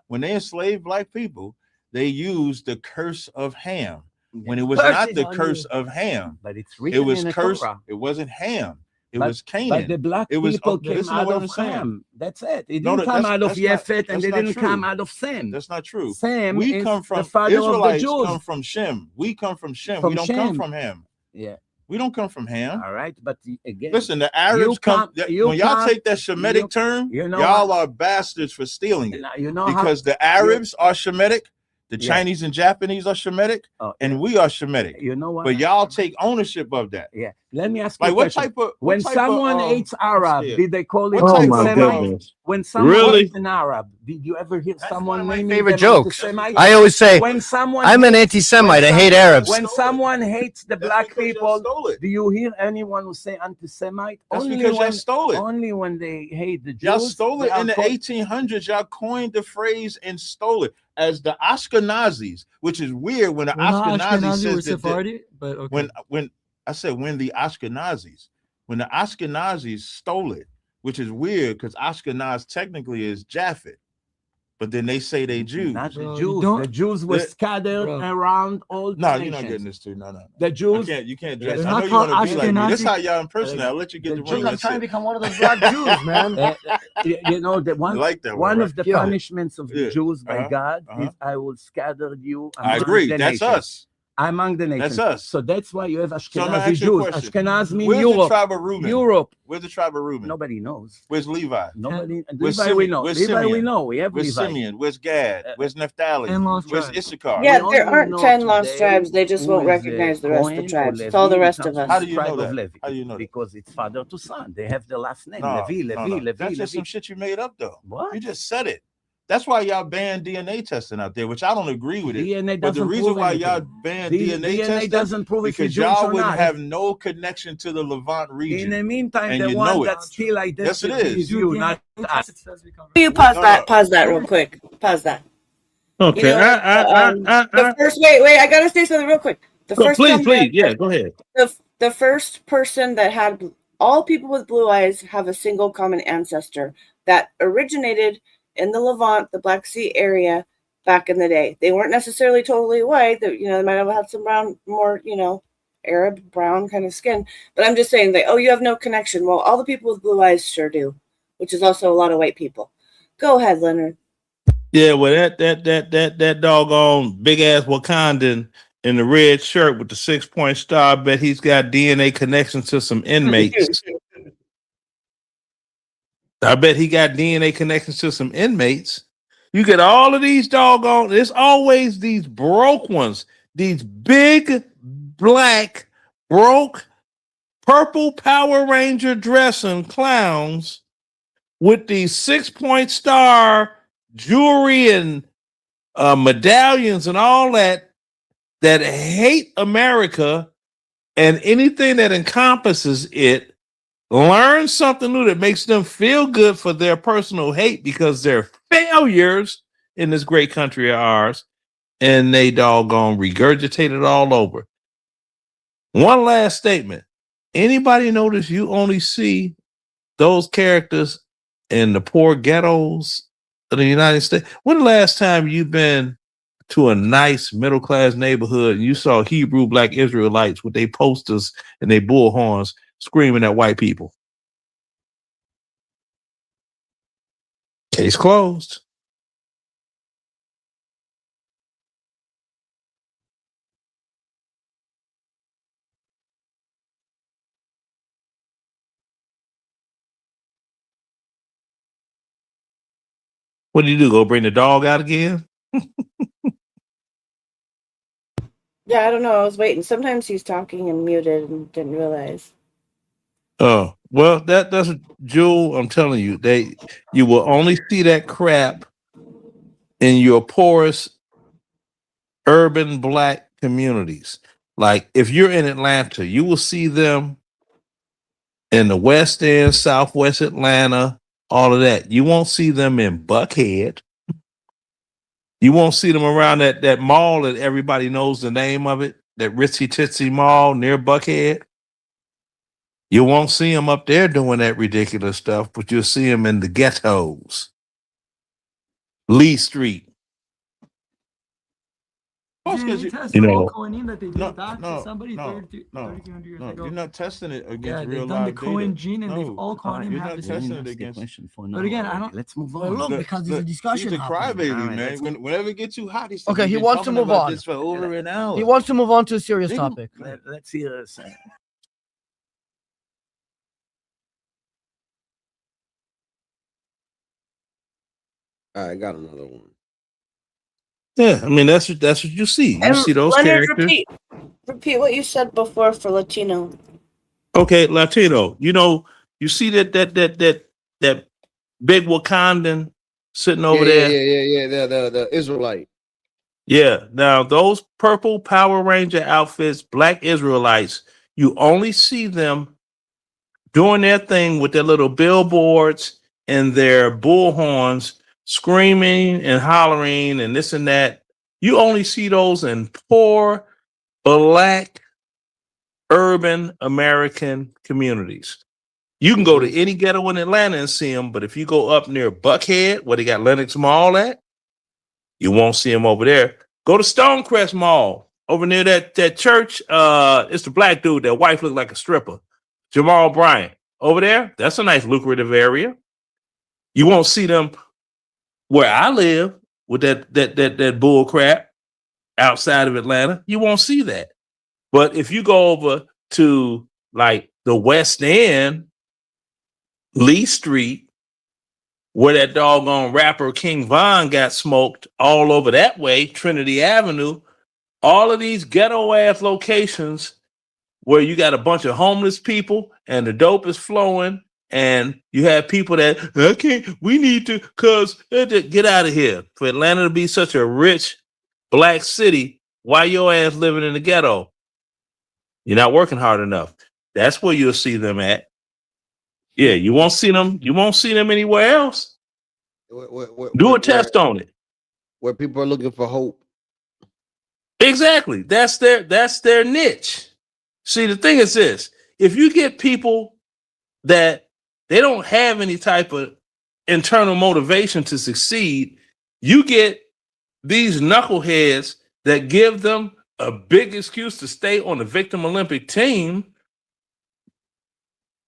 when they enslaved black people, they used the curse of Ham. When it was Curse not is the on curse you. of Ham, But it's it written was in the cursed. Torah. It wasn't Ham. It But- was Canaan. But the black it was, people came listen to out what I'm of saying. Ham. That's it. It No, didn't come that's- out of that's not- Yefet, and that's they not didn't come true. out of Sem. That's not true. Sam We is come from the father Israelites. of the Jews. Come from Shem. We come from Shem. From we don't come Shem. from Ham. Yeah. We don't come from Ham. All right, but again, Listen, the Arabs come. When y'all take that Shemitic term, you know y'all what? are bastards for stealing it. You know because how, the Arabs are Shemitic, the Yeah. Chinese and Japanese are Shemitic, and we are Shemitic. You know what? But y'all take ownership of that. Yeah. Let me ask you Like a what question. type of When someone hates Arab, yeah. did they call it What type of, anti-Semite? When someone Really? hates an Arab, did you ever hear someone naming favorite them jokes. anti-Semite? I always say, when someone I'm an hates- anti-Semite. when I hate some- Arabs. When someone hates the black people, do you hear anyone who say anti-Semite? That's because y'all stole it. Only when they hate the Jews. Y'all stole it they in the are called- 1800s. Y'all coined the phrase and stole it as the Ashkenazis, which is weird when the We're not Ashkenazis Ashkenazi, we're says that Sephardi, but okay. when I said when the Ashkenazis, when the Ashkenazis stole it, which is weird because Ashkenaz technically is Japhet, but then they say they Jews. Not the Bro, Jews. don't- The Jews were the- scattered Bro. around all No, nations. you're not getting this too. No. The Jews. You can't dress. They're I not know you want to called be like me. This Ashkenazi. how y'all impersonate. I'll let you get the Jews, ring. I'm That's trying it. to become one of those black Jews, man. You know that one. You like that one one, of the right? Yeah. punishments of the Yeah. Jews by Uh-huh. God Uh-huh. is I will scatter you. I among agree. the That's nations. us. Among the nations. That's us. So that's why you have So I'm gonna Ashkenazi ask you a Jews. question. Ashkenaz means Where's Europe. the tribe of Reuben? Europe. Where's the tribe of Reuben? Nobody knows. Where's Levi? Nobody. Where's Levi we Simeon? know. Where's Levi we Simeon? know. We have Where's Levi. Simeon? Where's Gad? Where's Naphtali? 10 lost Where's tribes. Issachar? Yeah, We there only aren't know 10 lost today tribes. They just who won't is, recognize the rest of the Cohen or tribes. Levi It's all the when it rest comes of to us. How the do you tribe know of that? Levi. How do you know that? Because it's father to son. They have the last name. No, Levi, no, Levi, no. Levi, That's just Levi. some shit you made up, though. What? You just said it. That's why y'all banned DNA testing out there, which I don't agree with it. DNA But the doesn't reason prove why anything. y'all banned DNA DNA testing doesn't prove if you're because Jewish y'all or wouldn't not. have no connection to the Levant region. In the meantime, and the you one know it. that still Yes, it identity is. is you, not us. You pause that. Pause that real quick. Pause that. Okay. You know, the first wait, I gotta say something real quick. The Go, first please, time please. Yeah, go ahead. the first person that had all people with blue eyes have a single common ancestor that originated in the Levant, the Black Sea area back in the day. They weren't necessarily totally white. They might have had some brown, more, Arab brown kind of skin. But I'm just saying that, you have no connection. Well, all the people with blue eyes sure do, which is also a lot of white people. Go ahead, Leonard. Yeah, well, that doggone big ass Wakandan in the red shirt with the 6-point star, I bet he's got DNA connections to some inmates. I bet he got DNA connections to some inmates. You get all of these doggone, there's always these broke ones, these big, black, broke, purple Power Ranger dressing clowns with these 6-point star jewelry and medallions and all that hate America and anything that encompasses it, learn something new that makes them feel good for their personal hate because they're failures in this great country of ours, and they doggone regurgitate it all over. One last statement. Anybody notice you only see those characters in the poor ghettos of the United States. When the last time you've been to a nice middle class neighborhood and you saw Hebrew black Israelites with their posters and their bullhorns screaming at white people? Case closed. What do you do? Go bring the dog out again? Yeah, I don't know. I was waiting. Sometimes he's talking and muted and didn't realize. Oh, well, that's a Jewel. I'm telling you, you will only see that crap in your poorest urban black communities. Like if you're in Atlanta, you will see them in the West End, Southwest Atlanta, all of that. You won't see them in Buckhead. You won't see them around that mall that everybody knows the name of it, that Ritzy Titsy Mall near Buckhead. You won't see them up there doing that ridiculous stuff, but you'll see them in the ghettos. Lee Street. Test You the know, Cohen that they did back to somebody 3,200 years ago. You're not testing it against Yeah, real they've done the live Cohen data. gene and they've all caught him. You're have not the testing same. it against. But again, I don't. Let's move Well, on. look, because there's a discussion He's a happening. crybaby, All right, man. let's Whenever it gets too hot, he's Okay, we've he been wants to talking move about on. this for over an hour. He wants to move on to a serious Nigga, topic. Let's hear us. I got another one. yeah, I mean that's what you see. You And see those Leonard, characters. repeat what you said before for Latino. Okay, Latino. You know, you see that big Wakandan sitting over there. Yeah. The Israelite. Yeah. Now those purple Power Ranger outfits, black Israelites, you only see them doing their thing with their little billboards and their bullhorns, screaming and hollering and this and that. You only see those in poor black urban American communities. You can go to any ghetto in Atlanta and see them, but if you go up near Buckhead, where they got Lenox Mall at, you won't see them over there. Go to Stonecrest Mall over near that church. It's the black dude. That wife looked like a stripper. Jamal Bryant over there. That's a nice lucrative area. You won't see them where I live with that bull crap outside of Atlanta. You won't see that. But if you go over to like the West End, Lee Street, where that doggone rapper King Von got smoked, all over that way, Trinity Avenue, all of these ghetto ass locations where you got a bunch of homeless people and the dope is flowing, and you have people that we need to, get out of here. For Atlanta to be such a rich black city, why your ass living in the ghetto? You're not working hard enough. That's where you'll see them at. Yeah, you won't see them. You won't see them anywhere else. Do a test on it. Where people are looking for hope. Exactly. That's their niche. See, the thing is this: if you get people that they don't have any type of internal motivation to succeed, you get these knuckleheads that give them a big excuse to stay on the victim Olympic team.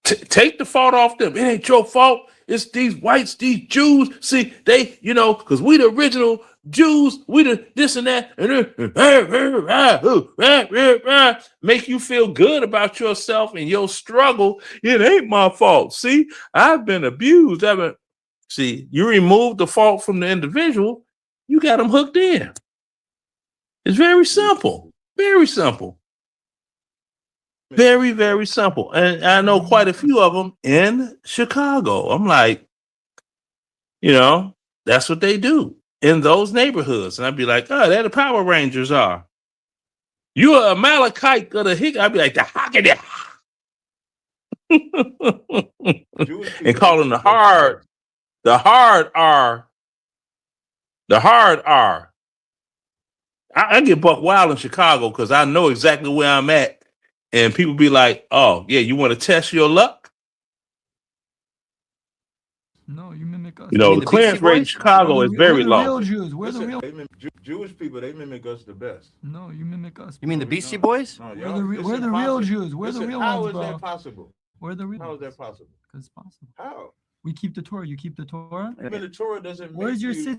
Take the fault off them. It ain't your fault. It's these whites, these Jews. See, they, because we the original Jews, we the this and that, and make you feel good about yourself and your struggle. It ain't my fault. See, I've been abused. See, you remove the fault from the individual, you got them hooked in. It's very simple. Very simple. Very, very simple. And I know quite a few of them in Chicago. I'm like, that's what they do in those neighborhoods. And I'd be like, oh, they're the Power Rangers are. You're a Malachite of the Hick. I'd be like, the Hockey. And call them the hard R. The hard R. I get buck wild in Chicago because I know exactly where I'm at. And people be like, oh, yeah, you want to test your luck? No, You know, the clearance rate in Chicago is very low. Jews. We're the real. Jewish people, they mimic us the best. No, you mimic us. You mean the Beastie Boys? No, We're the real Jews. We're the real how ones, bro. How is that possible? We're the real. How is that possible? Because it's possible. How? We keep the Torah. You keep the Torah. Keeping the Torah doesn't. Where's your sit?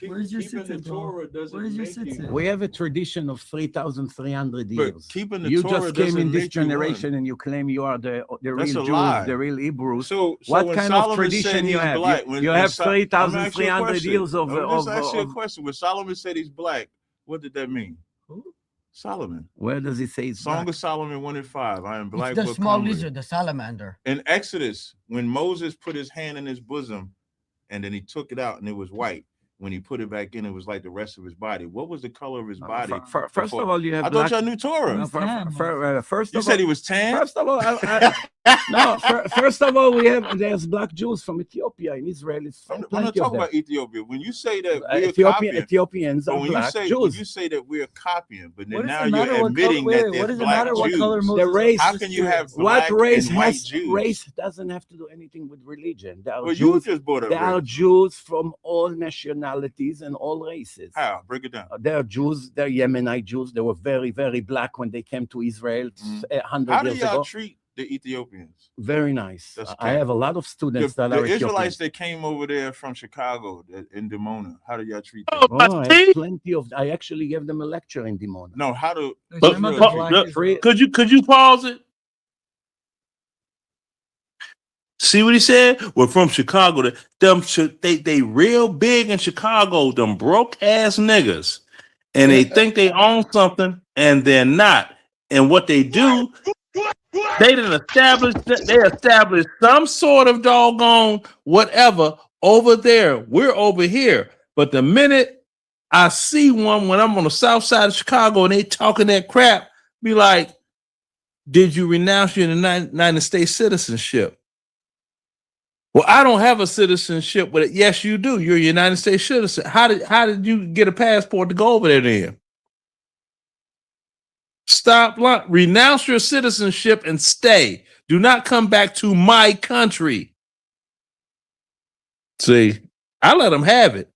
Where's your sit? Torah doesn't. Where's your sit? We have a tradition of 3,300 years. Keeping the you Torah just came in this make you generation one. and you claim you are the real That's a Jews, lie. the real Hebrews. So what when kind Solomon of tradition said you he's have? black, You have 3,300 years of. Let me just ask you a question. When Solomon said he's black, what did that mean? Who? Solomon. Where does he say? Song of Solomon 1:5. I am black. It's the small lizard, the salamander. In Exodus, when Moses put his hand in his bosom, and then he took it out, and it was white. When he put it back in, it was like the rest of his body. What was the color of his body? First of all, you have. I thought y'all knew Torah. First you of said all, he was tan. First of all, no. First of all, there's black Jews from Ethiopia in Israel. I'm not talking about Ethiopia. When you say that we're Ethiopians are black Jews. When you say that we're copying, but then now you're admitting that they're black Jews. The race. How can you have black and white Jews? Race doesn't have to do anything with religion. There are Well, Jews. you just brought up There are race. Jews from all nationalities and all races. How? Break it down. There are Jews. There are Yemenite Jews. They were very, very black when they came to Israel 100 How do years y'all ago. treat the Ethiopians? Very nice. That's I have a lot of students that the are Israelites Ethiopians. that came over there from Chicago in Dimona. How do y'all treat them? Oh, I have plenty of. I actually gave them a lecture in Dimona. No, how do? Could you pause it? See what he said? We're from Chicago. They real big in Chicago. Them broke ass niggas, and they think they own something, and they're not. And what they do, they didn't establish. They established some sort of doggone whatever over there. We're over here. But the minute I see one when I'm on the south side of Chicago and they talking that crap, be like, "Did you renounce your United States citizenship?" Well, I don't have a citizenship, but yes, you do. You're a United States citizen. How did you get a passport to go over there then? Stop lying. Renounce your citizenship and stay. Do not come back to my country. See, I let them have it.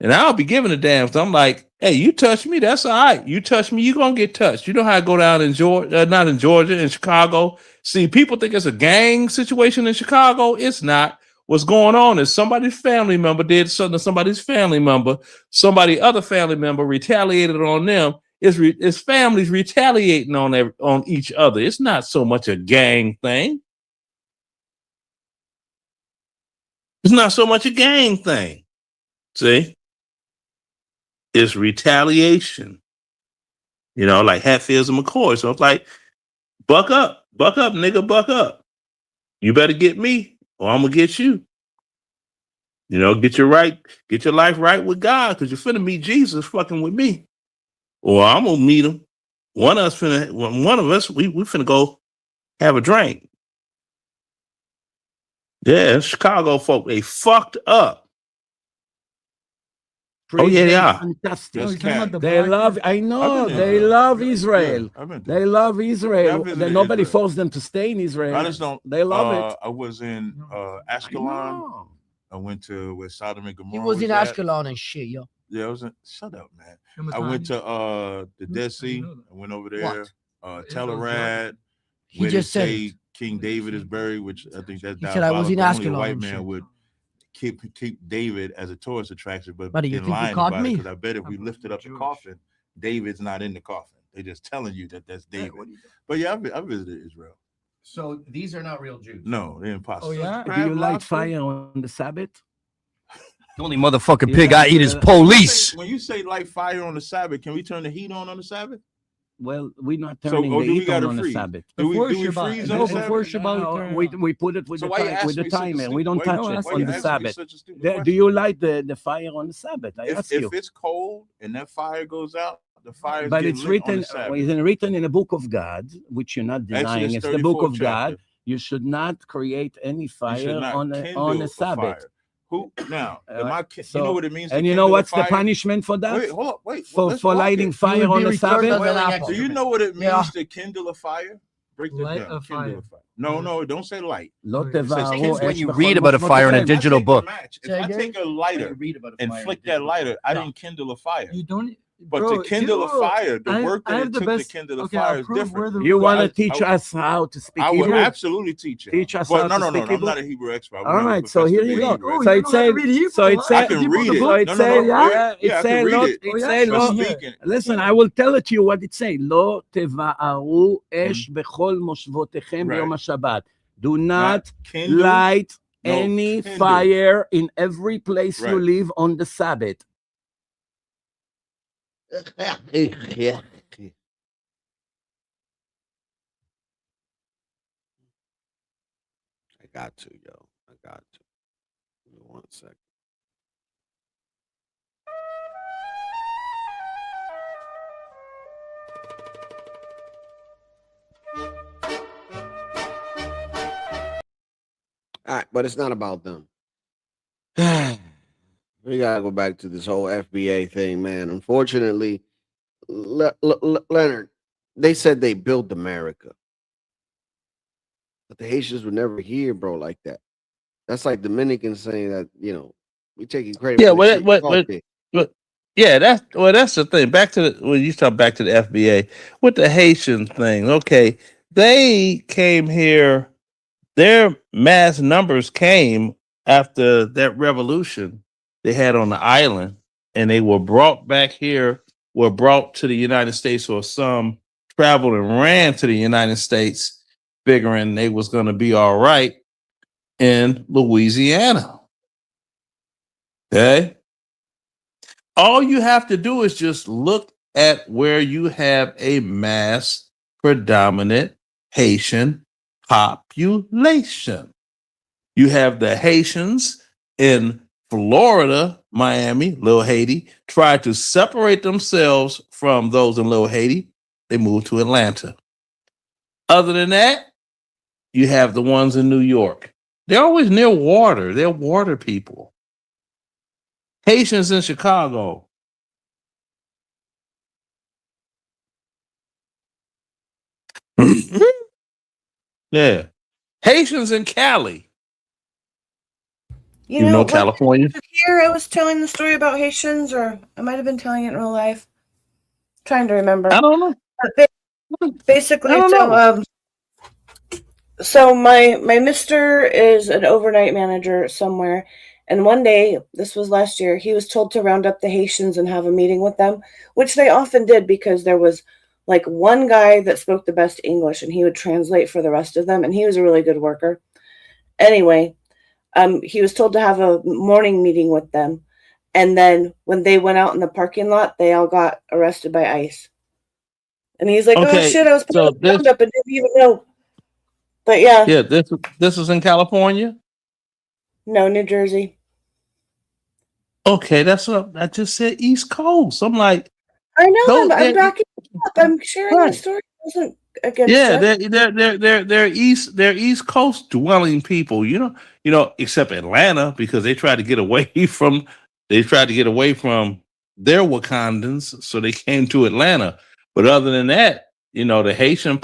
And I'll be giving a damn. So I'm like, hey, you touch me, that's all right. You touch me, you're going to get touched. You know how I go down in Georgia, not in Georgia, in Chicago. See, people think it's a gang situation in Chicago. It's not. What's going on is somebody's family member did something to somebody's family member. Somebody other family member retaliated on them. It's families retaliating on each other. It's not so much a gang thing. It's not so much a gang thing. See? It's retaliation. You know, like Hatfields and McCoy. So it's like, buck up, nigga, buck up. You better get me, or I'm gonna get you. You know, get your life right with God, because you're finna meet Jesus fucking with me. Or I'm gonna meet him. One of us, we finna go have a drink. Yeah, Chicago folk, they fucked up. Oh yeah, they are. Fantastic. They love. I know. They love Israel. They love Israel. Nobody forced them to stay in Israel. I just don't. They love it. I was in Ashkelon. I went to where Sodom and Gomorrah. He was in Ashkelon and shit, yo. Yeah, I was in. Shut up, man. I went to the Dead Sea. I went over there. Telerad. He just said King David is buried, which I think that's he said I was in only a Ashkelon white and man shit. would keep David as a tourist attraction, but Buddy, you in think you lying caught about me? it, because I bet if we lifted up the coffin, David's not in the coffin. They're just telling you that that's David. But yeah, I visited Israel. So these are not real Jews. No, they're impossible. Oh yeah. Do you light fire on the Sabbath? The only motherfucking pig I eat is police. When you say light fire on the Sabbath, can we turn the heat on the Sabbath? Well, we're not So, turning or the do we heat gotta on the freeze? Sabbath. Do we freeze on the Sabbath? No, we put it with So the why you time, ask with the me such a timer. stupid- We don't why touch you it ask on me the Sabbath. such a stupid Do question? you light the fire on the Sabbath? I ask you. If it's cold and that fire goes out, the fire is But getting it's lit on written, the Sabbath. it's written in the book of God, which you're not denying. Exodus It's the book 34 of God. chapter. You should not create any You should fire not on a kindle Sabbath. fire. Who now? So- you know what it means? And to you know kindle a what's the fire? punishment for that? Wait, hold up, wait. For let's for walk lighting it. fire on the Sabbath? Do you know what it means to kindle a fire? Break that Light down. a Kindle fire. a fire. No, don't say light. לא It says תבערו kindle. אש When you בכל read about a fire in a מושבותיכם. digital Take a book. match. If Say I again? take a lighter and flick that lighter, I didn't kindle a fire. You don't. But Bro, to kindle a fire, the I- work I that have it the took best- to kindle a okay, fire I'll is prove where different. the You real- want to I- teach I- us how to speak I would Hebrew? absolutely teach you. Teach us But how no, to no, speak no. I'm Hebrew? not a Hebrew expert. I would All never right, so profess here to you be a go. Hebrew So expert. it said, so it I said, can read it. so it No, say, no, no. yeah, Yeah, it I say, can read לא, it. it say, But לא, speaking, listen, I will tell it to you what it say. לא תבערו אש בכל מושבותיכם Right. ביום השבת. Do not kindle, light no, any kindle. fire in every place you Right. live on the Sabbath. I got to, yo. I got to. Give me 1 second. All right, but it's not about them. We gotta go back to this whole FBA thing, man. Unfortunately, Leonard, they said they built America, but the Haitians were never here, bro, like that. That's like Dominicans saying that, we taking credit Yeah, for the shit y'all did. yeah, that's the thing. Back to when you talk back to the FBA with the Haitian thing. Okay, they came here. Their mass numbers came after that revolution they had on the island, and they were brought back here. Were brought to the United States, or some traveled and ran to the United States, figuring they was going to be all right in Louisiana. Okay. All you have to do is just look at where you have a mass predominant Haitian population. You have the Haitians in Florida, Miami, Little Haiti, tried to separate themselves from those in Little Haiti. They moved to Atlanta. Other than that, you have the ones in New York. They're always near water. They're water people. Haitians in Chicago. Yeah. Haitians in Cali. You know, California? Here I was telling the story about Haitians, or I might have been telling it in real life. Trying to remember. I don't know. Basically, I don't know. So my mister is an overnight manager somewhere, and one day, this was last year, he was told to round up the Haitians and have a meeting with them, which they often did because there was like one guy that spoke the best English, and he would translate for the rest of them, and he was a really good worker. Anyway, he was told to have a morning meeting with them, and then when they went out in the parking lot, they all got arrested by ICE. And he's like, "Oh shit, I was putting the roundup and didn't even know." But yeah. Yeah, this was in California? No, New Jersey. Okay, that's what I just said. East Coast. I'm like, I know. I'm backing up. I'm sharing the story. It wasn't against yeah, they're East Coast dwelling people. Except Atlanta, because they tried to get away from their Wakandans, so they came to Atlanta. But other than that, the Haitian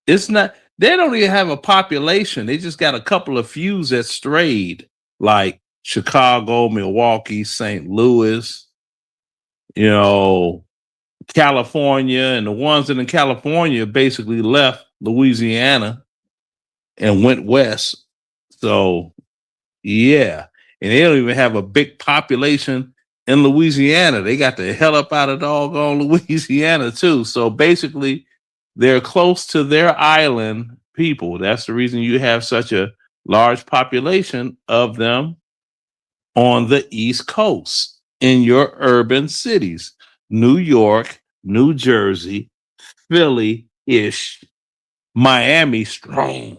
it's not. They don't even have a population. They just got a couple of few that strayed, like Chicago, Milwaukee, St. Louis, California, and the ones that in California basically left Louisiana and went west. So, yeah. And they don't even have a big population in Louisiana. They got the hell up out of doggone Louisiana, too. So basically, they're close to their island people. That's the reason you have such a large population of them on the East Coast in your urban cities. New York, New Jersey, Philly-ish, Miami strong.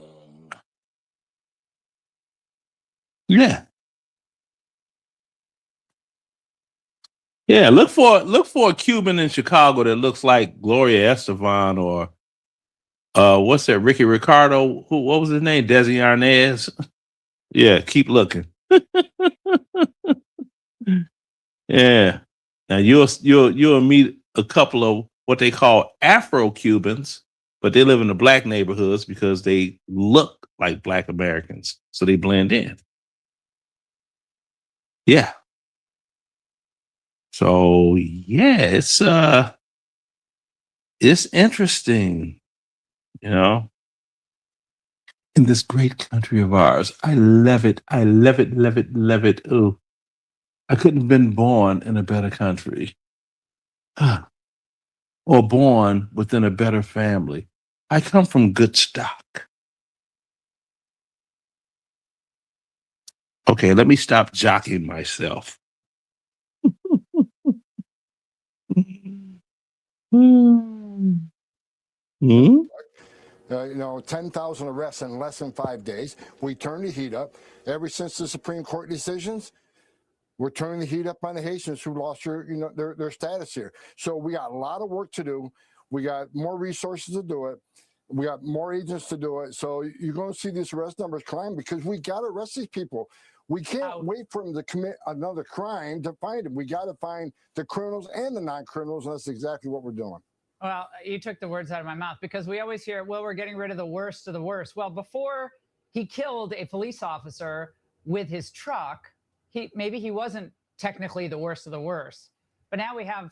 Yeah. Yeah, look for a Cuban in Chicago that looks like Gloria Estefan, or what's that? Ricky Ricardo? What was his name? Desi Arnaz. Yeah, keep looking. Yeah. Now you'll meet a couple of what they call Afro Cubans but they live in the black neighborhoods because they look like black Americans, so they blend in. Yeah. So yeah, it's interesting, you know, in this great country of ours. I love it. I love it, love it, love it. Oh, I couldn't have been born in a better country. Or born within a better family. I come from good stock. Okay, let me stop jockeying myself. Hmm? 10,000 arrests in less than 5 days. We turned the heat up. Ever since the Supreme Court decisions, we're turning the heat up on the Haitians who lost their status here. So we got a lot of work to do. We got more resources to do it. We got more agents to do it. So you're going to see these arrest numbers climb because we got to arrest these people. We can't wait for them to commit another crime to find them. We got to find the criminals and the non-criminals, and that's exactly what we're doing. Well, you took the words out of my mouth because we always hear, well, we're getting rid of the worst of the worst. Well, before he killed a police officer with his truck, maybe he wasn't technically the worst of the worst. But now we have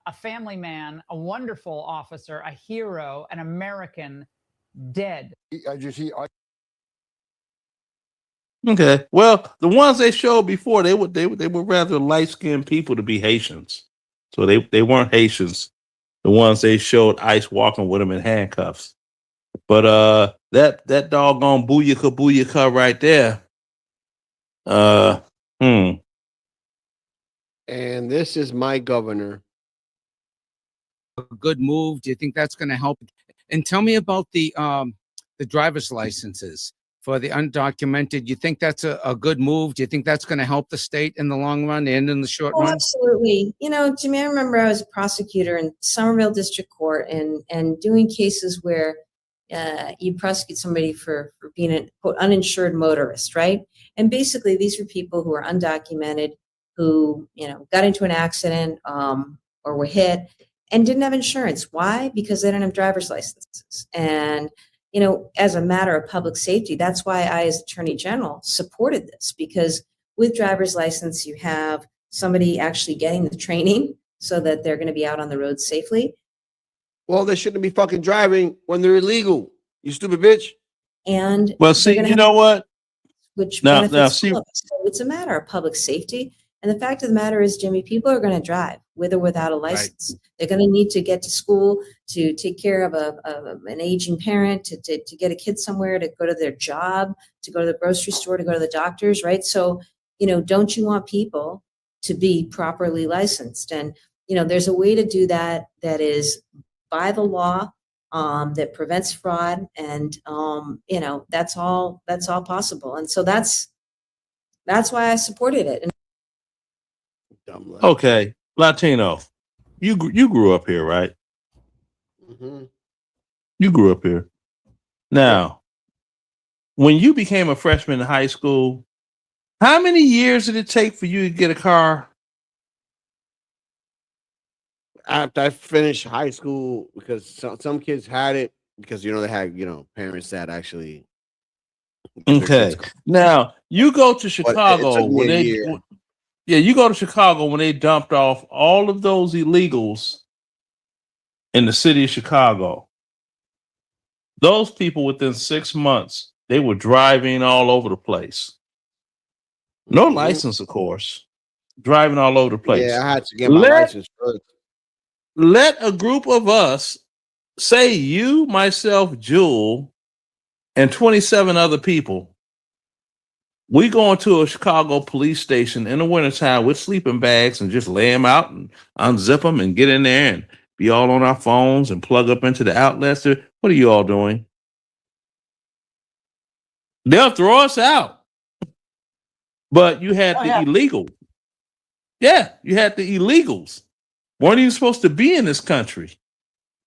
a family man, a wonderful officer, a hero, an American dead. Okay. Well, the ones they showed before, they were rather light-skinned people to be Haitians. So they weren't Haitians. The ones they showed ICE walking with them in handcuffs. But that doggone booyaka right there. And this is my governor. A good move? Do you think that's going to help? And tell me about the driver's licenses for the undocumented. You think that's a good move? Do you think that's going to help the state in the long run and in the short run? Absolutely. You know, Jimmy, I remember I was a prosecutor in Somerville District Court and doing cases where you prosecute somebody for being a quote uninsured motorist, right? And basically these were people who are undocumented, who, got into an accident or were hit and didn't have insurance. Why? Because they didn't have driver's licenses. And, as a matter of public safety, that's why I, as Attorney General, supported this, because with driver's license, you have somebody actually getting the training so that they're going to be out on the road safely. Well, they shouldn't be fucking driving when they're illegal. You stupid bitch. And well, see, you know what? Which now benefits see, all of us. So it's a matter of public safety. And the fact of the matter is, Jimmy, people are going to drive with or without a license. Right. They're going to need to get to school, to take care of an aging parent, to get a kid somewhere, to go to their job, to go to the grocery store, to go to the doctors, right? So, don't you want people to be properly licensed? And, there's a way to do that is by the law, that prevents fraud. And, that's all possible. And so that's why I supported it. okay, Latino, you grew up here, right? Mm-hmm. You grew up here. Now, when you became a freshman in high school, how many years did it take for you to get a car? After I finished high school, because some kids had it because they had parents that actually. Okay. Now you go to Chicago when you go to Chicago when they dumped off all of those illegals in the city of Chicago. Those people within 6 months, they were driving all over the place. No license, of course. Driving all over the place. Yeah, I had to get my license first. Let a group of us, say you, myself, Jewel, and 27 other people, we go into a Chicago police station in the wintertime with sleeping bags and just lay them out and unzip them and get in there and be all on our phones and plug up into the outlets. What are you all doing? They'll throw us out. But you had the illegal. Yeah, you had the illegals. Weren't even supposed to be in this country.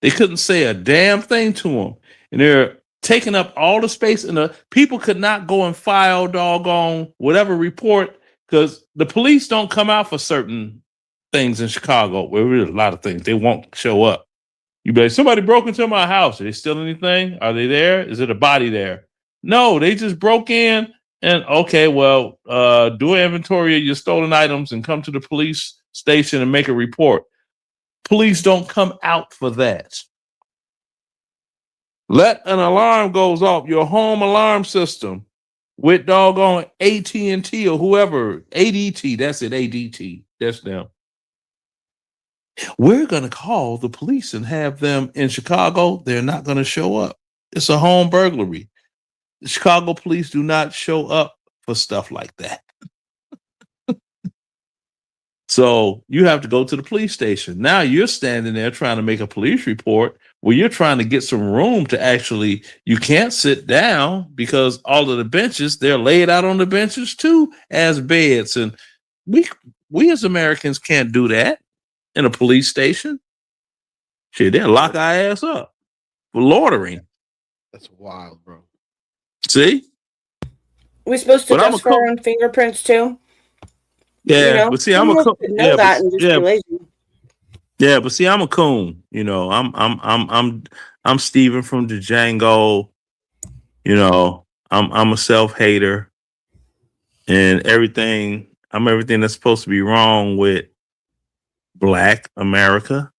They couldn't say a damn thing to them. And they're taking up all the space. And the people could not go and file doggone whatever report because the police don't come out for certain things in Chicago. Where there's a lot of things. They won't show up. You be like, somebody broke into my house. Are they steal anything? Are they there? Is it a body there? No, they just broke in and okay, well, do an inventory of your stolen items and come to the police station and make a report. Police don't come out for that. Let an alarm goes off, your home alarm system with doggone AT&T or whoever, ADT, that's it, ADT, that's them. We're going to call the police and have them in Chicago. They're not going to show up. It's a home burglary. The Chicago police do not show up for stuff like that. So you have to go to the police station. Now you're standing there trying to make a police report where you're trying to get some room to actually, you can't sit down because all of the benches, they're laid out on the benches too as beds. And we as Americans can't do that in a police station. Shit, they'll lock our ass up for loitering. That's wild, bro. See? We're supposed to But I'm test a for our own fingerprints too. Yeah, You know, but see, some I'm a of us coon. could know that and just be lazy. Yeah, but see, I'm a coon. You know, I'm Steven from the Django. You know, I'm a self-hater and everything. I'm everything that's supposed to be wrong with Black America.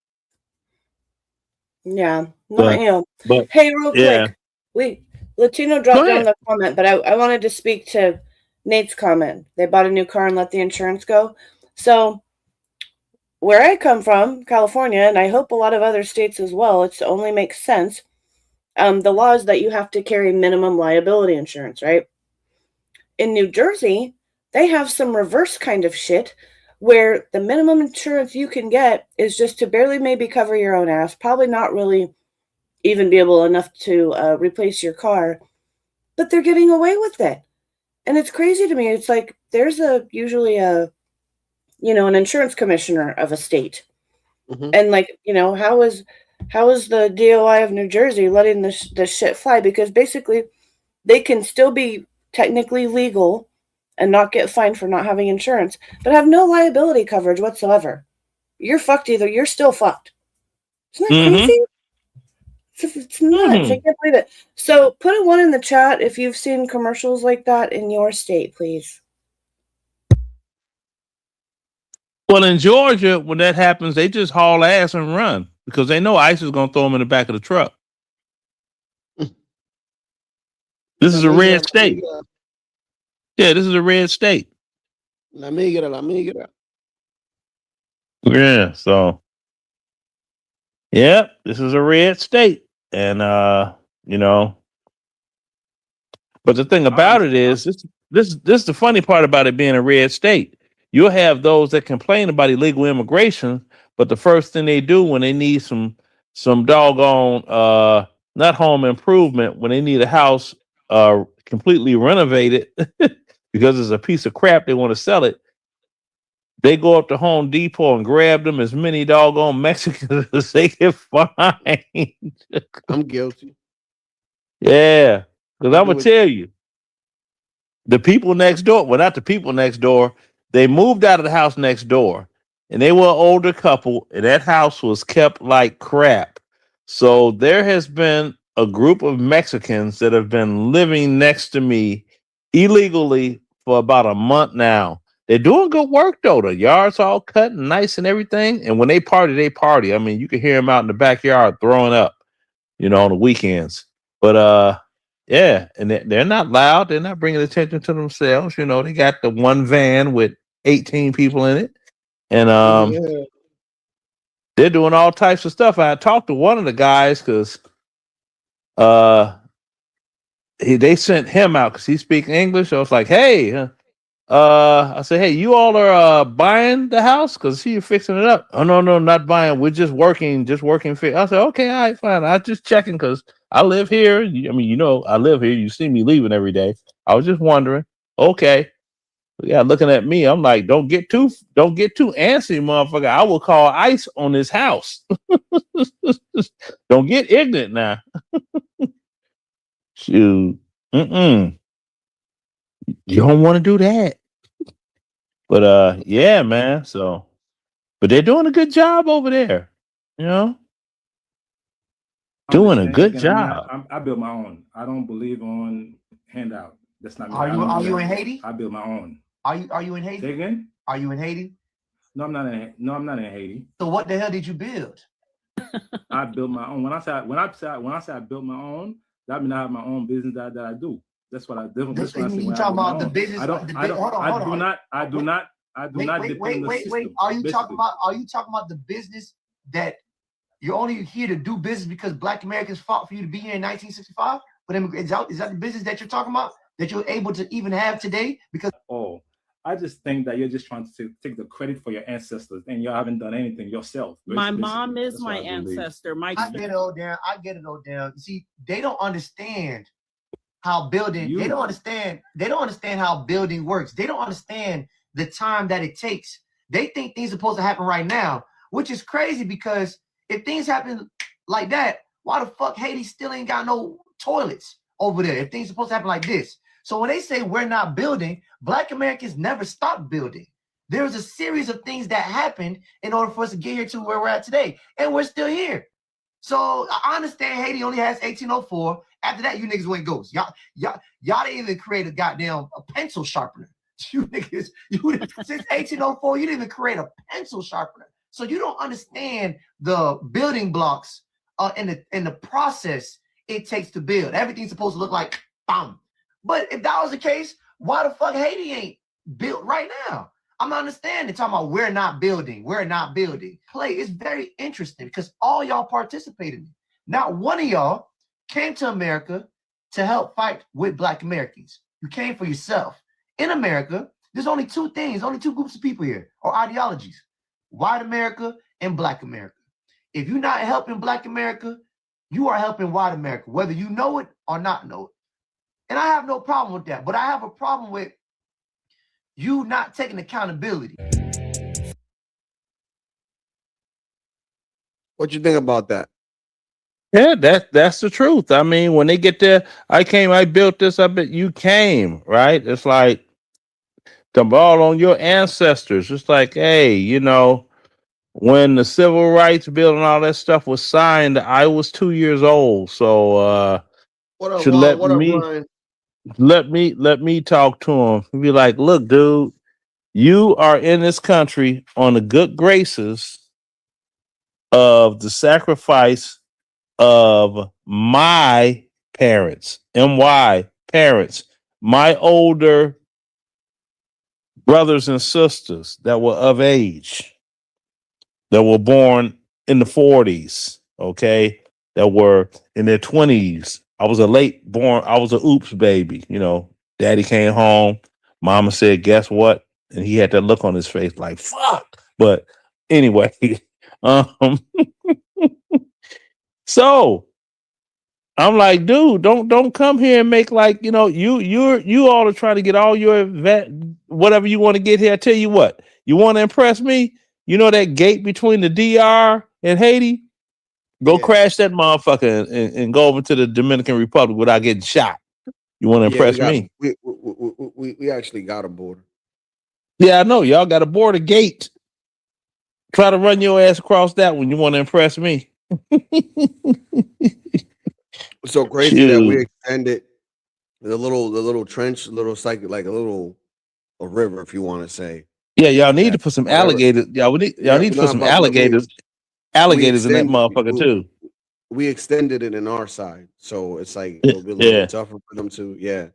Yeah, not But you. but Hey, real yeah. quick, Latino Go dropped down ahead. the comment, but I wanted to speak to Nate's comment. They bought a new car and let the insurance go. So where I come from, California, and I hope a lot of other states as well, it only makes sense. The law is that you have to carry minimum liability insurance, right? In New Jersey, they have some reverse kind of shit where the minimum insurance you can get is just to barely maybe cover your own ass, probably not really even be able enough to replace your car, but they're getting away with it. And it's crazy to me. It's like there's usually an insurance commissioner of a state. And like, how is the DOI of New Jersey letting this shit fly? Because basically they can still be technically legal and not get fined for not having insurance, but have no liability coverage whatsoever. You're fucked either. You're still fucked. Isn't that crazy? It's nuts. I can't believe it. So put a 1 in the chat if you've seen commercials like that in your state, please. Well, in Georgia, when that happens, they just haul ass and run because they know ICE is going to throw them in the back of the truck. This is a red state. Yeah, this is a red state. La migra. Yeah, so yeah, this is a red state. And but the thing about it is this is the funny part about it being a red state. You'll have those that complain about illegal immigration, but the first thing they do when they need some doggone not home improvement, when they need a house completely renovated because it's a piece of crap, they want to sell it. They go up to Home Depot and grab them as many doggone Mexicans as they can find. I'm guilty. Yeah, because I'm gonna tell you, the people next door, well, not the people next door, they moved out of the house next door, and they were an older couple, and that house was kept like crap. So there has been a group of Mexicans that have been living next to me illegally for about a month now. They're doing good work though. The yard's all cut and nice and everything. And when they party, they party. I mean, you can hear them out in the backyard throwing up, on the weekends. But yeah, and they're not loud. They're not bringing attention to themselves. They got the one van with 18 people in it, and they're doing all types of stuff. I talked to one of the guys because they sent him out because he speaks English. I was like, hey. I said, hey, you all are buying the house because you're fixing it up. Oh no, not buying. We're just working. I said, okay, all right, fine. I just checking because I live here. I live here. You see me leaving every day. I was just wondering. Okay, yeah, looking at me, I'm like, don't get too antsy, motherfucker. I will call ICE on this house. Don't get ignorant now. Shoot, you don't want to do that. But yeah, man. So, but they're doing a good job over there. Doing a saying, good again, job. I build my own. I don't believe on handout. That's not me. Are you in Haiti? I build my own. Are you in Haiti? Say again? Are you in Haiti? No, I'm not in Haiti. So what the hell did you build? I built my own. When I say I built my own, that means I have my own business that I do. That's what I do. You talking about the business? I do not Wait. Are you talking about the business that you're only here to do business because Black Americans fought for you to be here in 1965? But is that the business that you're talking about that you're able to even have today? Because I just think that you're just trying to take the credit for your ancestors, and you haven't done anything yourself. My mom is my ancestor. I get it all down. See, they don't understand how building. They don't understand how building works. They don't understand the time that it takes. They think things are supposed to happen right now, which is crazy because if things happen like that, why the fuck Haiti still ain't got no toilets over there? If things are supposed to happen like this. So when they say we're not building, Black Americans never stopped building. There's a series of things that happened in order for us to get here to where we're at today. And we're still here. So I understand Haiti only has 1804. After that, you niggas went ghosts. Y'all didn't even create a pencil sharpener. You niggas, since 1804, you didn't even create a pencil sharpener. So you don't understand the building blocks and the process it takes to build. Everything's supposed to look like bam. But if that was the case, why the fuck Haiti ain't built right now? I'm not understanding. Talking about we're not building. Play is very interesting because all y'all participated in it. Not one of y'all came to America to help fight with Black Americans. You came for yourself. In America, there's only two groups of people here, or ideologies: white America and Black America. If you're not helping Black America, you are helping white America, whether you know it or not know it. And I have no problem with that, but I have a problem with you not taking accountability. What you think about that? Yeah, that's the truth. I mean, when they get there, I built this, I bet you came, right? It's like the ball on your ancestors. It's like, hey, when the civil rights bill and all that stuff was signed, I was 2 years old. So let me talk to him. Be like, look, dude, you are in this country on the good graces of the sacrifice of my parents, my parents, my older brothers and sisters that were of age, that were born in the 40s, okay, that were in their 20s. I was a oops baby, Daddy came home, mama said, guess what? And he had that look on his face like, fuck. But anyway, so I'm like, dude, don't come here and make like, you all are trying to get all your whatever you want to get here. I tell you what, you want to impress me? You know that gate between the DR and Haiti? Go crash that motherfucker and go over to the Dominican Republic without getting shot. You want to impress me? We actually got a border. Yeah, I know. Y'all got a border gate. Try to run your ass across that one. You want to impress me? It's so crazy that we extended the little trench, like a river, if you want to say. Yeah, y'all need to put some alligators. Y'all need to put some alligators in that motherfucker too. We extended it in our side, so it's like it'll be a little bit tougher for them to. Yeah.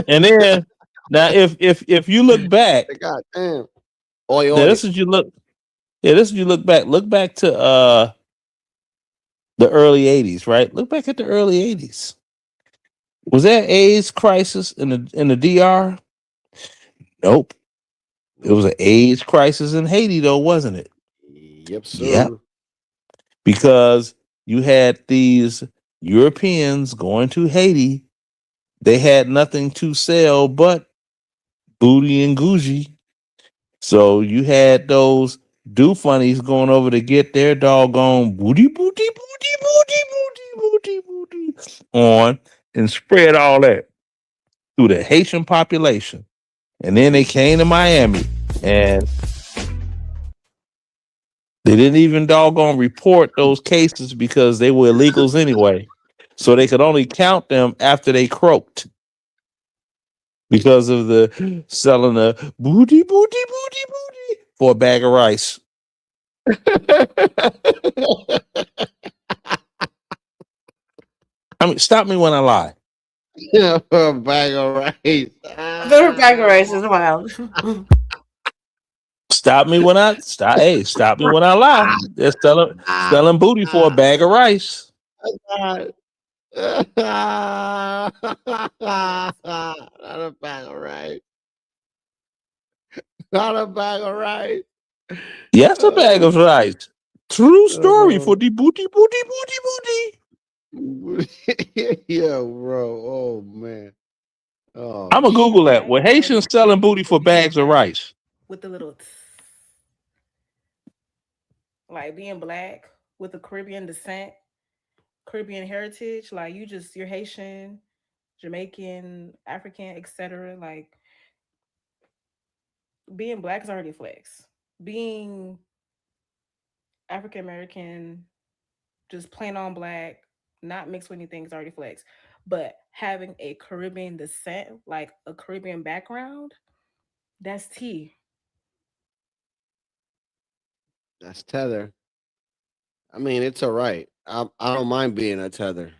And then now, if you look back, God damn. This is you look back. Look back to the early 80s, right? Look back at the early 80s. Was there AIDS crisis in the DR? Nope. It was an AIDS crisis in Haiti, though, wasn't it? Yep, sir. Yep. Because you had these Europeans going to Haiti. They had nothing to sell but booty and Gucci. So you had those do funnies going over to get their doggone booty on and spread all that through the Haitian population. And then they came to Miami and They didn't even doggone report those cases because they were illegals anyway. So they could only count them after they croaked because of the selling the booty for a bag of rice. I mean, stop me when I lie. Yeah, for a bag of rice. The bag of rice is wild. Stop me when I stop. Hey, stop me when I lie. They're selling booty for a bag of rice. Not a bag of rice. Not a bag of rice. Yes, a bag of rice. True story for the booty. Yeah, bro. Oh man. Oh, I'm gonna Google that. Were Haitians selling booty for bags of rice? With the little like being black with a Caribbean descent, Caribbean heritage, like you're Haitian, Jamaican, African, etc. Like being black is already a flex. Being African American, just plain on black, not mixed with anything is already flex. But having a Caribbean descent, like a Caribbean background, that's tea. that's tether. I mean, it's all right. I don't mind being a tether.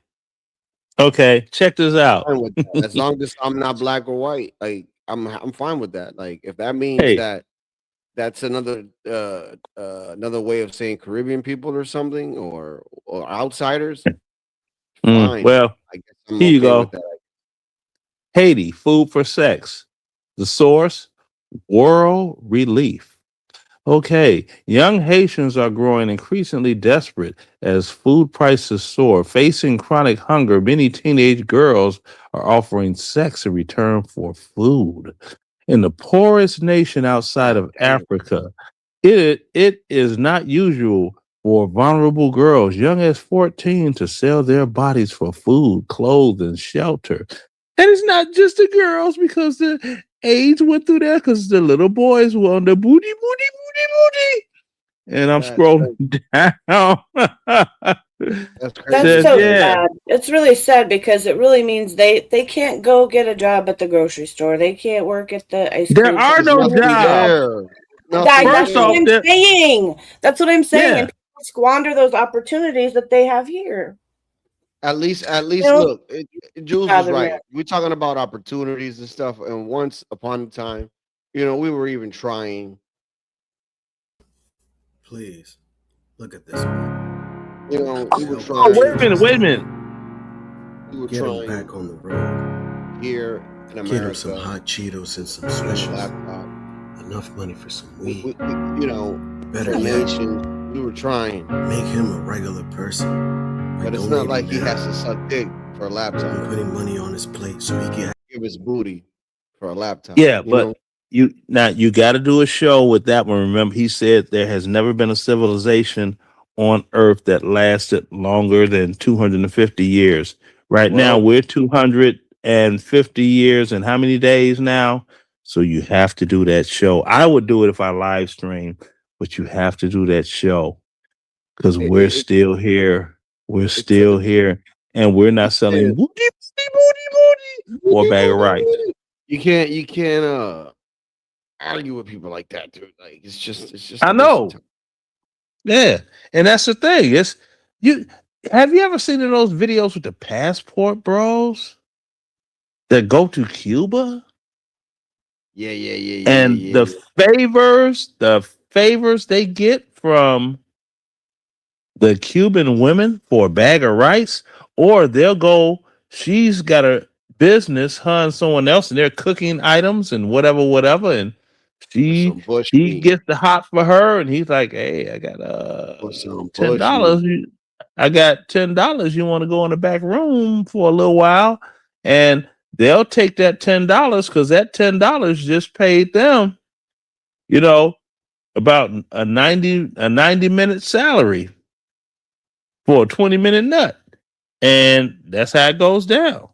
Okay, check this out. Fine with that. As long as I'm not black or white, like I'm fine with that. Like if that means Hey. that that's another way of saying Caribbean people or something or outsiders, fine. Well, I guess I'm here you okay go. with that. Haiti, food for sex. The source, World Relief. Okay, young Haitians are growing increasingly desperate as food prices soar. Facing chronic hunger, many teenage girls are offering sex in return for food. In the poorest nation outside of Africa, it is not usual for vulnerable girls, young as 14, to sell their bodies for food, clothes, and shelter. And it's not just the girls because the AIDS went through there because the little boys were on the booty. And I'm scrolling down. That's That's so sad. It's really sad because it really means they can't go get a job at the grocery store. They can't work at the ice There cream are shop. no jobs. That's what I'm saying. That's what I'm saying. Yeah. And people squander those opportunities that they have here. At least know, look, Jules was rather right. than- We're talking about opportunities and stuff. And once upon a time, we were even trying. Please look at this man. We were trying. Oh, wait a minute. We were Get him trying back on the road. here in America. Get him some hot Cheetos and some Swishers. Enough money for some weed. Better nation, we were trying. Make him a regular person. But it's not like he has to suck dick for a laptop. I'm putting money on his plate so he can give his booty for a laptop. Yeah, but you got to do a show with that one. Remember, he said there has never been a civilization on Earth that lasted longer than 250 years. Right now, we're 250 years and how many days now? So you have to do that show. I would do it if I live stream, but you have to do that show because we're still here. We're still here, and we're not selling booty or a bag of rice. You can't argue with people like that, dude. Like it's just. I know. Yeah, and that's the thing. Have you ever seen those videos with the passport bros that go to Cuba? Yeah. And the favors they get from the Cuban women for a bag of rice, or they'll go, she's got a business, her and someone else, and they're cooking items and whatever, and he gets the hot for her, and he's like, hey, I got $10. I got $10. You want to go in the back room for a little while? And they'll take that $10 because that $10 just paid them, about a 90-minute salary for a 20-minute nut. And that's how it goes down.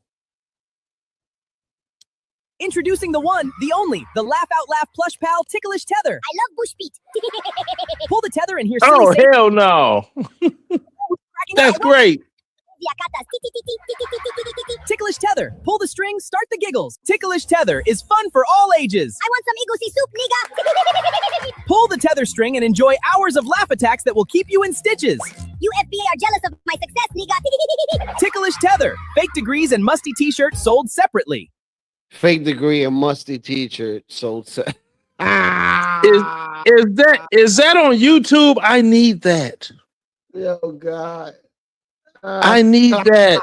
Introducing the one, the only, the Laugh Out Laugh Plush Pal Ticklish Tether. I love Bush Beat. Pull the tether and hear silly Oh, say- hell no. That's great. Ticklish Tether. Pull the string, start the giggles. Ticklish Tether is fun for all ages. I want some egusi soup, nigga. Pull the tether string and enjoy hours of laugh attacks that will keep you in stitches. You FBI are jealous of my success, nigga. Ticklish Tether. Fake degrees and musty t-shirts sold separately. Fake degree and musty t-shirt sold. Is that on YouTube? I need that. Oh God. I need that.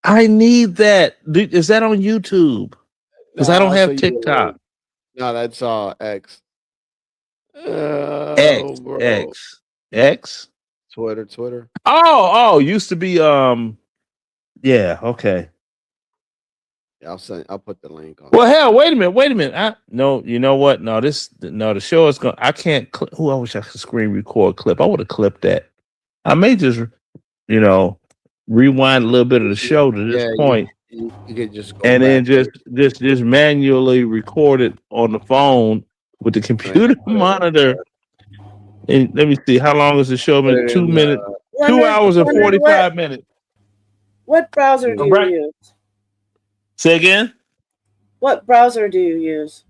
I need that. Is that on YouTube? Because I don't have TikTok. No, that's X. X. Twitter. Oh, used to be yeah, okay. I'll put the link on. Well, hell, wait a minute. No, you know what? No, the show is going. I can't. I wish I could screen record clip. I would have clipped that. I may just, rewind a little bit of the show to this point, you could just go and then back. just manually record it on the phone with the computer monitor. And let me see, how long is the show? 2 minutes, 2 hours and 45 minutes. What browser do you use? Say again. What browser do you use?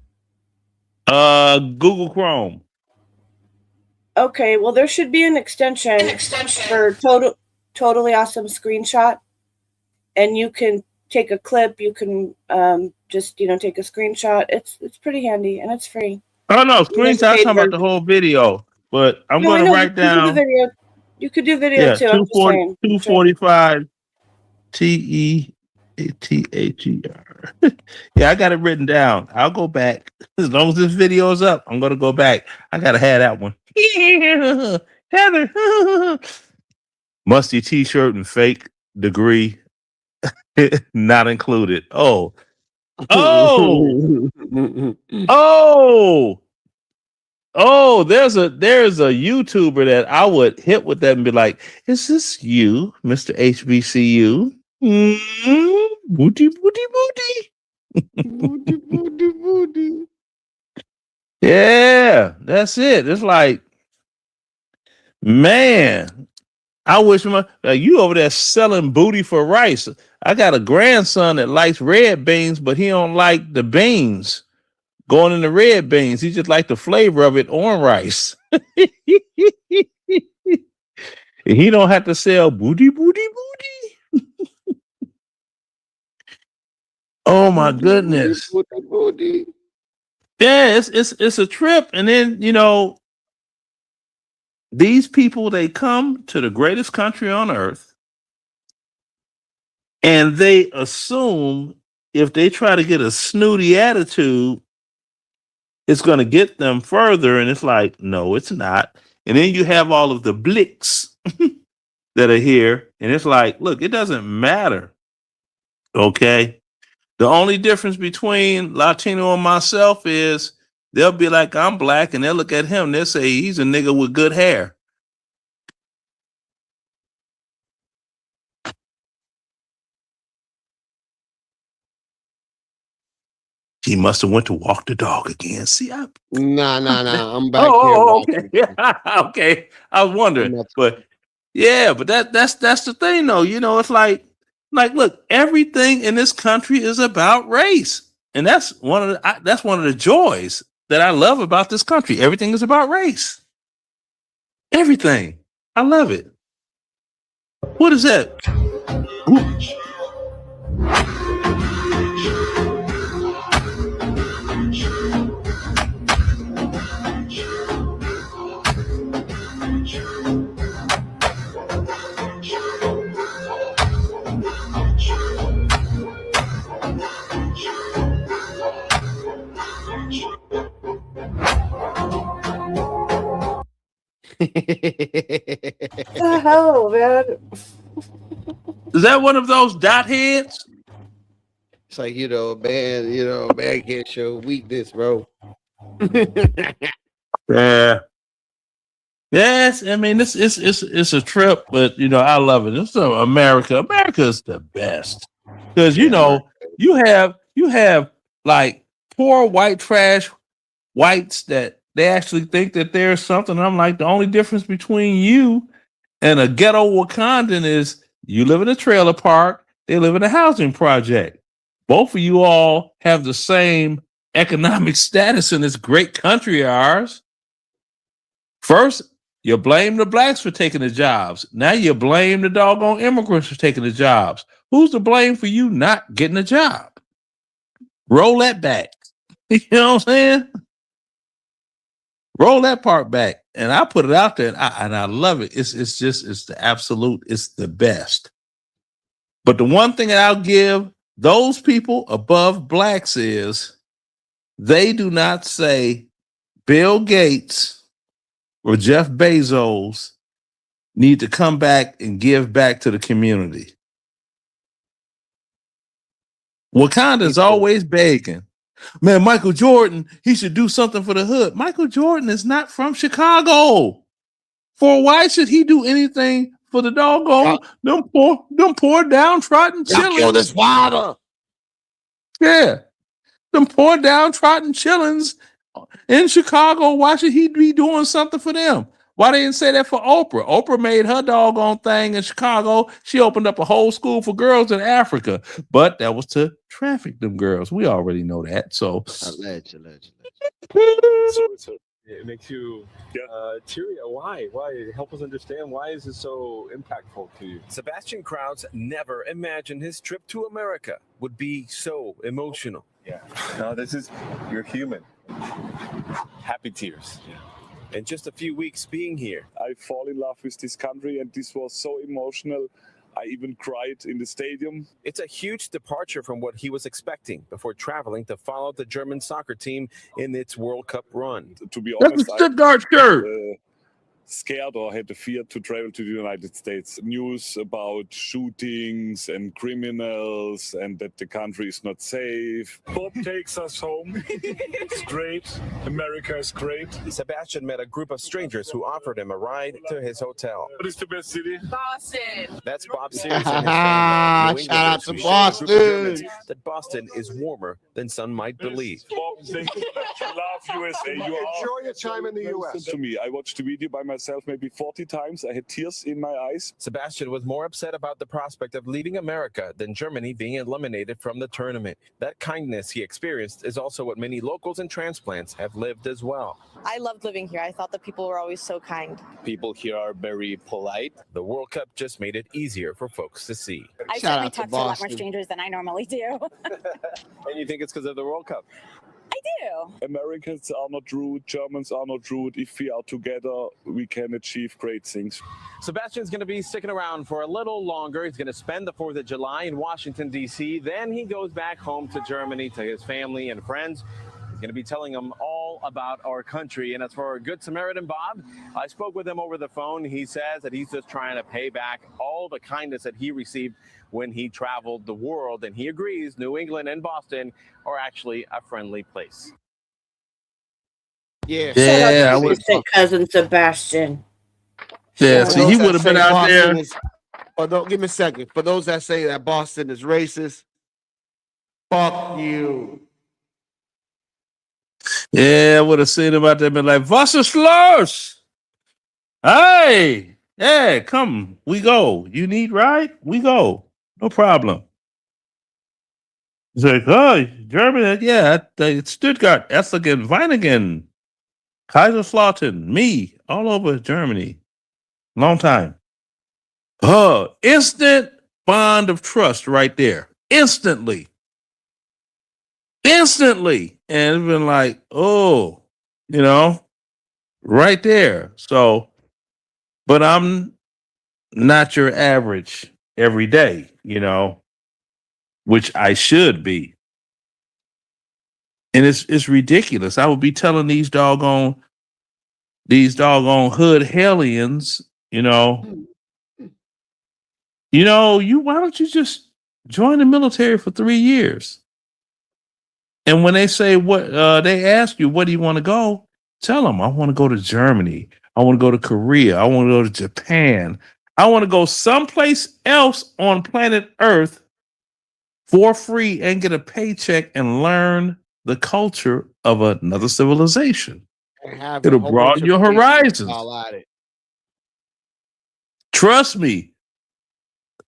Google Chrome. Okay, well, there should be an extension for totally awesome screenshot, and you can take a clip. You can just take a screenshot. It's pretty handy and it's free. Oh no, screenshot. I'm talking about the whole video, but I'm going to write down. You could do video too. 245 TEATHER. Yeah, I got it written down. I'll go back as long as this video is up. I'm going to go back. I gotta have that one. Heather. Musty t-shirt and fake degree not included. Oh, there's a YouTuber that I would hit with that and be like, is this you, Mr. HBCU? Booty. Booty. Yeah, that's it. It's like, man, I wish you over there selling booty for rice. I got a grandson that likes red beans, but he don't like the beans going in the red beans. He just like the flavor of it on rice. He don't have to sell booty. Oh my goodness. Yeah, it's a trip. And then, these people, they come to the greatest country on earth and they assume if they try to get a snooty attitude, it's going to get them further. And it's like, no, it's not. And then you have all of the blicks that are here. And it's like, look, it doesn't matter. Okay. The only difference between Latino and myself is they'll be like, I'm black, and they'll look at him, they'll say, he's a nigga with good hair. He must have went to walk the dog again. See, Nah. I'm back here. Okay. Okay. I was wondering. But yeah, but that's the thing though. It's like, look, everything in this country is about race. And that's one of the joys that I love about this country. Everything is about race. Everything. I love it. What is that? Ooh. The hell, man? Is that one of those dot heads? It's like, man can't show weakness, bro. Yeah. Yes, I mean it's a trip, but I love it. It's America. America is the best because you have You have like poor white trash whites that they actually think that there's something. I'm like, the only difference between you and a ghetto Wakandan is you live in a trailer park, they live in a housing project. Both of you all have the same economic status in this great country of ours. First, you blame the blacks for taking the jobs. Now you blame the doggone immigrants for taking the jobs. Who's to blame for you not getting a job? Roll that back. You know what I'm saying? Roll that part back. And I put it out there and I love it. It's the absolute, it's the best. But the one thing that I'll give those people above blacks is they do not say Bill Gates or Jeff Bezos need to come back and give back to the community. Wakanda's always begging. Man, Michael Jordan, he should do something for the hood. Michael Jordan is not from Chicago. Why should he do anything for the doggone them poor downtrodden chillins? Kill this water. Yeah. Them poor downtrodden chillins in Chicago. Why should he be doing something for them? Why they didn't say that for Oprah? Oprah made her doggone thing in Chicago. She opened up a whole school for girls in Africa, but that was to traffic them girls. We already know that. So, alleged. So it makes you teary. Why? Help us understand. Why is it so impactful to you? Sebastian Krauss never imagined his trip to America would be so emotional. Yeah. No, you're human. Happy tears. Yeah. In just a few weeks being here, I fall in love with this country, and this was so emotional. I even cried in the stadium. It's a huge departure from what he was expecting before traveling to follow the German soccer team in its World Cup run. To be that's honest, a Stuttgart shirt. Scared or had the fear to travel to the United States. News about shootings and criminals and that the country is not safe. Bob takes us home. It's great. America is great. Sebastian met a group of strangers who offered him a ride to his hotel. What is the best city? Boston. That's Bob Sears and his family. Shout out to who shared a group of Germans Boston. that Boston is warmer than some might believe. Bob, thank you. Love USA. Enjoy your time in the U.S. To me, I watched the video by myself maybe 40 times. I had tears in my eyes. Sebastian was more upset about the prospect of leaving America than Germany being eliminated from the tournament. That kindness he experienced is also what many locals and transplants have lived as well. I loved living here. I thought the people were always so kind. People here are very polite. The World Cup just made it easier for folks to see. I certainly talk to a lot more strangers than I normally do. And you think it's because of the World Cup? I do. Americans are not rude, Germans are not rude. If we are together, we can achieve great things. Sebastian's going to be sticking around for a little longer. He's going to spend the 4th of July in Washington, D.C. Then he goes back home to Germany to his family and friends. He's going to be telling them all about our country. And as for our Good Samaritan Bob, I spoke with him over the phone. He says that he's just trying to pay back all the kindness that he received when he traveled the world. And he agrees New England and Boston are actually a friendly place. Yeah. Yeah, I would. Cousin Sebastian. Yeah, see, he would have been out there. Don't give me a second. For those that say that Boston is racist, fuck you. Yeah, I would have seen him out there and been like, Wasser Schloss. Hey, yeah, come, we go. You need ride? We go. No problem. He's like, oh, Germany, yeah, Stuttgart, Esslingen, Weiningen, Kaiserslautern, me, all over Germany. Long time. Instant bond of trust right there. Instantly. And it's been like, oh, right there. So, but I'm not your average every day, which I should be. And it's ridiculous. I would be telling these doggone hood hellions, why don't you just join the military for 3 years? And when they say what they ask you, where do you want to go? Tell them, I want to go to Germany. I want to go to Korea. I want to go to Japan. I want to go someplace else on planet Earth for free and get a paycheck and learn the culture of another civilization. And have a It'll whole bunch broaden of your babies horizons. while at it. Trust me,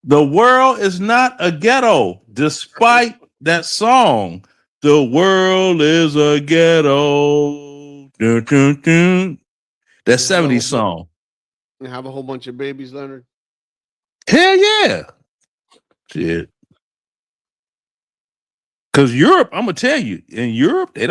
the world is not a ghetto, despite that song. The world is a ghetto. Dun, dun, dun. That 70s song. And have a whole bunch of babies, Leonard. Hell yeah. Shit. Because Europe, I'm gonna tell you, in Europe, they're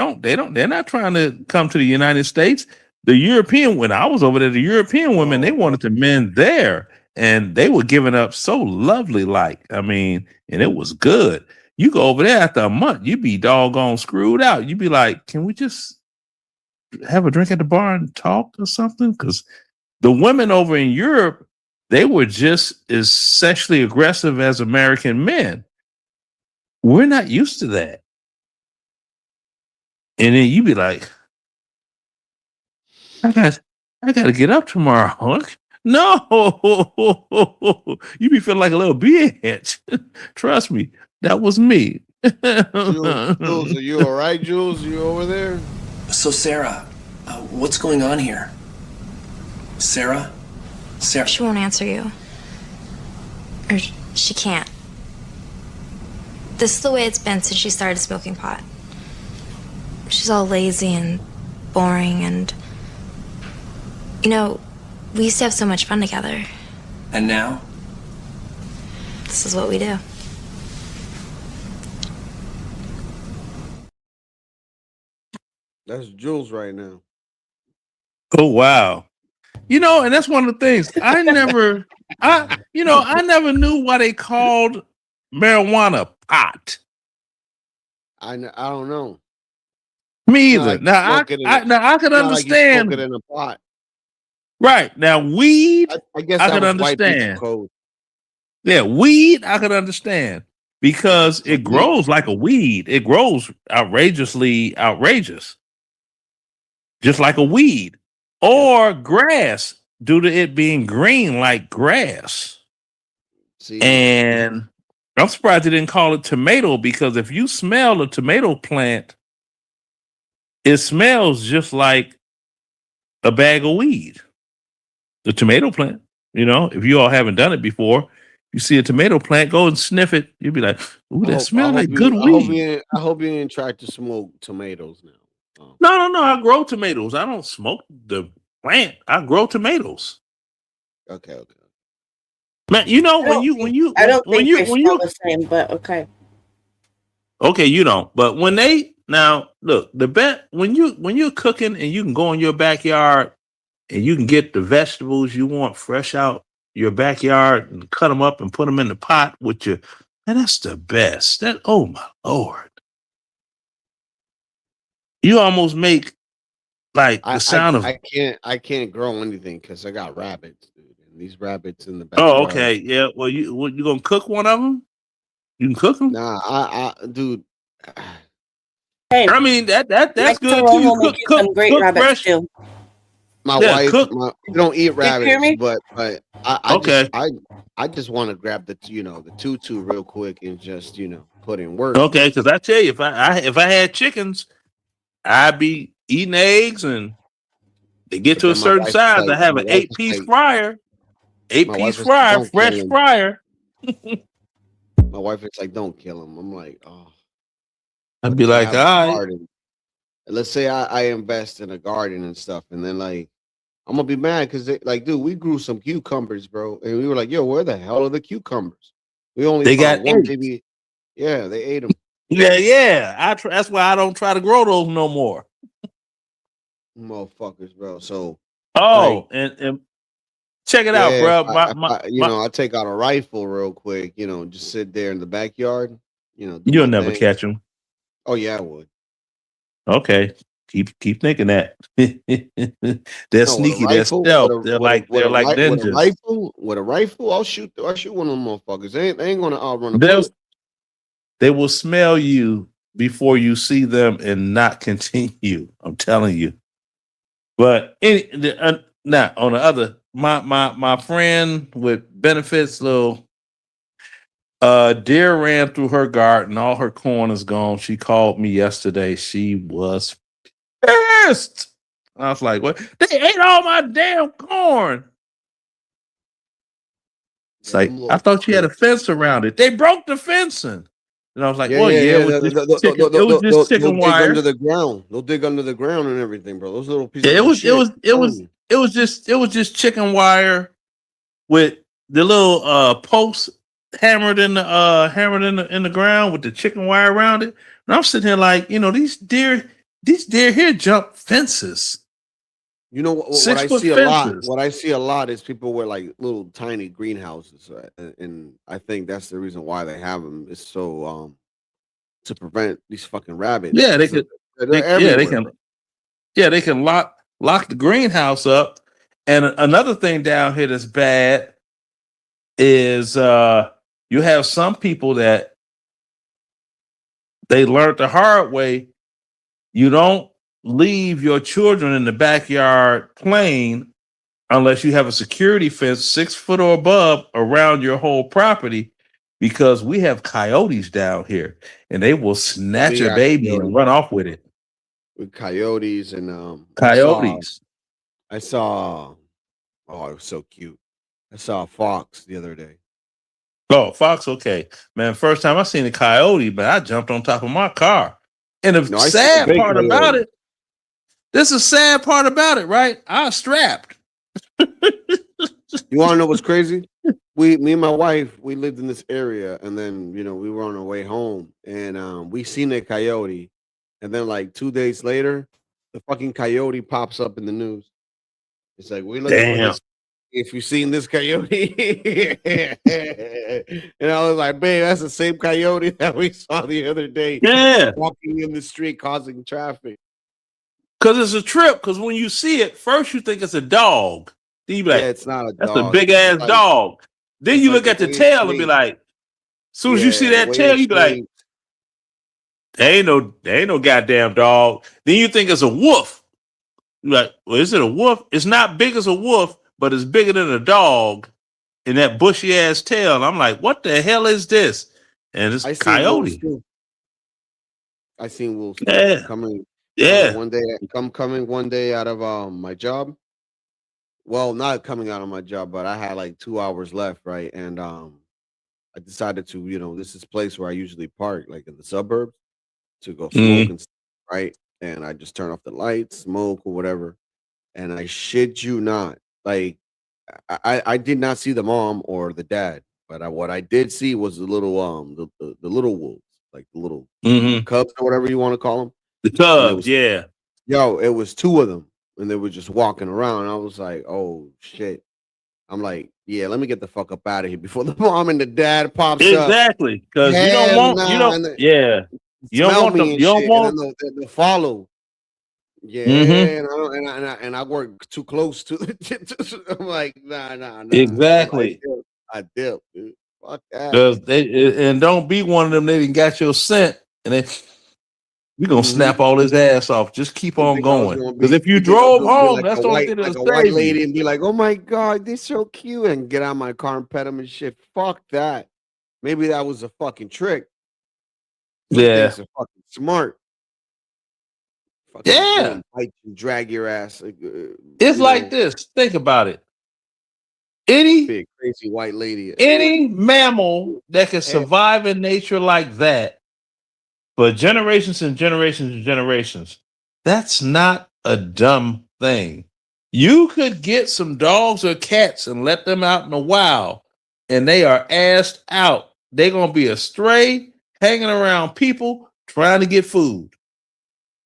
not trying to come to the United States. The European, when I was over there, the European women, they wanted the men there, and they were giving up so lovely, like, I mean, and it was good. You go over there after a month, you be doggone screwed out. You be like, can we just have a drink at the bar and talk or something? Because the women over in Europe, they were just as sexually aggressive as American men. We're not used to that. And then you be like, I got to get up tomorrow. No, you be feeling like a little bitch. Trust me, that was me. Jules, are you all right, Jules? You over there? So, Sarah, what's going on here? Sarah? Sarah? She won't answer you. Or she can't. This is the way it's been since she started smoking pot. She's all lazy and boring and... You know, we used to have so much fun together. And now? This is what we do. That's Jules right now. Oh, wow. You know, and that's one of the things. I never knew why they called marijuana pot. I don't know. Me either. Now I could understand. Like in a pot. Right. Now weed, I guess I that could was white people understand. code. Yeah, weed, I could understand because it grows like a weed. It grows outrageously outrageous. Just like a weed. Or grass, due to it being green like grass. See? And I'm surprised they didn't call it tomato, because if you smell a tomato plant, it smells just like a bag of weed. The tomato plant, you know, if you all haven't done it before, you see a tomato plant, go and sniff it. You'll be like, ooh, that smells like good weed. I hope you didn't try to smoke tomatoes now. No. I grow tomatoes. I don't smoke the plant. I grow tomatoes. Okay. Man, you know, when you the same, but okay. Okay, you don't. But when they now look, the bet when you're cooking and you can go in your backyard and you can get the vegetables you want fresh out your backyard and cut them up and put them in the pot with you, and that's the best. That, oh my Lord. You almost make like the sound of I can't grow anything because I got rabbits, dude. And these rabbits in the backyard. Oh, okay. Yeah. Well, you gonna cook one of them? You can cook them? Nah, I dude. Hey, I mean that's Mike good Tyrone too. will make you some great rabbits fresh. too. My wife, we don't eat rabbits, but I just want to grab the tutu real quick and just put in work. Okay, because I tell you, if I had chickens, I'd be eating eggs, and they get to a certain size. I have an 8-piece fryer, 8-piece fryer, fresh fryer. My wife is like, "Don't kill him." I'm like, "Oh." I'd be like, "All right." Let's say I invest in a garden and stuff, and then like I'm gonna be mad because like, dude, we grew some cucumbers, bro, and we were like, "Yo, where the hell are the cucumbers?" We only they found got one baby. Yeah, they ate them. Yeah. That's why I don't try to grow those no more. Motherfuckers, bro. So and check it out, bro. I take out a rifle real quick. Just sit there in the backyard. You'll never catch them. Oh yeah, I would. Okay, keep thinking that. They're sneaky. They're stealth. They're like ninjas. With a rifle, I'll shoot one of them motherfuckers. They ain't gonna outrun a They will smell you before you see them and not continue. I'm telling you. But now on the other, my friend with benefits, little Deer ran through her garden. All her corn is gone. She called me yesterday. She was pissed. I was like, what? They ate all my damn corn. It's like, I thought you had a fence around it. They broke the fencing. And I was like, well, yeah, it was just chicken They'll dig wire. under the ground. They'll dig under the ground and everything, bro. Those little pieces. Yeah, of shit. it was just chicken wire with the little posts hammered in the ground with the chicken wire around it. And I'm sitting here like, these deer here jump fences. You know what I see a lot? What I see a lot is people with like little tiny greenhouses, and I think that's the reason why they have them. Is so to prevent these fucking rabbits. Yeah, they can lock the greenhouse up. And another thing down here that's bad is you have some people that they learned the hard way. You don't leave your children in the backyard playing unless you have a security fence 6 foot or above around your whole property, because we have coyotes down here and they will snatch a baby and run off with it. With coyotes and coyotes. I saw oh, it was so cute. I saw a fox the other day. Oh, fox, okay. Man, first time I seen a coyote, but I jumped on top of my car. And the sad part about it, this is the sad part about it, right? I was strapped. You want to know what's crazy? Me and my wife, we lived in this area, and then we were on our way home, and we seen a coyote, and then like 2 days later, the fucking coyote pops up in the news. It's like, we looking for this. If you've seen this coyote, and I was like, babe, that's the same coyote that we saw the other day. Yeah, walking in the street causing traffic. Because it's a trip. Because when you see it, first you think it's a dog. Then you be like, it's not a dog. That's a big ass dog. Then you look at the tail and be like, as soon as you see that tail, you be like, they ain't no goddamn dog. Then you think it's a wolf. You're like, well, is it a wolf? It's not big as a wolf, but it's bigger than a dog in that bushy ass tail. And I'm like, what the hell is this? And it's a coyote. I seen wolves coming. Yeah. One day, coming one day out of my job. Well, not coming out of my job, but I had like 2 hours left, right? And I decided to, this is a place where I usually park, like in the suburbs, to go smoke and stuff, right? And I just turn off the lights, smoke or whatever. And I shit you not, like I did not see the mom or the dad, but what I did see was the little the little wolves, like the little cubs or whatever you want to call them. The cubs, yeah. Yo, it was 2 of them, and they were just walking around. I was like, oh shit. I'm like, yeah, let me get the fuck up out of here before the mom and the dad pops up. Exactly, because you don't want them. You don't want them to follow. Yeah, and I work too close to the. I'm like, nah. Exactly. I dip, dude. Fuck that. Because and don't be one of them. They didn't got your scent, and then we gonna snap all his ass off. Just keep on going. Because if you drove home, that's the only thing that'll like a white save lady you. and be like, "Oh my god, they're so cute," and get out of my car and pet them and shit. Fuck that. Maybe that was a fucking trick. Yeah, things are fucking smart. Yeah, bite you, drag your ass. It's like this. Think about it. Any big crazy white lady, any mammal that can survive in nature like that for generations and generations and generations, that's not a dumb thing. You could get some dogs or cats and let them out in the wild, and they are assed out. They're gonna be a stray hanging around people trying to get food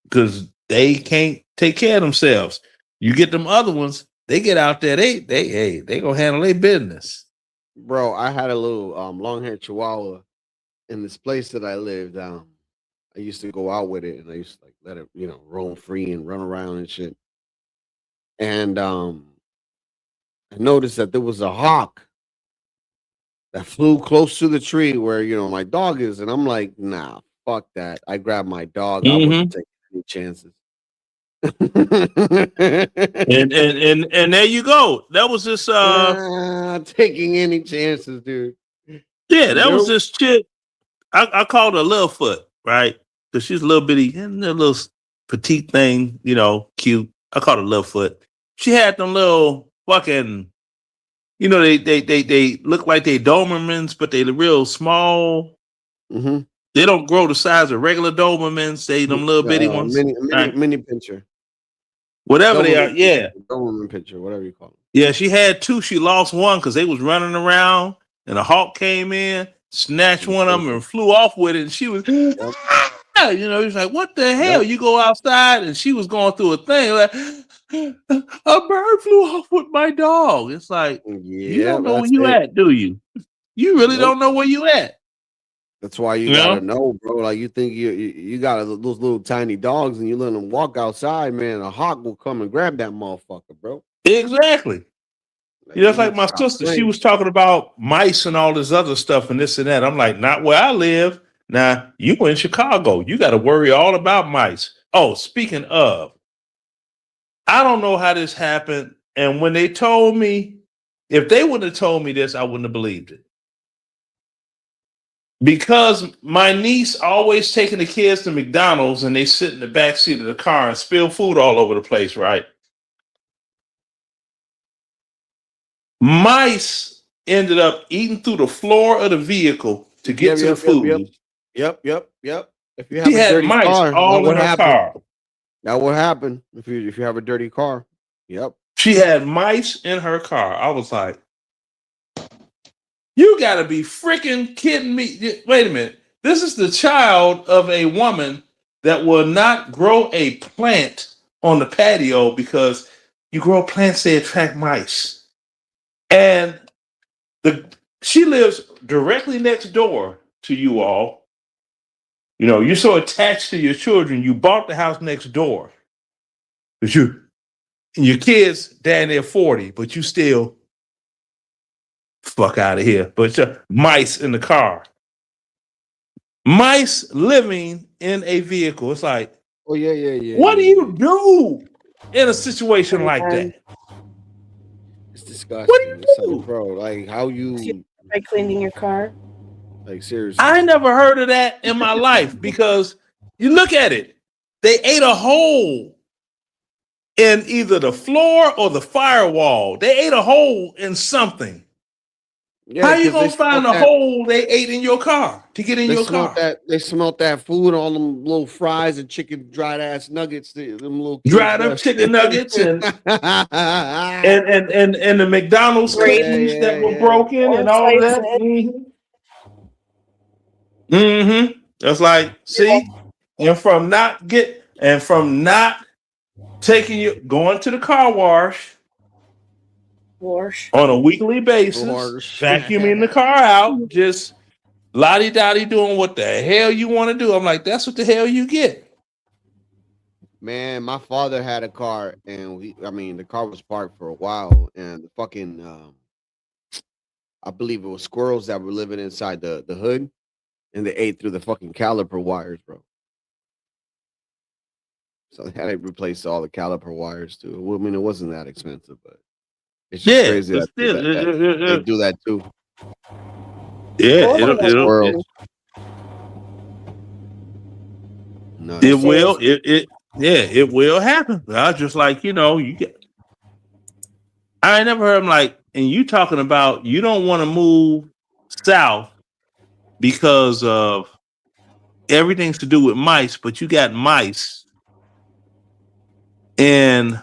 because they can't take care of themselves. You get them other ones, they get out there, they gonna handle their business. Bro, I had a little long-haired chihuahua in this place that I lived. I used to go out with it, and I used to like let it, roam free and run around and shit. And I noticed that there was a hawk that flew close to the tree where my dog is, and I'm like, nah, fuck that. I grabbed my dog. I wasn't taking any chances. and there you go. That was just taking any chances, dude. Yeah, that was this chick. I called her Littlefoot, right? Because she's a little bitty, and a little petite thing, cute. I called her Littlefoot. She had them little fucking, they look like they Dobermans, but they real small. Mm-hmm. They don't grow the size of regular Dobermans. They them little bitty ones. Mini pincher. Whatever they are, yeah. Doberman pincher, whatever you call them. Yeah, she had two. She lost one because they was running around, and a hawk came in, snatched one of them, and flew off with it. And she was, he was like, "What the hell?" You go outside, and she was going through a thing like, a bird flew off with my dog. It's like, you don't know where you at, do you? You really don't know where you at. That's why you gotta know, bro. Like, you think you got those little tiny dogs, and you let them walk outside, man. A hawk will come and grab that motherfucker, bro. Exactly. That's like my sister. She was talking about mice and all this other stuff and this and that. I'm like, not where I live. Now, you in Chicago. You got to worry all about mice. Oh, speaking of, I don't know how this happened. And when they told me, if they wouldn't have told me this, I wouldn't have believed it. Because my niece always taking the kids to McDonald's and they sit in the back seat of the car and spill food all over the place, right? Mice ended up eating through the floor of the vehicle to get to the food. Yep. If you have She a had dirty mice car, all in her car. That would happen if you have a dirty car. Yep. She had mice in her car. I was like, you got to be freaking kidding me. Wait a minute. This is the child of a woman that will not grow a plant on the patio because you grow plants, they attract mice. And she lives directly next door to you all. You're so attached to your children, you bought the house next door. But your kids, down there 40, but you still fuck out of here. But mice in the car. Mice living in a vehicle. It's like, oh, yeah. What do you do in a situation like that? It's disgusting. What do you do? Like, bro, like how you by cleaning your car? Like, seriously. I never heard of that in my life because you look at it. They ate a hole in either the floor or the firewall. They ate a hole in something. Yeah, how you gonna find a hole they ate in your car to get in your car? They smelt that food, all them little fries and chicken dried ass nuggets, them little dried up chicken nuggets and and the McDonald's cookies that were broken and all that. That's like, see, and from not taking you going to the car wash on a weekly basis, vacuuming the car out, just lottie-dottie doing what the hell you want to do. I'm like, that's what the hell you get. Man, my father had a car, and the car was parked for a while, and the fucking, I believe it was squirrels that were living inside the hood, and they ate through the fucking caliper wires, bro. So they had to replace all the caliper wires too. Well, I mean, it wasn't that expensive, but it's just crazy that they do that too. Yeah, it will happen. I was just like, I never heard him like, and you talking about you don't want to move south because of everything's to do with mice, but you got mice in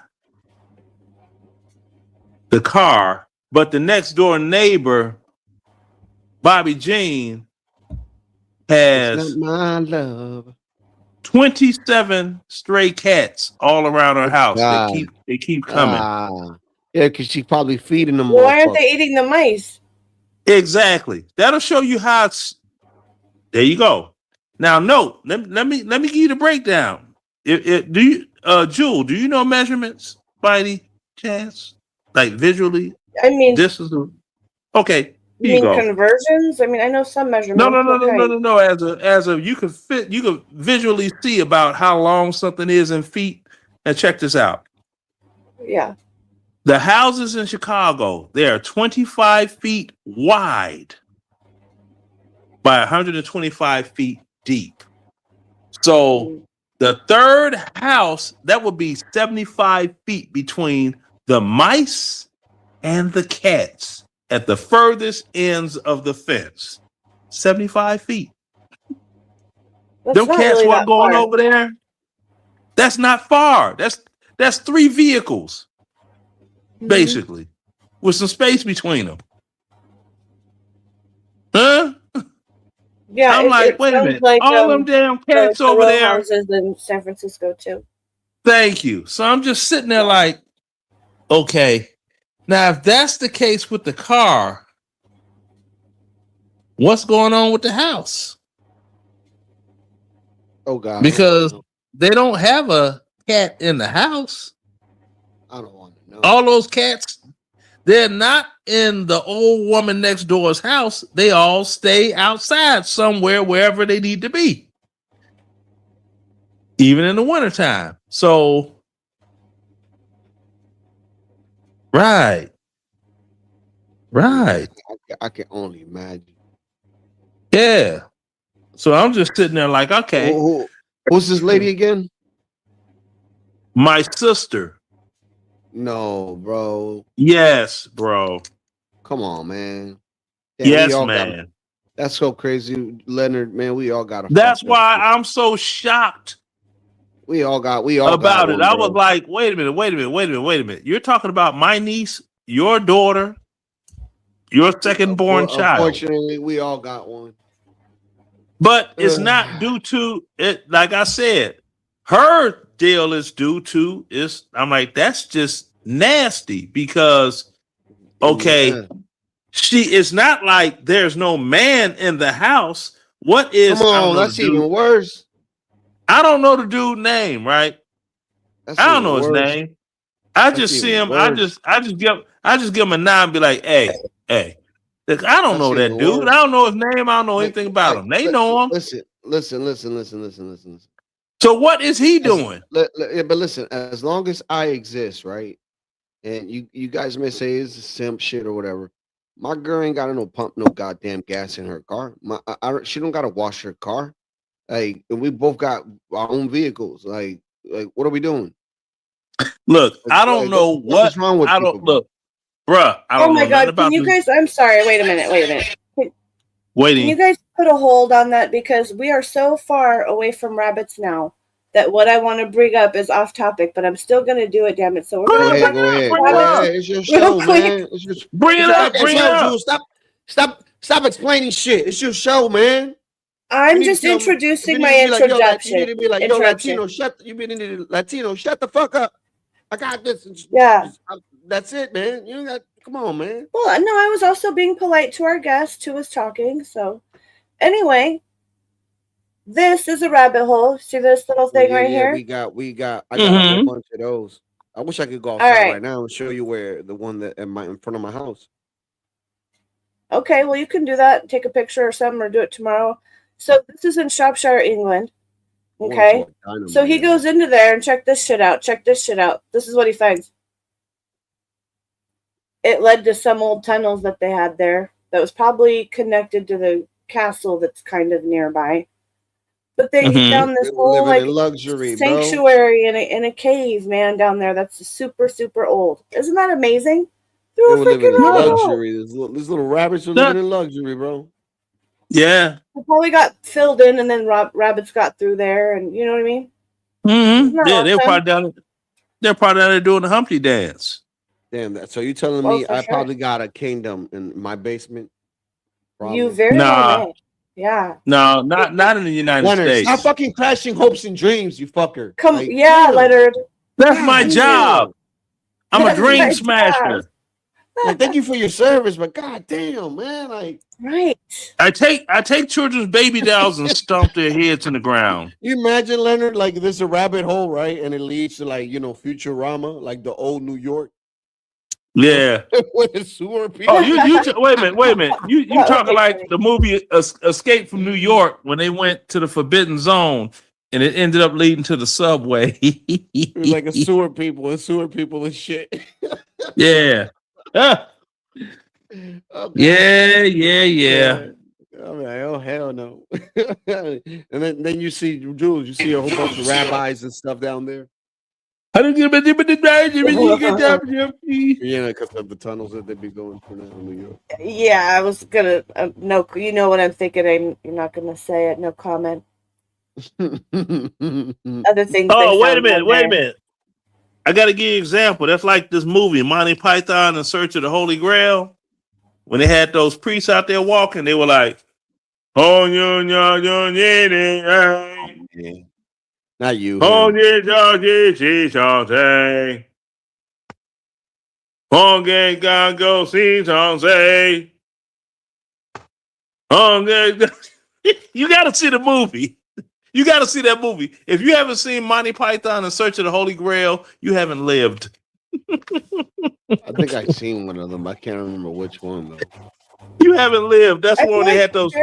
the car, but the next door neighbor, Bobby Jean, has my love 27 stray cats all around her house. They keep coming. Yeah, because she's probably feeding them. Why aren't they eating the mice? Exactly. That'll show you how it's. There you go. Now, note. Let me give you the breakdown. Do you, Jewel? Do you know measurements by any chance? Like visually? I mean, this is okay. You mean conversions? I mean, I know some measurements. No. As a you could visually see about how long something is in feet. And check this out. Yeah. The houses in Chicago, they are 25 feet wide. by 125 feet deep. So the third house, that would be 75 feet between the mice and the cats at the furthest ends of the fence. 75 feet. That's Them not cats really weren't that going far. over there. That's not far. That's 3 vehicles, basically, with some space between them. Huh? Yeah, I'm like, it wait a sounds minute. like All them damn cats the over row there. houses in San Francisco too. Thank you. So I'm just sitting there like, okay. Now, if that's the case with the car, what's going on with the house? Oh God. Because they don't have a cat in the house. I don't want to know. All those cats, they're not in the old woman next door's house. They all stay outside somewhere, wherever they need to be, even in the wintertime. So, right. I can only imagine. Yeah. So I'm just sitting there like, okay. Who's this lady again? My sister. No, bro. Yes, bro. Come on, man. Damn, Yes, man. That's so crazy, Leonard. Man, we all got. That's why I'm so shocked. We all about got it. one, I bro. was like, wait a minute. You're talking about my niece, your daughter, your second born child. Unfortunately, we all got one. But it's not due to it. Like I said, her deal is due to is. I'm like, that's just nasty because, okay, she is not like there's no man in the house. What is? Come I don't on, know that's the dude. even worse. I don't know the dude's name, right? That's I don't even know his worse. name. I That's just see even him. I worse. just give him a nod and be like, hey. Look, I don't That's know that even dude. worse. I don't know his name. I don't know anything about him. They know him. Listen. So what is he doing? But listen, as long as I exist, right? And you guys may say it's simp shit or whatever. My girl ain't got to pump no goddamn gas in her car. She don't got to wash her car. Like, and we both got our own vehicles. Like what are we doing? Look, I don't know what's wrong with people. Look, bruh. I don't Oh my know nothing God! about Can you this. guys? I'm sorry. Wait a minute. Can you guys put a hold on that because we are so far away from rabbits now that what I want to bring up is off topic, but I'm still gonna do it. Damn it! So we're Go gonna ahead. It's your show, man. Bring it up. Stop explaining shit. It's your show, man. I'm just introducing my introduction. You need to be like, yo, Latino, you been into Latino, shut the fuck up. I got this. Yeah. That's it, man. You got, come on, man. Well, no, I was also being polite to our guest who was talking. So, anyway, this is a rabbit hole. See this little thing right here? We got. I got a whole bunch of those. I wish I could go outside right now and show you where the one that in front of my house. Okay, well, you can do that. Take a picture or something, or do it tomorrow. So this is in Shropshire, England. Okay, so he goes into there and check this shit out. This is what he finds. It led to some old tunnels that they had there that was probably connected to the castle that's kind of nearby. But they found this whole like luxury, sanctuary in a cave, man, down there. That's super, super old. Isn't that amazing? They were living in luxury. These little rabbits were living in luxury, bro. Yeah. They probably got filled in, and then rabbits got through there, and you know what I mean. Yeah, they're probably down. They're probably down there doing the Humpty dance. Damn that! So you telling me I probably got a kingdom in my basement? Probably. You very well may. Yeah. No, not in the United States. Stop fucking crashing hopes and dreams, you fucker. Come, Leonard. That's my job. I'm a dream smasher. Like, thank you for your service, but goddamn, man, like right. I take children's baby dolls and stomp their heads in the ground. You imagine, Leonard, like there's a rabbit hole, right? And it leads to like, Futurama, like the old New York. Yeah. With the sewer people. Oh, wait a minute. You talking like the movie Escape from New York when they went to the Forbidden Zone and it ended up leading to the subway. It was like a sewer people and shit. Yeah. Okay. Yeah. I'm like, oh hell no. And then you see Jules, you see a whole bunch of rabbis and stuff down there. Yeah, because of the tunnels that they be going through now in New York. Yeah, I was gonna. No, you know what I'm thinking. You're not gonna say it. No comment. Other things. Oh, wait a minute. I got to give you an example. That's like this movie, Monty Python in Search of the Holy Grail. When they had those priests out there walking, they were like, "Oh, not you. You got to see the movie. You got to see that movie. If you haven't seen Monty Python in Search of the Holy Grail, you haven't lived. I think I've seen one of them. I can't remember which one though. You haven't lived. That's when they had those.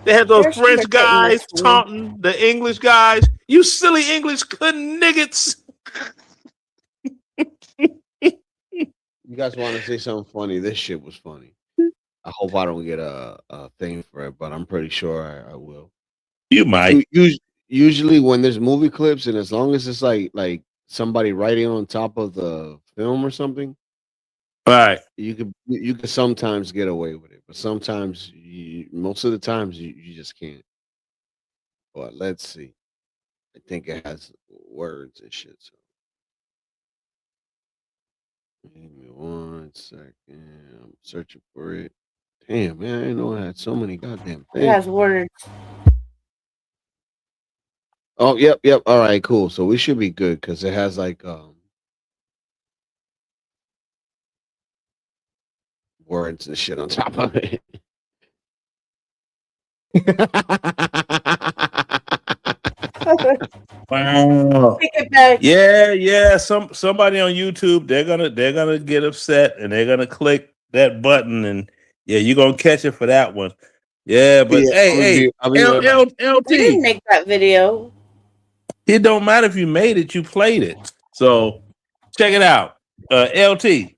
They had those French guys taunting the English guys. You silly English niggas. You guys want to say something funny? This shit was funny. I hope I don't get a thing for it, but I'm pretty sure I will. You might. Usually when there's movie clips, and as long as it's like somebody writing on top of the film or something, all right, you could sometimes get away with it, but sometimes most of the times you just can't. But let's see. I think it has words and shit. So give me 1 second. I'm searching for it. Damn, man, I didn't know I had so many goddamn things. It has words. Oh, yep. All right, cool. So we should be good because it has like words and shit on top of it. Wow. Take it back. Yeah. Somebody on YouTube, they're gonna get upset and they're gonna click that button and yeah, you're gonna catch it for that one. Yeah, but hey, LT. We didn't make that video. It don't matter if you made it, you played it. So check it out. LT.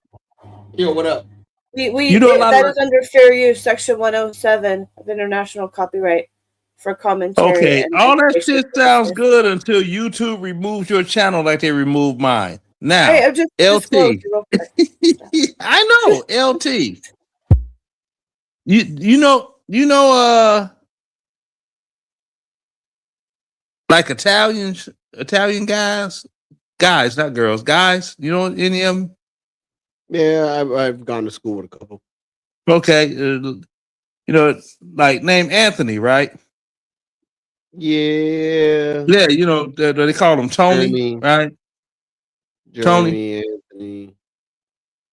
Yo, what up? That is under fair use, section 107 of international copyright for commentary. Okay, and all that education shit sounds good until YouTube removes your channel like they removed mine. Now, Hey, I'm just LT. real quick. I know, LT. You know like Italian guys, not girls, guys. You know any of them? Yeah, I've gone to school with a couple. Okay, like name Anthony, right? Yeah. Yeah, they call him Tony, Jeremy, right? Jeremy, Anthony.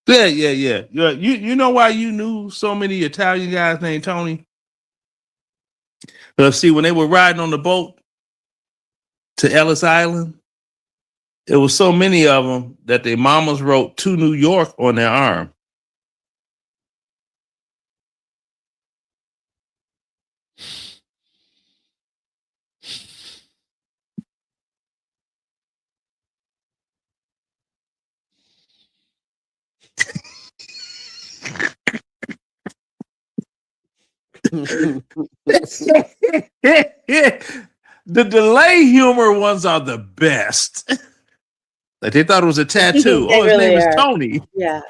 Yeah. You know why you knew so many Italian guys named Tony? See, when they were riding on the boat to Ellis Island, there was so many of them that their mamas wrote to New York on their arm. The delay humor ones are the best. Like they thought it was a tattoo. Oh, his name is Tony. Yeah.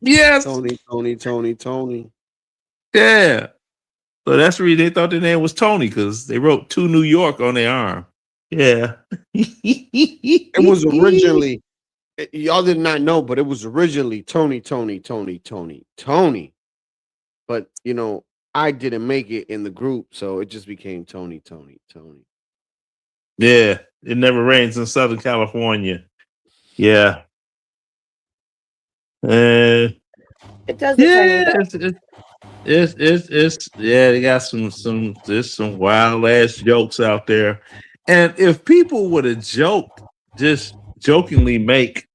Yes. Tony. Yeah. So that's the reason they thought their name was Tony, because they wrote to New York on their arm. Yeah. It was originally, y'all did not know, but it was originally Tony. But, I didn't make it in the group, so it just became Tony. Yeah. It never rains in Southern California. Yeah. It does. Yeah. It's they got some wild ass jokes out there. And if people would have just jokingly make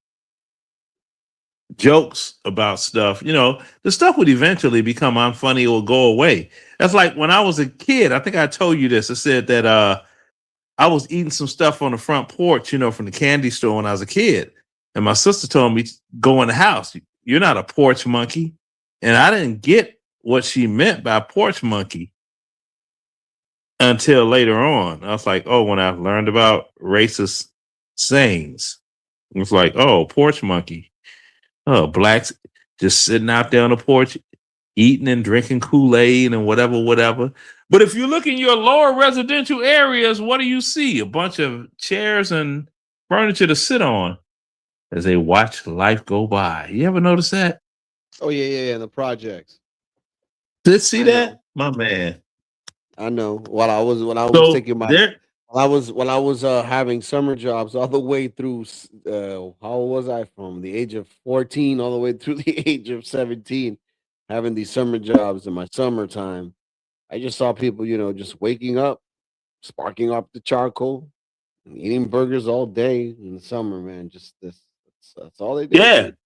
jokes about stuff, the stuff would eventually become unfunny or go away. That's like when I was a kid. I think I told you this. I said that I was eating some stuff on the front porch, from the candy store when I was a kid. And my sister told me, go in the house. You're not a porch monkey. And I didn't get what she meant by porch monkey until later on. I was like, oh, when I learned about racist sayings, it was like, oh, porch monkey. Oh, blacks just sitting out there on the porch, eating and drinking Kool-Aid and whatever. But if you look in your lower residential areas, what do you see? A bunch of chairs and furniture to sit on as they watch life go by. You ever notice that? Oh yeah, the projects. Did see that? My man. I know. When I was So taking my there, when I was having summer jobs all the way through how old was I, from the age of 14 all the way through the age of 17, having these summer jobs in my summertime. I just saw people, just waking up, sparking up the charcoal, and eating burgers all day in the summer, man. Just that's all they did. yeah. Dude.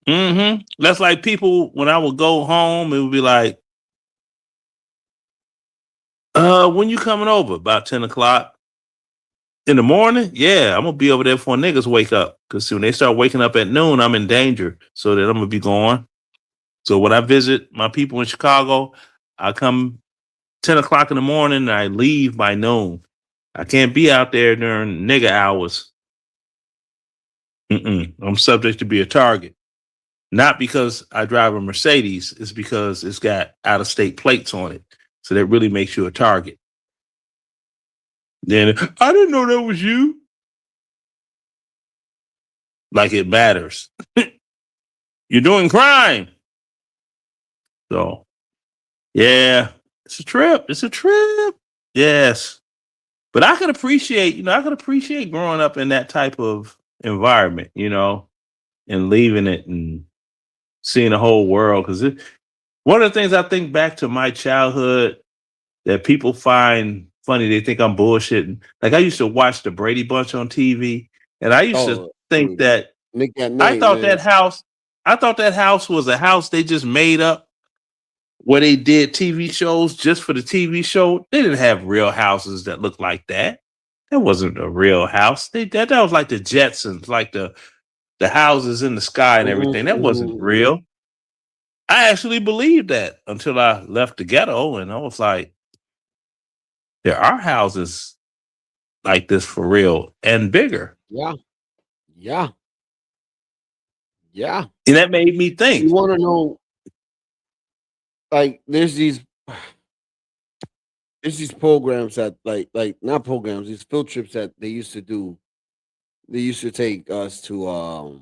Mm-hmm. That's like people, when I would go home, it would be like, when you coming over? About 10 o'clock in the morning? Yeah, I'm gonna be over there before niggas wake up. Because when they start waking up at noon, I'm in danger. So that I'm gonna be gone. So when I visit my people in Chicago, I come 10 o'clock in the morning and I leave by noon. I can't be out there during nigga hours. I'm subject to be a target. Not because I drive a Mercedes, it's because it's got out of state plates on it. So that really makes you a target. Then I didn't know that was you. Like it matters. You're doing crime. So yeah, it's a trip. It's a trip. Yes. But I could appreciate, growing up in that type of environment, and leaving it and seeing the whole world. Because one of the things I think back to my childhood that people find funny, they think I'm bullshitting. Like I used to watch the Brady Bunch on TV, and I used to think that Nick at I Night, thought man. that house was a house they just made up where they did TV shows just for the TV show. They didn't have real houses that looked like that. That wasn't a real house. That was like the Jetsons, like the houses in the sky and everything. That wasn't real. I actually believed that until I left the ghetto, and I was like, there are houses like this for real and bigger. Yeah. And that made me think. You want to know, like, there's these programs that like not programs, these field trips that they used to do. They used to take us to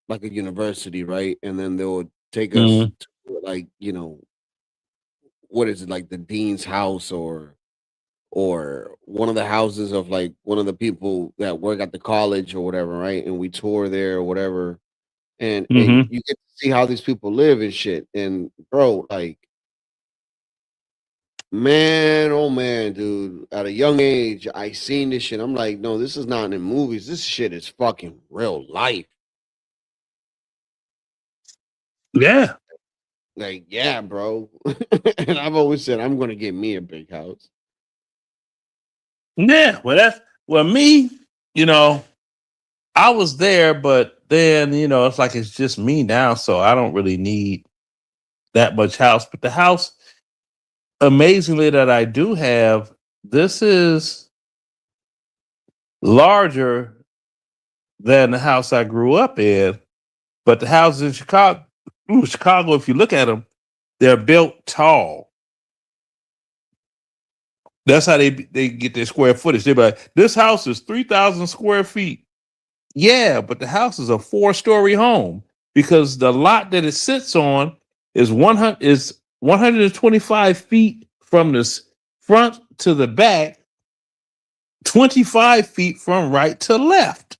like a university, right? And then they would take us to, like, what is it, like the dean's house or one of the houses of like one of the people that work at the college or whatever, right? And we tour there or whatever. And you get to see how these people live and shit. And bro, like, man, oh man, dude, at a young age, I seen this shit. I'm like, no, this is not in movies. This shit is fucking real life. Yeah. Like, yeah, bro. And I've always said I'm gonna get me a big house. Yeah. Me, I was there, but then, it's like it's just me now. So I don't really need that much house. But the house, amazingly, that I do have, this is larger than the house I grew up in. But the houses in Chicago, if you look at them, they're built tall. That's how they get their square footage. They're like, this house is 3,000 square feet. Yeah, but the house is a 4-story home because the lot that it sits on is 125 feet from the front to the back, 25 feet from right to left.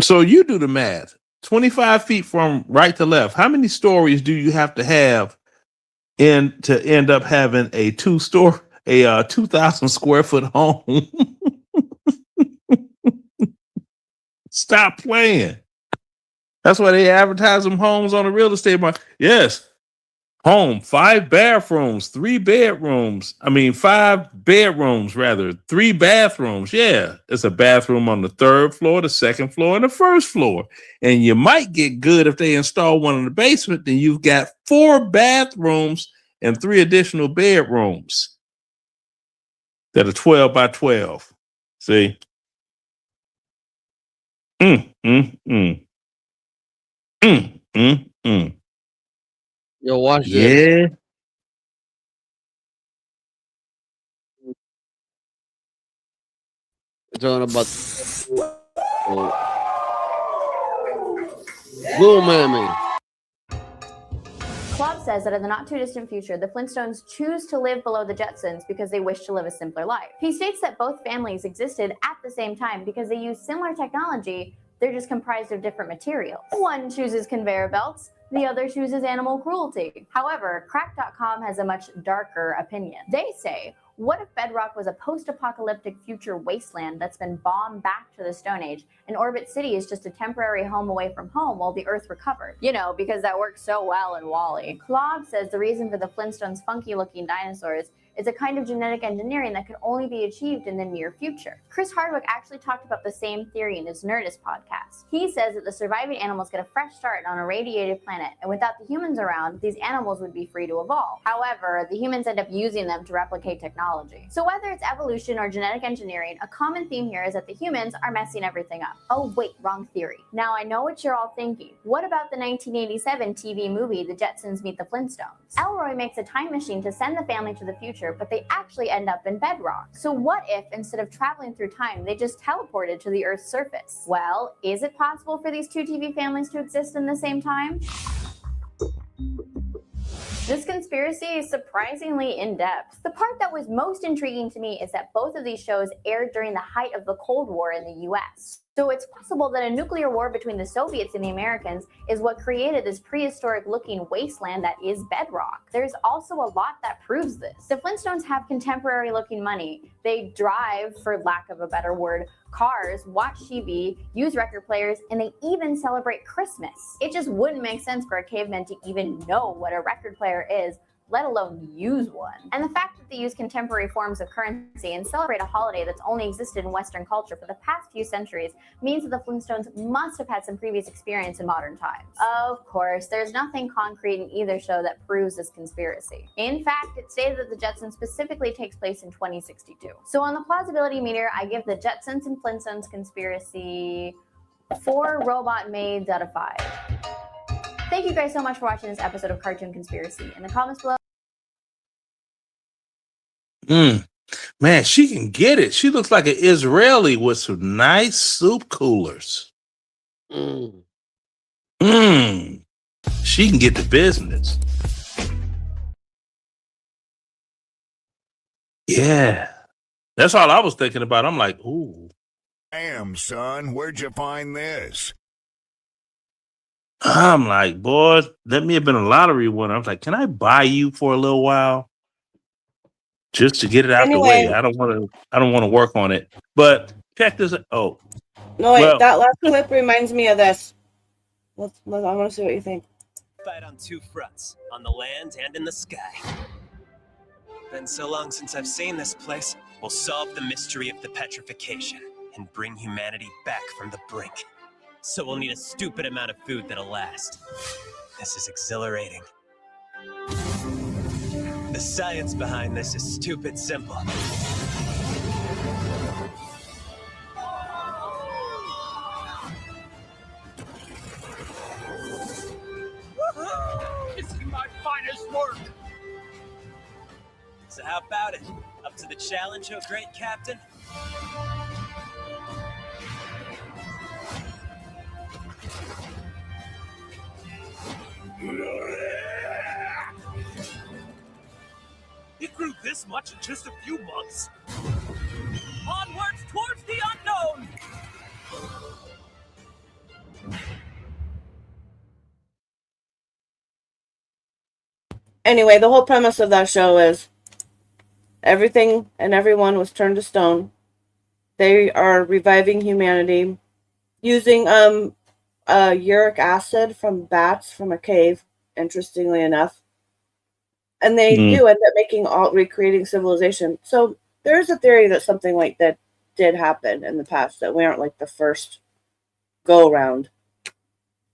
So you do the math. 25 feet from right to left. How many stories do you have to have to end up having a 2,000 square foot home? Stop playing. That's why they advertise them homes on the real estate market. Yes. Home, 5 bathrooms, 3 bedrooms. 5 bedrooms, rather, 3 bathrooms. Yeah, it's a bathroom on the 3rd floor, the 2nd floor, and the 1st floor. And you might get good if they install one in the basement. Then you've got 4 bathrooms and 3 additional bedrooms that are 12 by 12. See? Yo, watch this. Yeah. Talking about Blue Mammy. Claude says that in the not-too-distant future, the Flintstones choose to live below the Jetsons because they wish to live a simpler life. He states that both families existed at the same time because they use similar technology, they're just comprised of different materials. One chooses conveyor belts, the other chooses animal cruelty. However, Crack.com has a much darker opinion. They say, what if Bedrock was a post-apocalyptic future wasteland that's been bombed back to the Stone Age, and Orbit City is just a temporary home away from home while the Earth recovered? You know, because that works so well in WALL-E. Claude says the reason for the Flintstones' funky-looking dinosaurs is a kind of genetic engineering that could only be achieved in the near future. Chris Hardwick actually talked about the same theory in his Nerdist podcast. He says that the surviving animals get a fresh start on a radiated planet, and without the humans around, these animals would be free to evolve. However, the humans end up using them to replicate technology. So whether it's evolution or genetic engineering, a common theme here is that the humans are messing everything up. Oh wait, wrong theory. Now I know what you're all thinking. What about the 1987 TV movie The Jetsons Meet the Flintstones? Elroy makes a time machine to send the family to the future, but they actually end up in Bedrock. So what if, instead of traveling through time, they just teleported to the Earth's surface? Well, is it possible for these two TV families to exist in the same time? This conspiracy is surprisingly in-depth. The part that was most intriguing to me is that both of these shows aired during the height of the Cold War in the US. So it's possible that a nuclear war between the Soviets and the Americans is what created this prehistoric-looking wasteland that is Bedrock. There's also a lot that proves this. The Flintstones have contemporary-looking money. They drive, for lack of a better word, cars, watch TV, use record players, and they even celebrate Christmas. It just wouldn't make sense for a caveman to even know what a record player is, let alone use one. And the fact that they use contemporary forms of currency and celebrate a holiday that's only existed in Western culture for the past few centuries means that the Flintstones must have had some previous experience in modern times. Of course, there's nothing concrete in either show that proves this conspiracy. In fact, it's stated that the Jetsons specifically takes place in 2062. So on the plausibility meter, I give the Jetsons and Flintstones conspiracy 4 robot maids out of 5. Thank you guys so much for watching this episode of Cartoon Conspiracy. In the comments below. Man, she can get it. She looks like an Israeli with some nice soup coolers. She can get the business. Yeah. That's all I was thinking about. I'm like, ooh. Damn, son, where'd you find this? I'm like, boy, let me have been a lottery winner. I was like, can I buy you for a little while? Just to get it out the way. I don't want to work on it. But check this out. Oh. No, wait, that last clip reminds me of this. I want to see what you think. Fight on 2 fronts, on the land and in the sky. Been so long since I've seen this place. We'll solve the mystery of the petrification and bring humanity back from the brink. So we'll need a stupid amount of food that'll last. This is exhilarating. The science behind this is stupid simple. This is my finest work! So how about it? Up to the challenge, oh great captain? It grew this much in just a few months. Onwards towards the unknown! Anyway, the whole premise of that show is everything and everyone was turned to stone. They are reviving humanity using uric acid from bats from a cave, interestingly enough. and they do end up recreating civilization. So there's a theory that something like that did happen in the past, that we aren't like the first go around,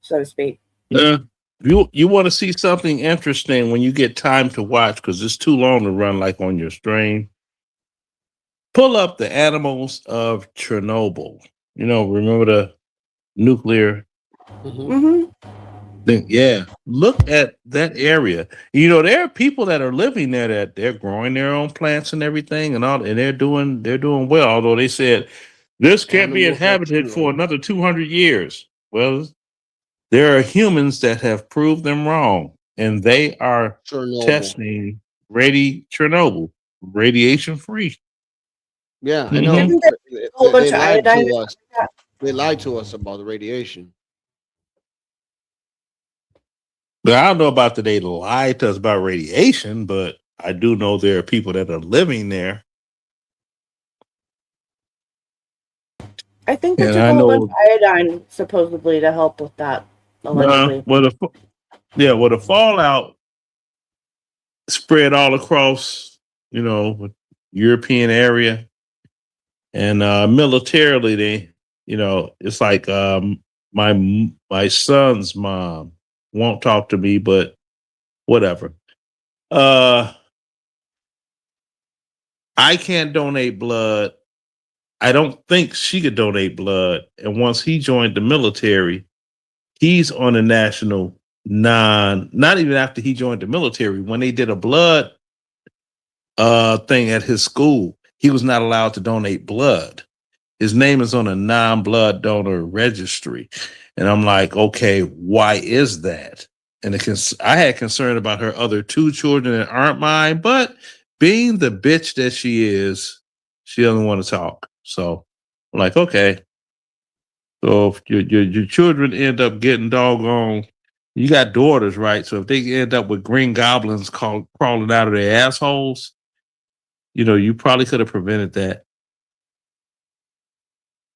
so to speak. You want to see something interesting when you get time to watch, because it's too long to run like on your stream. Pull up the animals of Chernobyl. Remember the nuclear thing? Yeah. Look at that area. There are people that are living there that they're growing their own plants and everything and all, and they're doing well. Although they said this can't be inhabited for another 200 years. Well, there are humans that have proved them wrong, and they are testing Chernobyl, radiation free. Yeah, I know. They lied to us. They lied to us about the radiation. But I don't know about that they lied to us about radiation, but I do know there are people that are living there. I think they took a whole bunch of iodine supposedly to help with that. Allegedly. The fallout spread all across, European area, and militarily they, it's like my son's mom won't talk to me, but whatever. I can't donate blood. I don't think she could donate blood. And once he joined the military, he's on a national not even after he joined the military. When they did a blood thing at his school, he was not allowed to donate blood. His name is on a non-blood donor registry. And I'm like, okay, why is that? And I had concern about her other two children that aren't mine, but being the bitch that she is, she doesn't want to talk. So I'm like, okay. So if your children end up getting doggone, you got daughters, right? So if they end up with green goblins crawling out of their assholes, you probably could have prevented that.